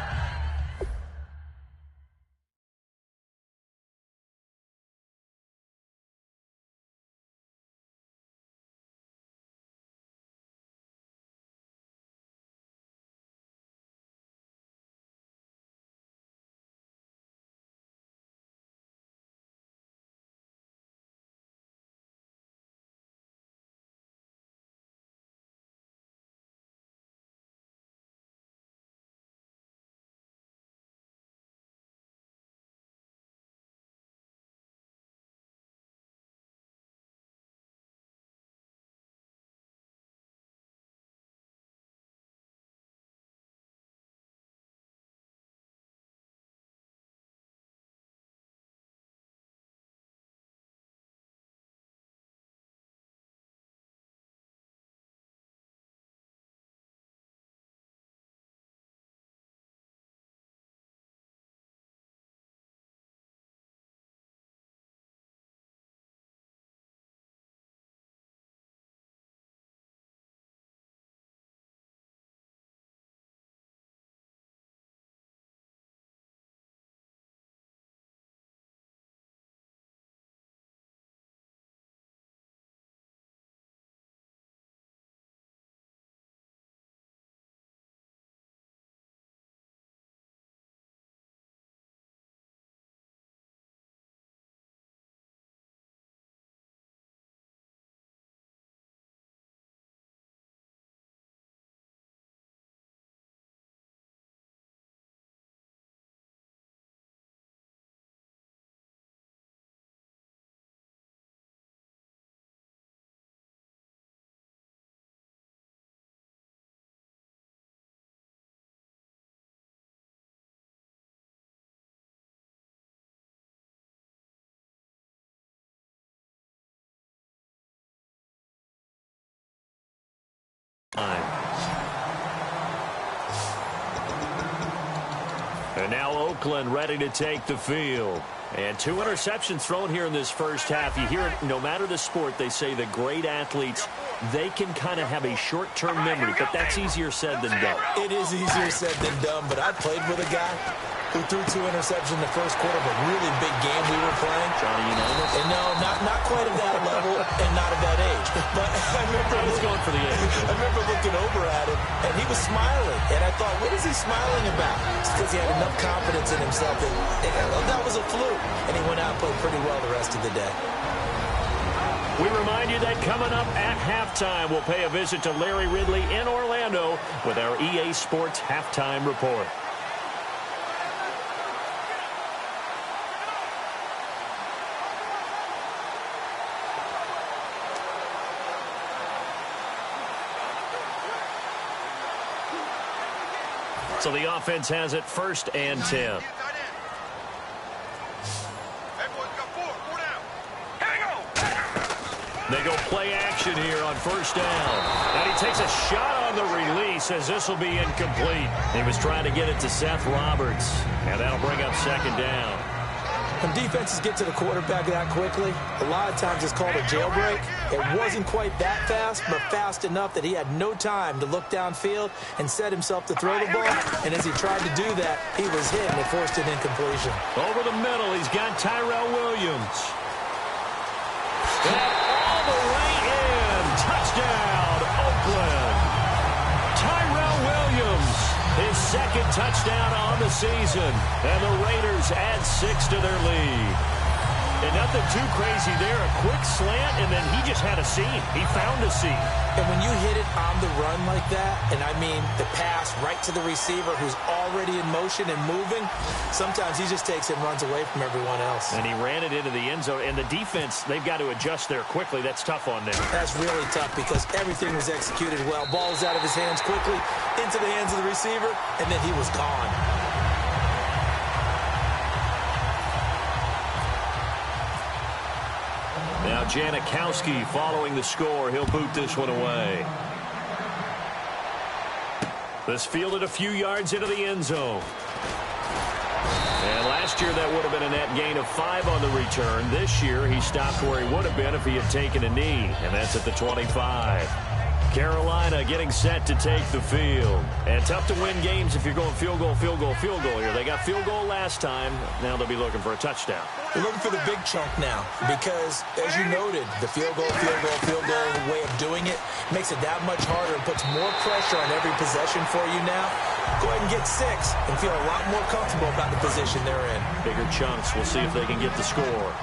And now Oakland ready to take the field. And 2 interceptions thrown here in this first half. You hear it, no matter the sport, they say the great athletes, they can kind of have a short-term memory, but that's easier said than done. It is easier said than done, but I played with a guy who threw 2 interceptions in the first quarter of a really big game we were playing. Johnny Unitas? And no, not quite at that level and not at that age. But I was going for the age. I remember looking over at him, and he was smiling. And I thought, what is he smiling about? It's because he had enough confidence in himself that was a fluke. And he went out and played pretty well the rest of the day. We remind you that coming up at halftime, we'll pay a visit to Larry Ridley in Orlando with our EA Sports Halftime Report. So the offense has it 1st and 10. They go play action here on 1st down. And he takes a shot on the release as this will be incomplete. He was trying to get it to Seth Roberts. And that'll bring up 2nd down. When defenses get to the quarterback that quickly, a lot of times it's called a jailbreak. It wasn't quite that fast, but fast enough that he had no time to look downfield and set himself to throw the ball. And as he tried to do that, he was hit and it forced an incompletion. Over the middle, he's got Tyrell Williams. And all the way in. Touchdown, Oakland. Tyrell Williams, his 2nd touchdown on the season. And the Raiders add 6 to their lead. And nothing too crazy there. A quick slant, and then he just had a seam. He found a seam. And when you hit it on the run like that, and I mean the pass right to the receiver who's already in motion and moving, sometimes he just takes it and runs away from everyone else. And he ran it into the end zone. And the defense, they've got to adjust there quickly. That's tough on them. That's really tough because everything was executed well. Ball was out of his hands quickly, into the hands of the receiver, and then he was gone. Now Janikowski following the score. He'll boot this one away. This fielded a few yards into the end zone. And last year that would have been a net gain of 5 on the return. This year he stopped where he would have been if he had taken a knee. And that's at the 25. Carolina getting set to take the field. And tough to win games if you're going field goal, field goal, field goal here. They got field goal last time. Now they'll be looking for a touchdown. They're looking for the big chunk now because, as you noted, the field goal way of doing it makes it that much harder and puts more pressure on every possession for you now. Go ahead and get 6 and feel a lot more comfortable about the position they're in. Bigger chunks. We'll see if they can get the score.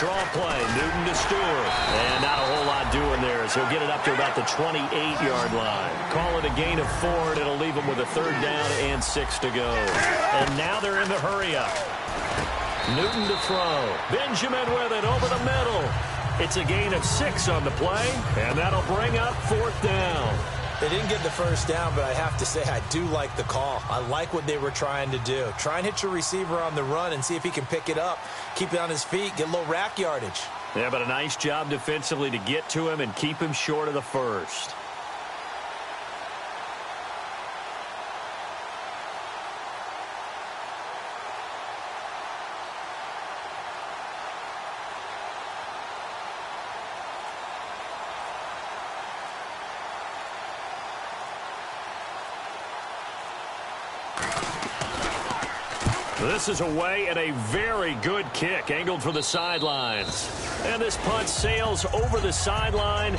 Draw play, Newton to Stewart. And not a whole lot doing there as he'll get it up to about the 28-yard line. Call it a gain of 4, and it'll leave them with a 3rd down and 6 to go. And now they're in the hurry-up. Newton to throw. Benjamin with it over the middle. It's a gain of 6 on the play, and that'll bring up 4th down. They didn't get the 1st down, but I have to say I do like the call. I like what they were trying to do. Try and hit your receiver on the run and see if he can pick it up, keep it on his feet, get a little rack yardage. Yeah, but a nice job defensively to get to him and keep him short of the 1st. This is away and a very good kick angled for the sidelines. And this punt sails over the sideline.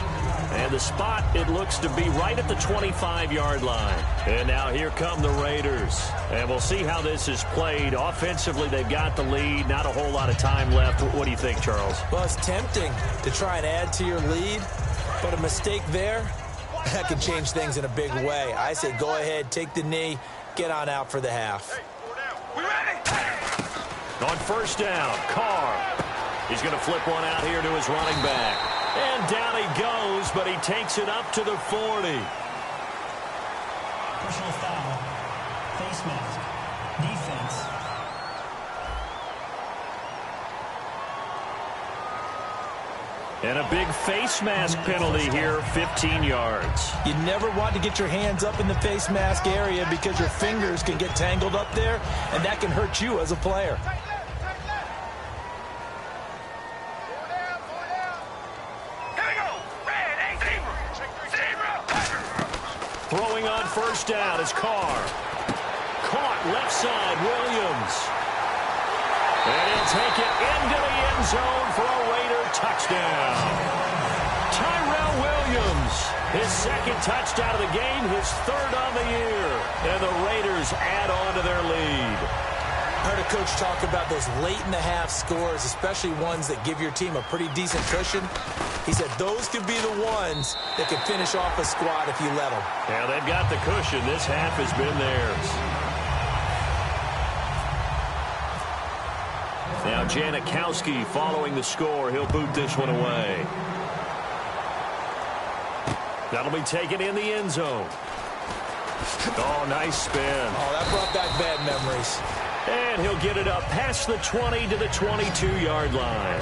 And the spot, it looks to be right at the 25-yard line. And now here come the Raiders. And we'll see how this is played. Offensively, they've got the lead. Not a whole lot of time left. What do you think, Charles? Well, it's tempting to try and add to your lead. But a mistake there, that could change things in a big way. I say go ahead, take the knee, get on out for the half. On 1st down, Carr. He's going to flip one out here to his running back. And down he goes, but he takes it up to the 40. Personal foul. Face mask. Defense. And a big face mask penalty here, 15 yards. You never want to get your hands up in the face mask area because your fingers can get tangled up there, and that can hurt you as a player. Throwing on first down is Carr. Caught left side, Williams. And he'll take it into the end zone for a Raider touchdown. Tyrell Williams, his second touchdown of the game, his third on the year. And the Raiders add on to their lead. I heard a coach talk about those late-in-the-half scores, especially ones that give your team a pretty decent cushion. He said those could be the ones that can finish off a squad if you let them. Yeah, they've got the cushion. This half has been theirs. Now Janikowski following the score. He'll boot this one away. That'll be taken in the end zone. Oh, nice spin. Oh, that brought back bad memories. And he'll get it up past the 20 to the 22-yard line.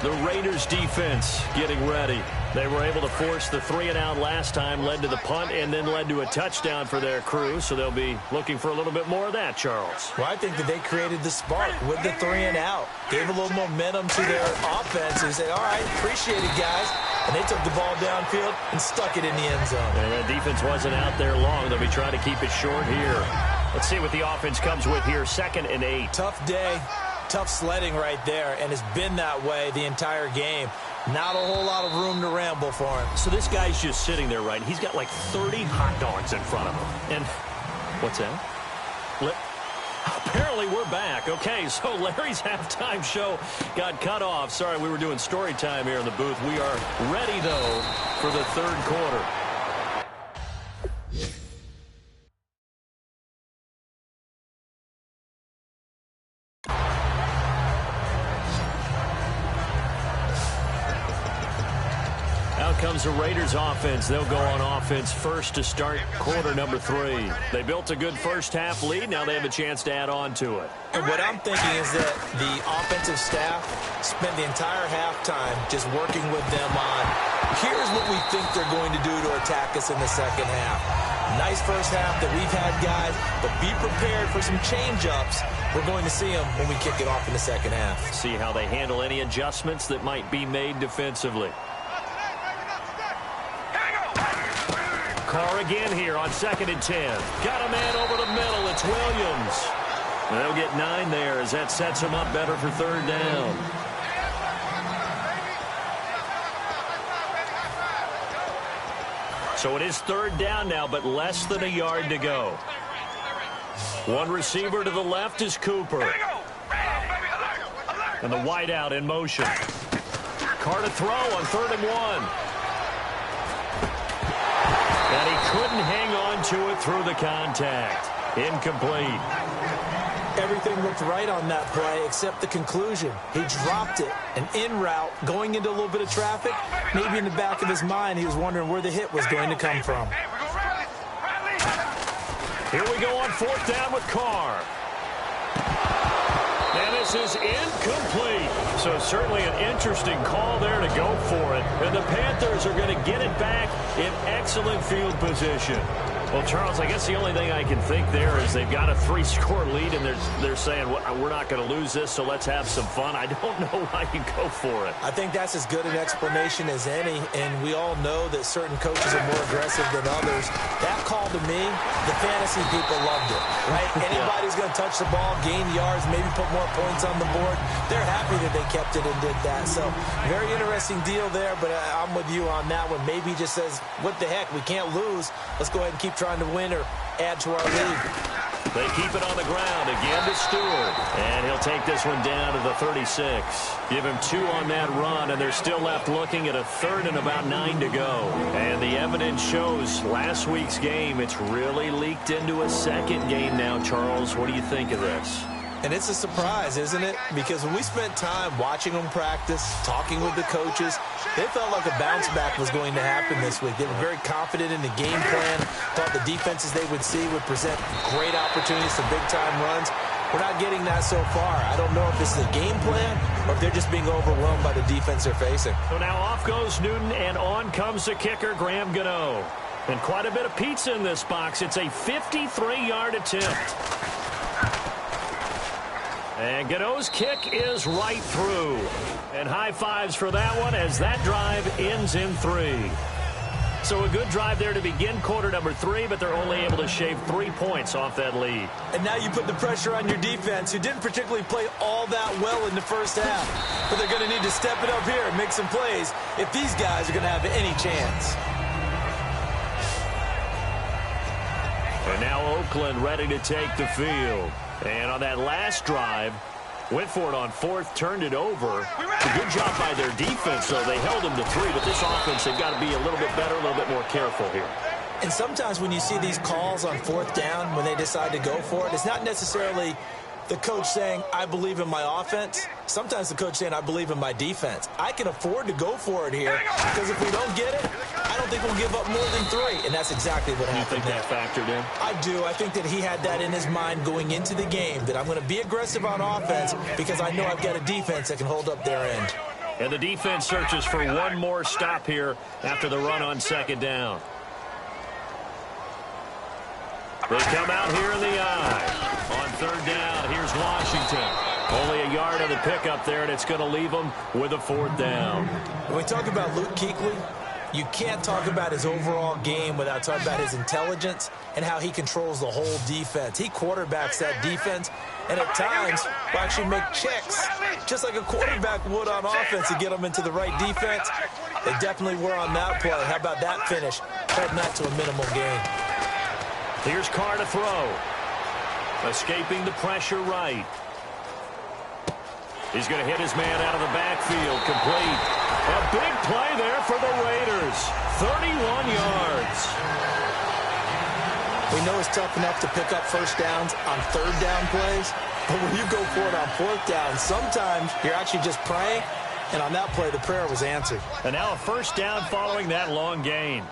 The Raiders defense getting ready. They were able to force the 3-and-out last time, led to the punt, and then led to a touchdown for their crew. So they'll be looking for a little bit more of that, Charles. Well, I think that they created the spark with the 3-and-out. Gave a little momentum to their offense. They said, all right, appreciate it, guys. And they took the ball downfield and stuck it in the end zone. And that defense wasn't out there long. They'll be trying to keep it short here. Let's see what the offense comes with here. 2nd and 8. Tough day. Tough sledding right there, and it's been that way the entire game. Not a whole lot of room to ramble for him. So this guy's just sitting there, right? He's got like 30 hot dogs in front of him. And what's that? Apparently we're back. Okay, so Larry's halftime show got cut off. Sorry, we were doing story time here in the booth. We are ready, though, for the third quarter. Comes the Raiders offense. They'll go on offense first to start quarter number 3. They built a good first half lead. Now they have a chance to add on to it. And what I'm thinking is that the offensive staff spent the entire halftime just working with them on, here's what we think they're going to do to attack us in the second half. Nice first half that we've had, guys, but be prepared for some change-ups. We're going to see them when we kick it off in the second half. See how they handle any adjustments that might be made defensively. Carr again here on 2nd and 10. Got a man over the middle. It's Williams. And they'll get 9 there as that sets him up better for 3rd down. So it is 3rd down now, but less than a yard to go. One receiver to the left is Cooper. And the wideout in motion. Carr to throw on 3rd and 1. And he couldn't hang on to it through the contact. Incomplete. Everything looked right on that play except the conclusion. He dropped it, an en route, going into a little bit of traffic. Maybe in the back of his mind, he was wondering where the hit was going to come from. Here we go on 4th down with Carr. And this is incomplete. So certainly an interesting call there to go for it. And the Panthers are going to get it back in excellent field position. Well, Charles, I guess the only thing I can think there is they've got a 3-score lead, and they're saying, well, we're not going to lose this, so let's have some fun. I don't know why you go for it. I think that's as good an explanation as any, and we all know that certain coaches are more aggressive than others. That call to me, the fantasy people loved it, right? Anybody who's going to touch the ball, gain yards, maybe put more points on the board, they're happy that they kept it and did that. So very interesting deal there, but I'm with you on that one. Maybe he just says, what the heck, we can't lose. Let's go ahead and keep trying to win or add to our lead. They keep it on the ground again to Stewart. And he'll take this one down to the 36. Give him 2 on that run, and they're still left looking at a 3rd and about 9 to go. And the evidence shows last week's game, it's really leaked into a second game now, Charles. What do you think of this? And it's a surprise, isn't it? Because when we spent time watching them practice, talking with the coaches, they felt like a bounce back was going to happen this week. They were very confident in the game plan, thought the defenses they would see would present great opportunities for big-time runs. We're not getting that so far. I don't know if this is a game plan or if they're just being overwhelmed by the defense they're facing. So now off goes Newton, and on comes the kicker, Graham Gano. And quite a bit of pizza in this box. It's a 53-yard attempt. And Gano's kick is right through. And high fives for that one as that drive ends in 3. So a good drive there to begin quarter number 3, but they're only able to shave 3 points off that lead. And now you put the pressure on your defense, who didn't particularly play all that well in the first half. But they're going to need to step it up here and make some plays if these guys are going to have any chance. And now Oakland ready to take the field. And on that last drive, went for it on 4th, turned it over. A good job by their defense, though. They held them to 3, but this offense, they've got to be a little bit better, a little bit more careful here. And sometimes when you see these calls on 4th down, when they decide to go for it, it's not necessarily the coach saying, I believe in my offense. Sometimes the coach saying, I believe in my defense. I can afford to go for it here because if we don't get it, I don't think we'll give up more than 3. And that's exactly what happened. You think that factored in? I do. I think that he had that in his mind going into the game, that I'm going to be aggressive on offense because I know I've got a defense that can hold up their end. And the defense searches for one more stop here after the run on 2nd down. They come out here in the eye. On 3rd down, here's Washington. Only a yard of the pickup there, and it's going to leave them with a 4th down. When we talk about Luke Kuechly, you can't talk about his overall game without talking about his intelligence and how he controls the whole defense. He quarterbacks that defense, and at times will actually make checks, just like a quarterback would on offense to get them into the right defense. They definitely were on that play. How about that finish? Holding that to a minimal gain. Here's Carr to throw. Escaping the pressure right. He's going to hit his man out of the backfield. Complete. A big play there for the Raiders. 31 yards. We know it's tough enough to pick up first downs on 3rd down plays, but when you go for it on 4th down, sometimes you're actually just praying, and on that play, the prayer was answered. And now a 1st down following that long gain.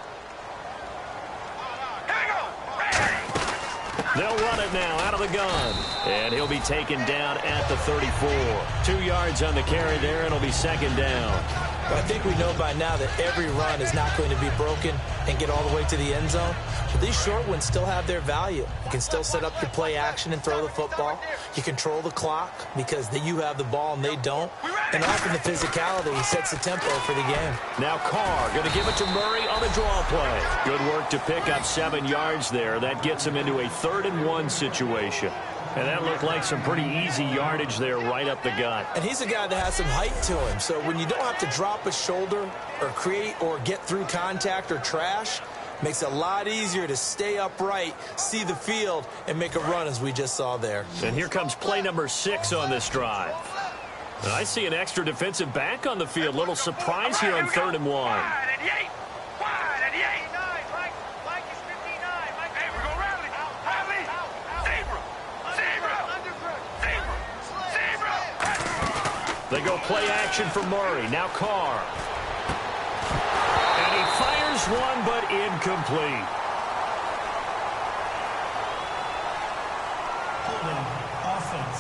They'll run it now out of the gun. And he'll be taken down at the 34. 2 yards on the carry there, and it'll be 2nd down. But I think we know by now that every run is not going to be broken and get all the way to the end zone. But these short ones still have their value. You can still set up your play action and throw the football. You control the clock because you have the ball and they don't. And often the physicality sets the tempo for the game. Now Carr going to give it to Murray on the draw play. Good work to pick up 7 yards there. That gets him into a 3rd and 1 situation. And that looked like some pretty easy yardage there right up the gut. And he's a guy that has some height to him. So when you don't have to drop a shoulder or create or get through contact or trash, makes it a lot easier to stay upright, see the field, and make a run as we just saw there. And here comes play number 6 on this drive. And I see an extra defensive back on the field. Little surprise here on 3rd and 1. They go play action for Murray. Now Carr. And he fires one, but incomplete. Holding offense.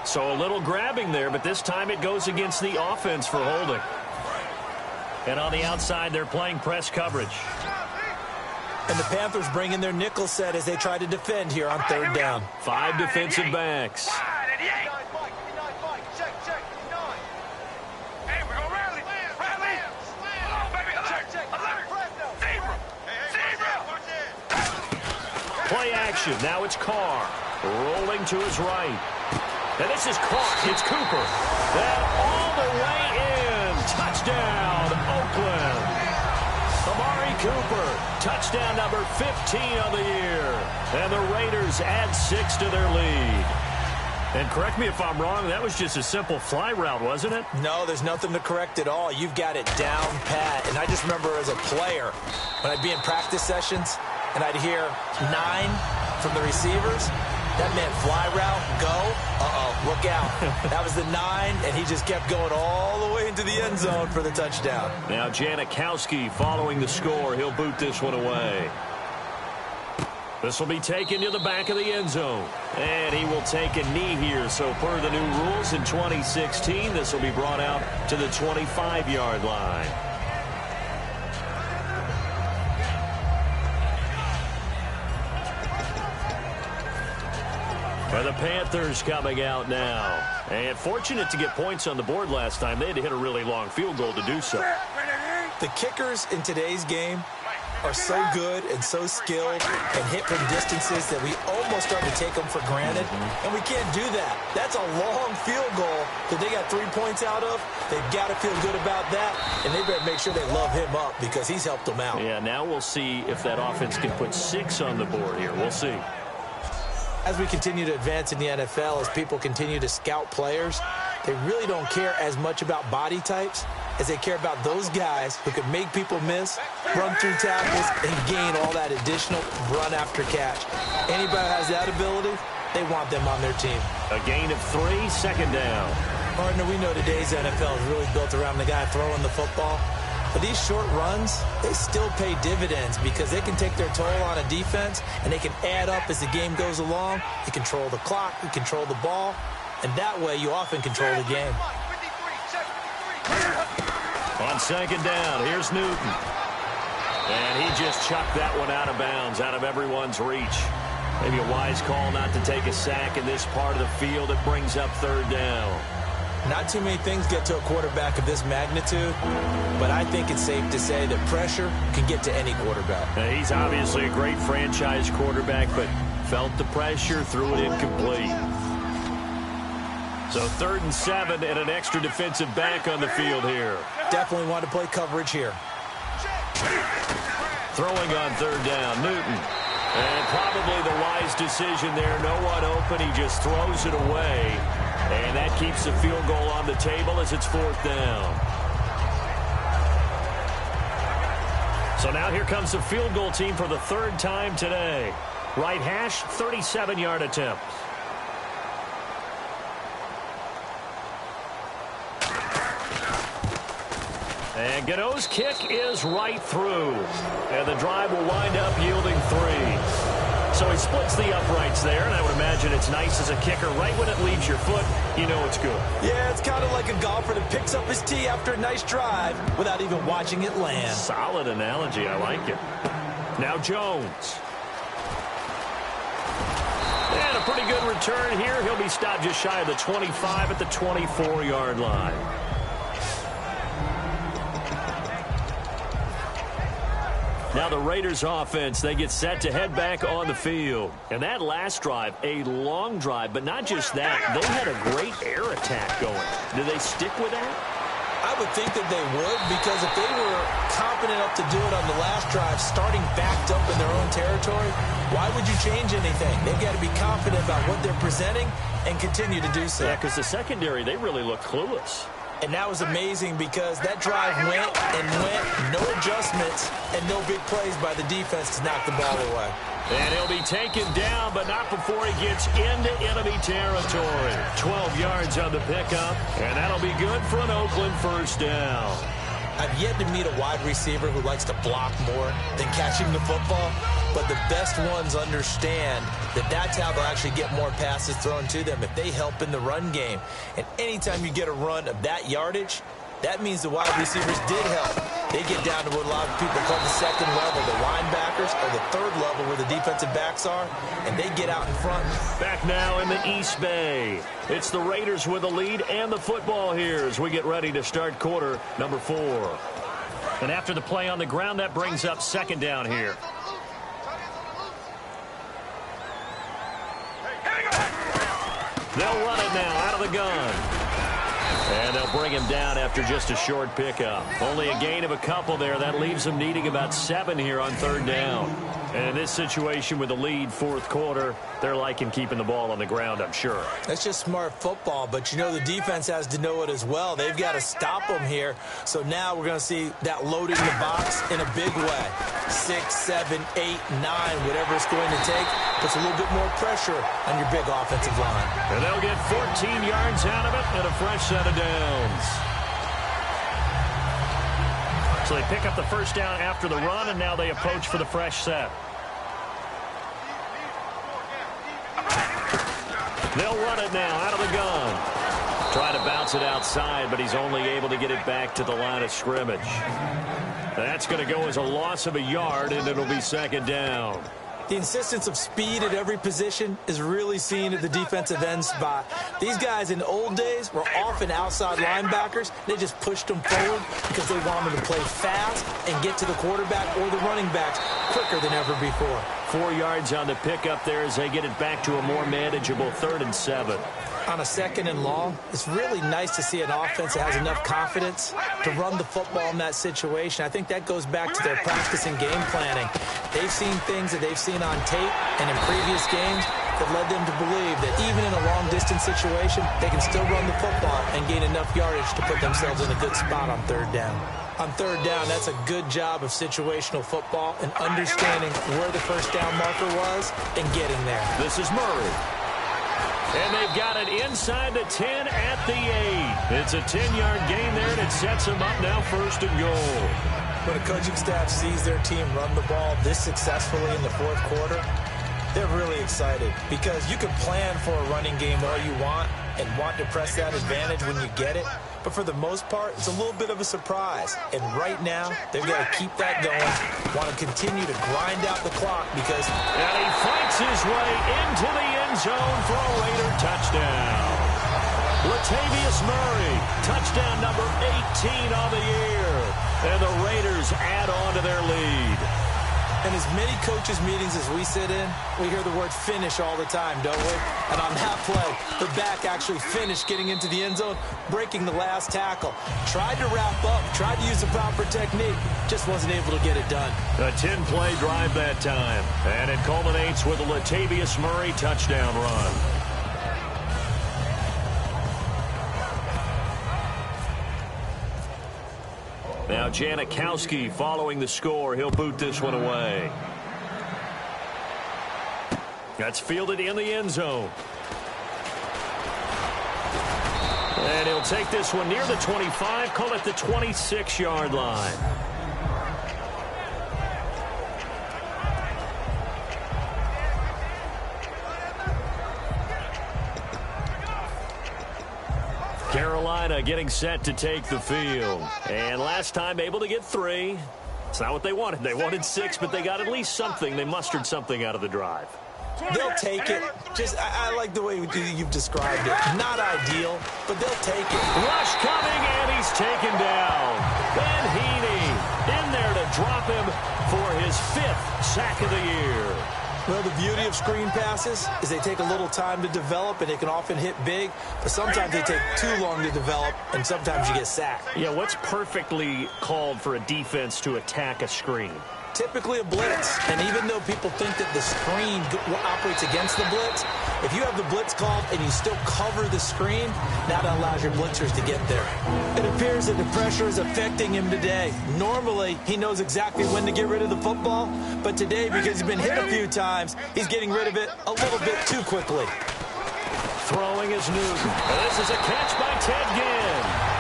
So a little grabbing there, but this time it goes against the offense for holding. And on the outside, they're playing press coverage. And the Panthers bring in their nickel set as they try to defend here on 3rd down. 5 defensive backs. Play action. Now it's Carr. Rolling to his right. And this is caught. It's Cooper. And all the way in. Touchdown, Oakland. Amari Cooper, touchdown number 15 of the year. And the Raiders add 6 to their lead. And correct me if I'm wrong, that was just a simple fly route, wasn't it? No, there's nothing to correct at all. You've got it down pat. And I just remember as a player, when I'd be in practice sessions, and I'd hear 9 from the receivers, that meant fly route, go, look out. That was the 9, and he just kept going all the way into the end zone for the touchdown. Now Janikowski following the score. He'll boot this one away. This will be taken to the back of the end zone. And he will take a knee here. So per the new rules in 2016, this will be brought out to the 25-yard line. For the Panthers coming out now. And fortunate to get points on the board last time. They had to hit a really long field goal to do so. The kickers in today's game are so good and so skilled and hit from distances that we almost start to take them for granted, and we can't do that. That's a long field goal that they got 3 points out of. They've got to feel good about that, and they better make sure they love him up because he's helped them out. Yeah, now we'll see if that offense can put 6 on the board here. We'll see. As we continue to advance in the NFL, as people continue to scout players, they really don't care as much about body types as they care about those guys who can make people miss, run through tackles, and gain all that additional run after catch. Anybody who has that ability, they want them on their team. A gain of 3, second down. Partner, we know today's NFL is really built around the guy throwing the football. But these short runs, they still pay dividends because they can take their toll on a defense, and they can add up as the game goes along. You control the clock, you control the ball, and that way you often control the game. On second down, here's Newton. And he just chucked that one out of bounds, out of everyone's reach. Maybe a wise call not to take a sack in this part of the field. It brings up third down. Not too many things get to a quarterback of this magnitude, but I think it's safe to say that pressure can get to any quarterback. Now, he's obviously a great franchise quarterback, but felt the pressure, threw it incomplete. So 3rd and 7 and an extra defensive back on the field here. Definitely want to play coverage here. Throwing on third down, Newton. And probably the wise decision there. No one open. He just throws it away. And that keeps the field goal on the table as it's 4th down. So now here comes the field goal team for the 3rd time today. Right hash, 37-yard attempt. And Gano's kick is right through. And the drive will wind up yielding 3. So he splits the uprights there, and I would imagine it's nice as a kicker. Right when it leaves your foot, you know it's good. Yeah, it's kind of like a golfer that picks up his tee after a nice drive without even watching it land. Solid analogy. I like it. Now Jones. And a pretty good return here. He'll be stopped just shy of the 25 at the 24-yard line. Now the Raiders offense, they get set to head back on the field. And that last drive, a long drive, but not just that. They had a great air attack going. Do they stick with that? I would think that they would, because if they were confident enough to do it on the last drive, starting backed up in their own territory, why would you change anything? They've got to be confident about what they're presenting and continue to do so. Yeah, because the secondary, they really look clueless. And that was amazing because that drive went and went, no adjustments, and no big plays by the defense to knock the ball away. And he'll be taken down, but not before he gets into enemy territory. 12 yards on the pickup, and that'll be good for an Oakland first down. I've yet to meet a wide receiver who likes to block more than catching the football, but the best ones understand that that's how they'll actually get more passes thrown to them if they help in the run game. And anytime you get a run of that yardage, that means the wide receivers did help. They get down to what a lot of people call the second level, the linebackers, or the third level where the defensive backs are, and they get out in front. Back now in the East Bay. It's the Raiders with the lead and the football here as we get ready to start quarter number 4. And after the play on the ground, that brings up second down here. They'll run it now out of the gun. And they'll bring him down after just a short pickup. Only a gain of a couple there. That leaves them needing about 7 here on third down. And in this situation with the lead, 4th quarter, they're liking keeping the ball on the ground, I'm sure. That's just smart football, but you know the defense has to know it as well. They've got to stop them here. So now we're going to see that loading the box in a big way. 6, 7, 8, 9, whatever it's going to take, puts a little bit more pressure on your big offensive line. And they'll get 14 yards out of it and a fresh set of downs. So they pick up the first down after the run, and now they approach for the fresh set. They'll run it now out of the gun. Trying to bounce it outside, but he's only able to get it back to the line of scrimmage. That's going to go as a loss of a yard, and it'll be second down. The insistence of speed at every position is really seen at the defensive end spot. These guys in old days were often outside linebackers. They just pushed them forward because they wanted to play fast and get to the quarterback or the running backs quicker than ever before. 4 yards on the pickup there as they get it back to a more manageable 3rd and 7. On a 2nd and long, it's really nice to see an offense that has enough confidence to run the football in that situation. I think that goes back to their practice and game planning. They've seen things that they've seen on tape and in previous games that led them to believe that even in a long-distance situation, they can still run the football and gain enough yardage to put themselves in a good spot on 3rd down. On 3rd down, that's a good job of situational football and understanding where the first down marker was and getting there. This is Murray. And they've got it inside the 10 at the 8. It's a 10-yard gain there, and it sets them up now 1st and goal. When a coaching staff sees their team run the ball this successfully in the 4th quarter, they're really excited because you can plan for a running game all you want and want to press that advantage when you get it. But for the most part, it's a little bit of a surprise. And right now, they've got to keep that going, want to continue to grind out the clock because... And he fights his way into the end zone for a Raider touchdown. Latavius Murray, touchdown number 18 on the year. And the Raiders add on to their lead. In as many coaches' meetings as we sit in, we hear the word finish all the time, don't we? And on that play, the back actually finished getting into the end zone, breaking the last tackle. Tried to wrap up, tried to use the proper technique, just wasn't able to get it done. A 10-play drive that time, and it culminates with a Latavius Murray touchdown run. Now Janikowski following the score. He'll boot this one away. That's fielded in the end zone. And he'll take this one near the 25, call it the 26-yard line. Carolina getting set to take the field. And last time able to get 3. It's not what they wanted. They wanted 6, but they got at least something. They mustered something out of the drive. They'll take it. I like the way you've described it. Not ideal, but they'll take it. Rush coming, and he's taken down. Ben Heaney in there to drop him for his 5th sack of the year. Well, the beauty of screen passes is they take a little time to develop, and they can often hit big, but sometimes they take too long to develop, and sometimes you get sacked. Yeah, what's perfectly called for a defense to attack a screen? Typically a blitz, and even though people think that the screen operates against the blitz, if you have the blitz called and you still cover the screen, that allows your blitzers to get there. It appears that the pressure is affecting him today. Normally, he knows exactly when to get rid of the football, but today, because he's been hit a few times, he's getting rid of it a little bit too quickly. Throwing is Newton. This is a catch by Ted Ginn.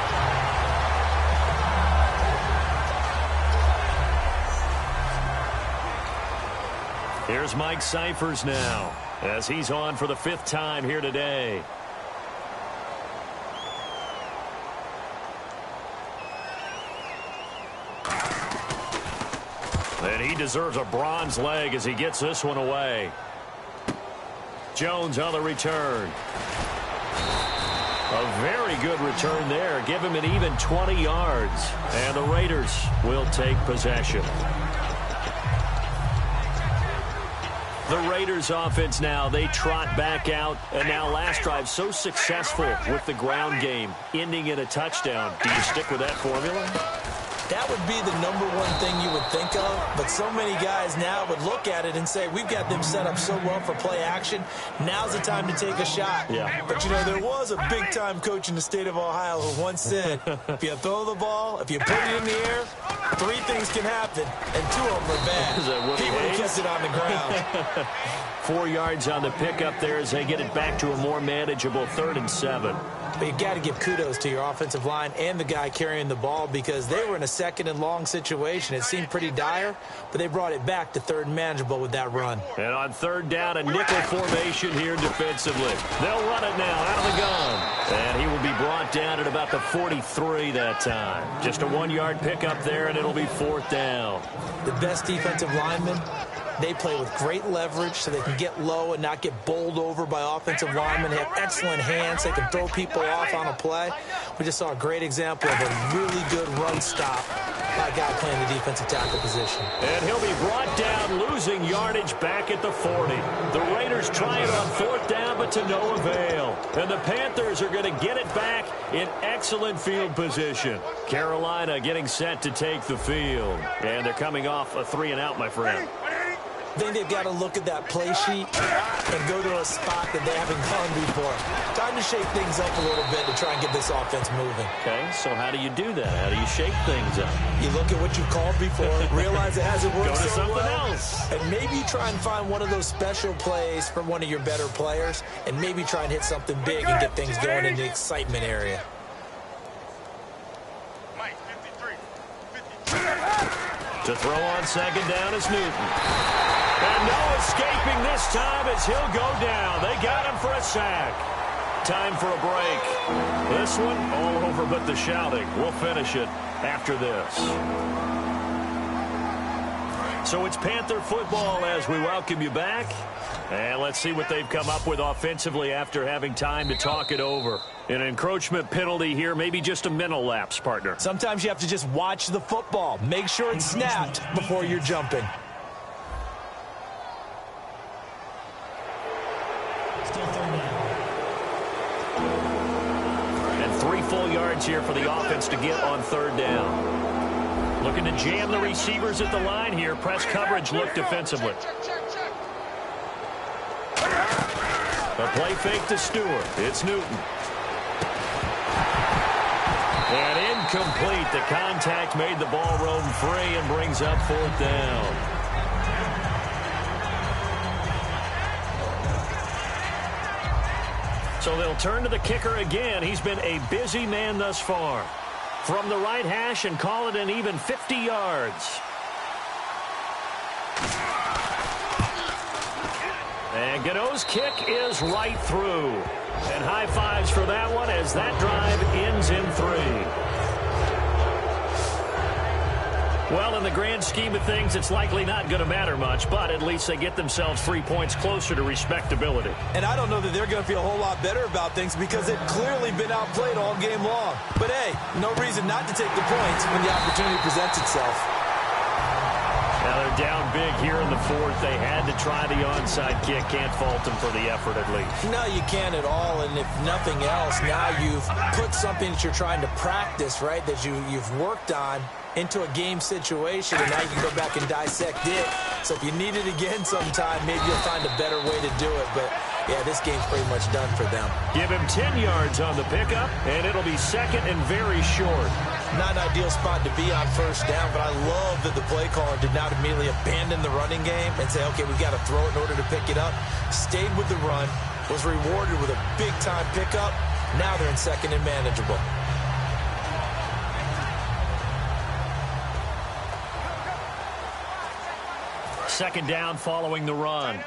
Here's Mike Cyphers now, as he's on for the 5th time here today. And he deserves a bronze leg as he gets this one away. Jones on the return. A very good return there. Give him an even 20 yards. And the Raiders will take possession. The Raiders offense now, they trot back out, and now last drive so successful with the ground game, ending in a touchdown. Do you stick with that formula? That would be the #1 thing you would think of, but so many guys now would look at it and say, we've got them set up so well for play action, now's the time to take a shot. Yeah. But, you know, there was a big-time coach in the state of Ohio who once said, if you throw the ball, if you put it in the air, 3 things can happen, and 2 of them are bad. He would have kept it on the ground. 4 yards on the pickup there as they get it back to a more manageable 3rd and 7. But you got to give kudos to your offensive line and the guy carrying the ball because they were in a second and long situation. It seemed pretty dire, but they brought it back to third and manageable with that run. And on third down, a nickel formation here defensively. They'll run it now out of the gun. And he will be brought down at about the 43 that time. Just a 1-yard pickup there, and it'll be fourth down. The best defensive linemen, they play with great leverage so they can get low and not get bowled over by offensive linemen. They have excellent hands. They can throw people off on a play. We just saw a great example of a really good run stop by a guy playing the defensive tackle position. And he'll be brought down, losing yardage back at the 40. The Raiders try it on fourth down, but to no avail. And the Panthers are going to get it back in excellent field position. Carolina getting set to take the field. And they're coming off a 3-and-out, my friend. I think they've got to look at that play sheet and go to a spot that they haven't gone before. Time to shake things up a little bit to try and get this offense moving. Okay, so how do you do that? How do you shake things up? You look at what you called before, realize it hasn't worked Go to so something well, else. and maybe try and find one of those special plays from one of your better players, and maybe try and hit something big and get things going in the excitement area. To throw on second down is Newton. And no escaping this time as he'll go down. They got him for a sack. Time for a break. This one all over but the shouting. We'll finish it after this. So it's Panther football as we welcome you back. And let's see what they've come up with offensively after having time to talk it over. An encroachment penalty here, maybe just a mental lapse, partner. Sometimes you have to just watch the football. Make sure it's snapped before you're jumping. Still third down. And 3 full yards here for the offense to get on third down. Looking to jam the receivers at the line here. Press coverage look defensively. A play fake to Stewart. It's Newton. And incomplete. The contact made the ball roam free and brings up fourth down. So they'll turn to the kicker again. He's been a busy man thus far. From the right hash and call it an even 50 yards. And Gano's kick is right through. And high fives for that one as that drive ends in 3. Well, in the grand scheme of things, it's likely not going to matter much, but at least they get themselves 3 points closer to respectability. And I don't know that they're going to feel a whole lot better about things because they've clearly been outplayed all game long. But, hey, no reason not to take the points when the opportunity presents itself. Now they're down big here in the fourth. They had to try the onside kick. Can't fault them for the effort at least. No, you can't at all. And if nothing else, now you've put something that you're trying to practice, right, that you've worked on into a game situation, and now you can go back and dissect it. So if you need it again sometime, maybe you'll find a better way to do it. But, yeah, this game's pretty much done for them. Give him 10 yards on the pickup, and it'll be second and very short. Not an ideal spot to be on first down, but I love that the play caller did not immediately abandon the running game and say, okay, we've got to throw it in order to pick it up. Stayed with the run, was rewarded with a big-time pickup. Now they're in second and manageable. Second down following the run.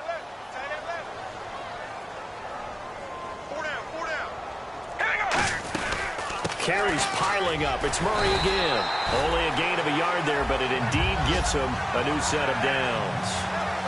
Carries piling up. It's Murray again. Only a gain of a yard there, but it indeed gets him a new set of downs.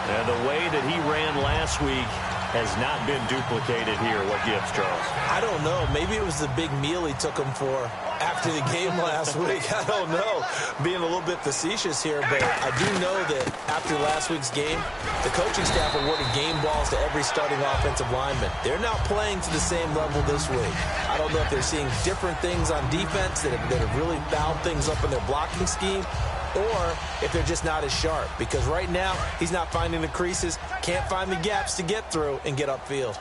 And the way that he ran last week has not been duplicated here. What gives, Charles? I don't know. Maybe it was the big meal he took him for after the game last week. I don't know. Being a little bit facetious here, but I do know that after last week's game, the coaching staff awarded game balls to every starting offensive lineman. They're not playing to the same level this week. I don't know if they're seeing different things on defense that have really fouled things up in their blocking scheme, or if they're just not as sharp. Because right now, he's not finding the creases, can't find the gaps to get through and get upfield.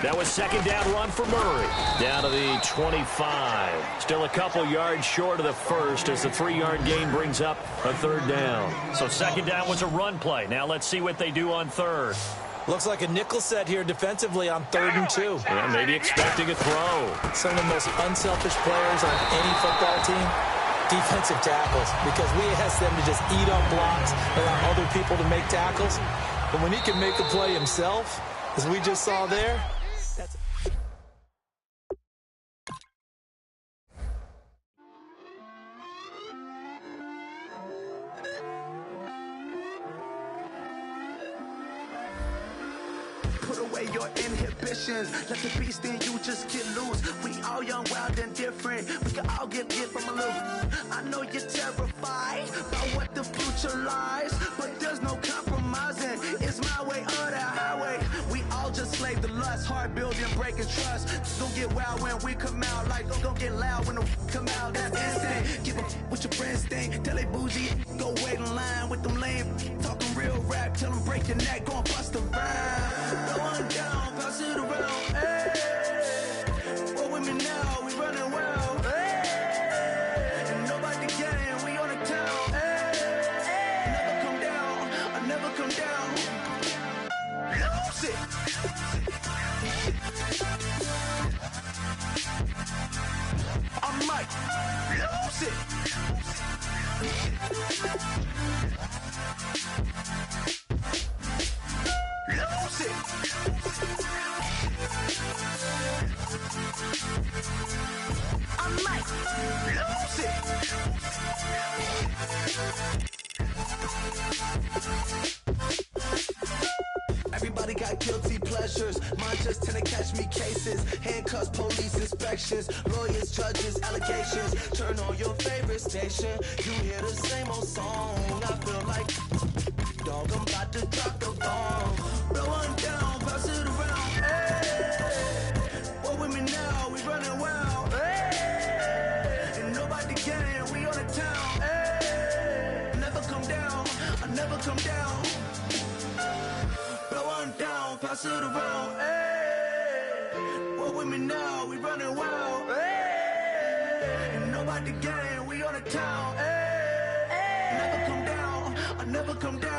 That was second down run for Murray. Down to the 25. Still a couple yards short of the first as the 3-yard gain brings up a third down. So second down was a run play. Now let's see what they do on third. Looks like a nickel set here defensively on 3rd and 2. Yeah, maybe expecting a throw. Some of the most unselfish players on any football team, defensive tackles, because we ask them to just eat up blocks and allow other people to make tackles. But when he can make a play himself, as we just saw there, that's... Put away your inhibitions. Let the beast in you just get loose. We all young, wild, and different. We can all get hit from a little. I know you're terrified about what the future lies, but there's no compromising. It's my way or the highway. We all just slave the lust, hard building, breaking trust. Don't get wild when we come out. Like, don't get loud when the come out. That's instant. Give a with your friends thing. Tell they bougie, go wait in line with them lame. Talking real rap, tell them break your neck, go and bust a rhyme. Going down, pass it around, hey. What with me now, we running wild, hey. And nobody getting, we on the town, hey. Never come down, I never come down. Lose it. I might lose it. Lose it. I might lose it. Everybody got guilty pleasures. Mine just tend to catch me cases. Handcuffs, police inspections, lawyers, judges, allegations. Turn on your favorite station. You hear the same old song. I feel like dog, I'm about to drop the bomb. Blow one down, pass it around. Hey, what with me now? We running wild. Hey, and nobody can. We on the town. Hey, never come down. I never come down. Blow one down, pass it around. Hey, what with me now? We running wild. Hey, and nobody can. We on the town. Hey, never come down. I never come down.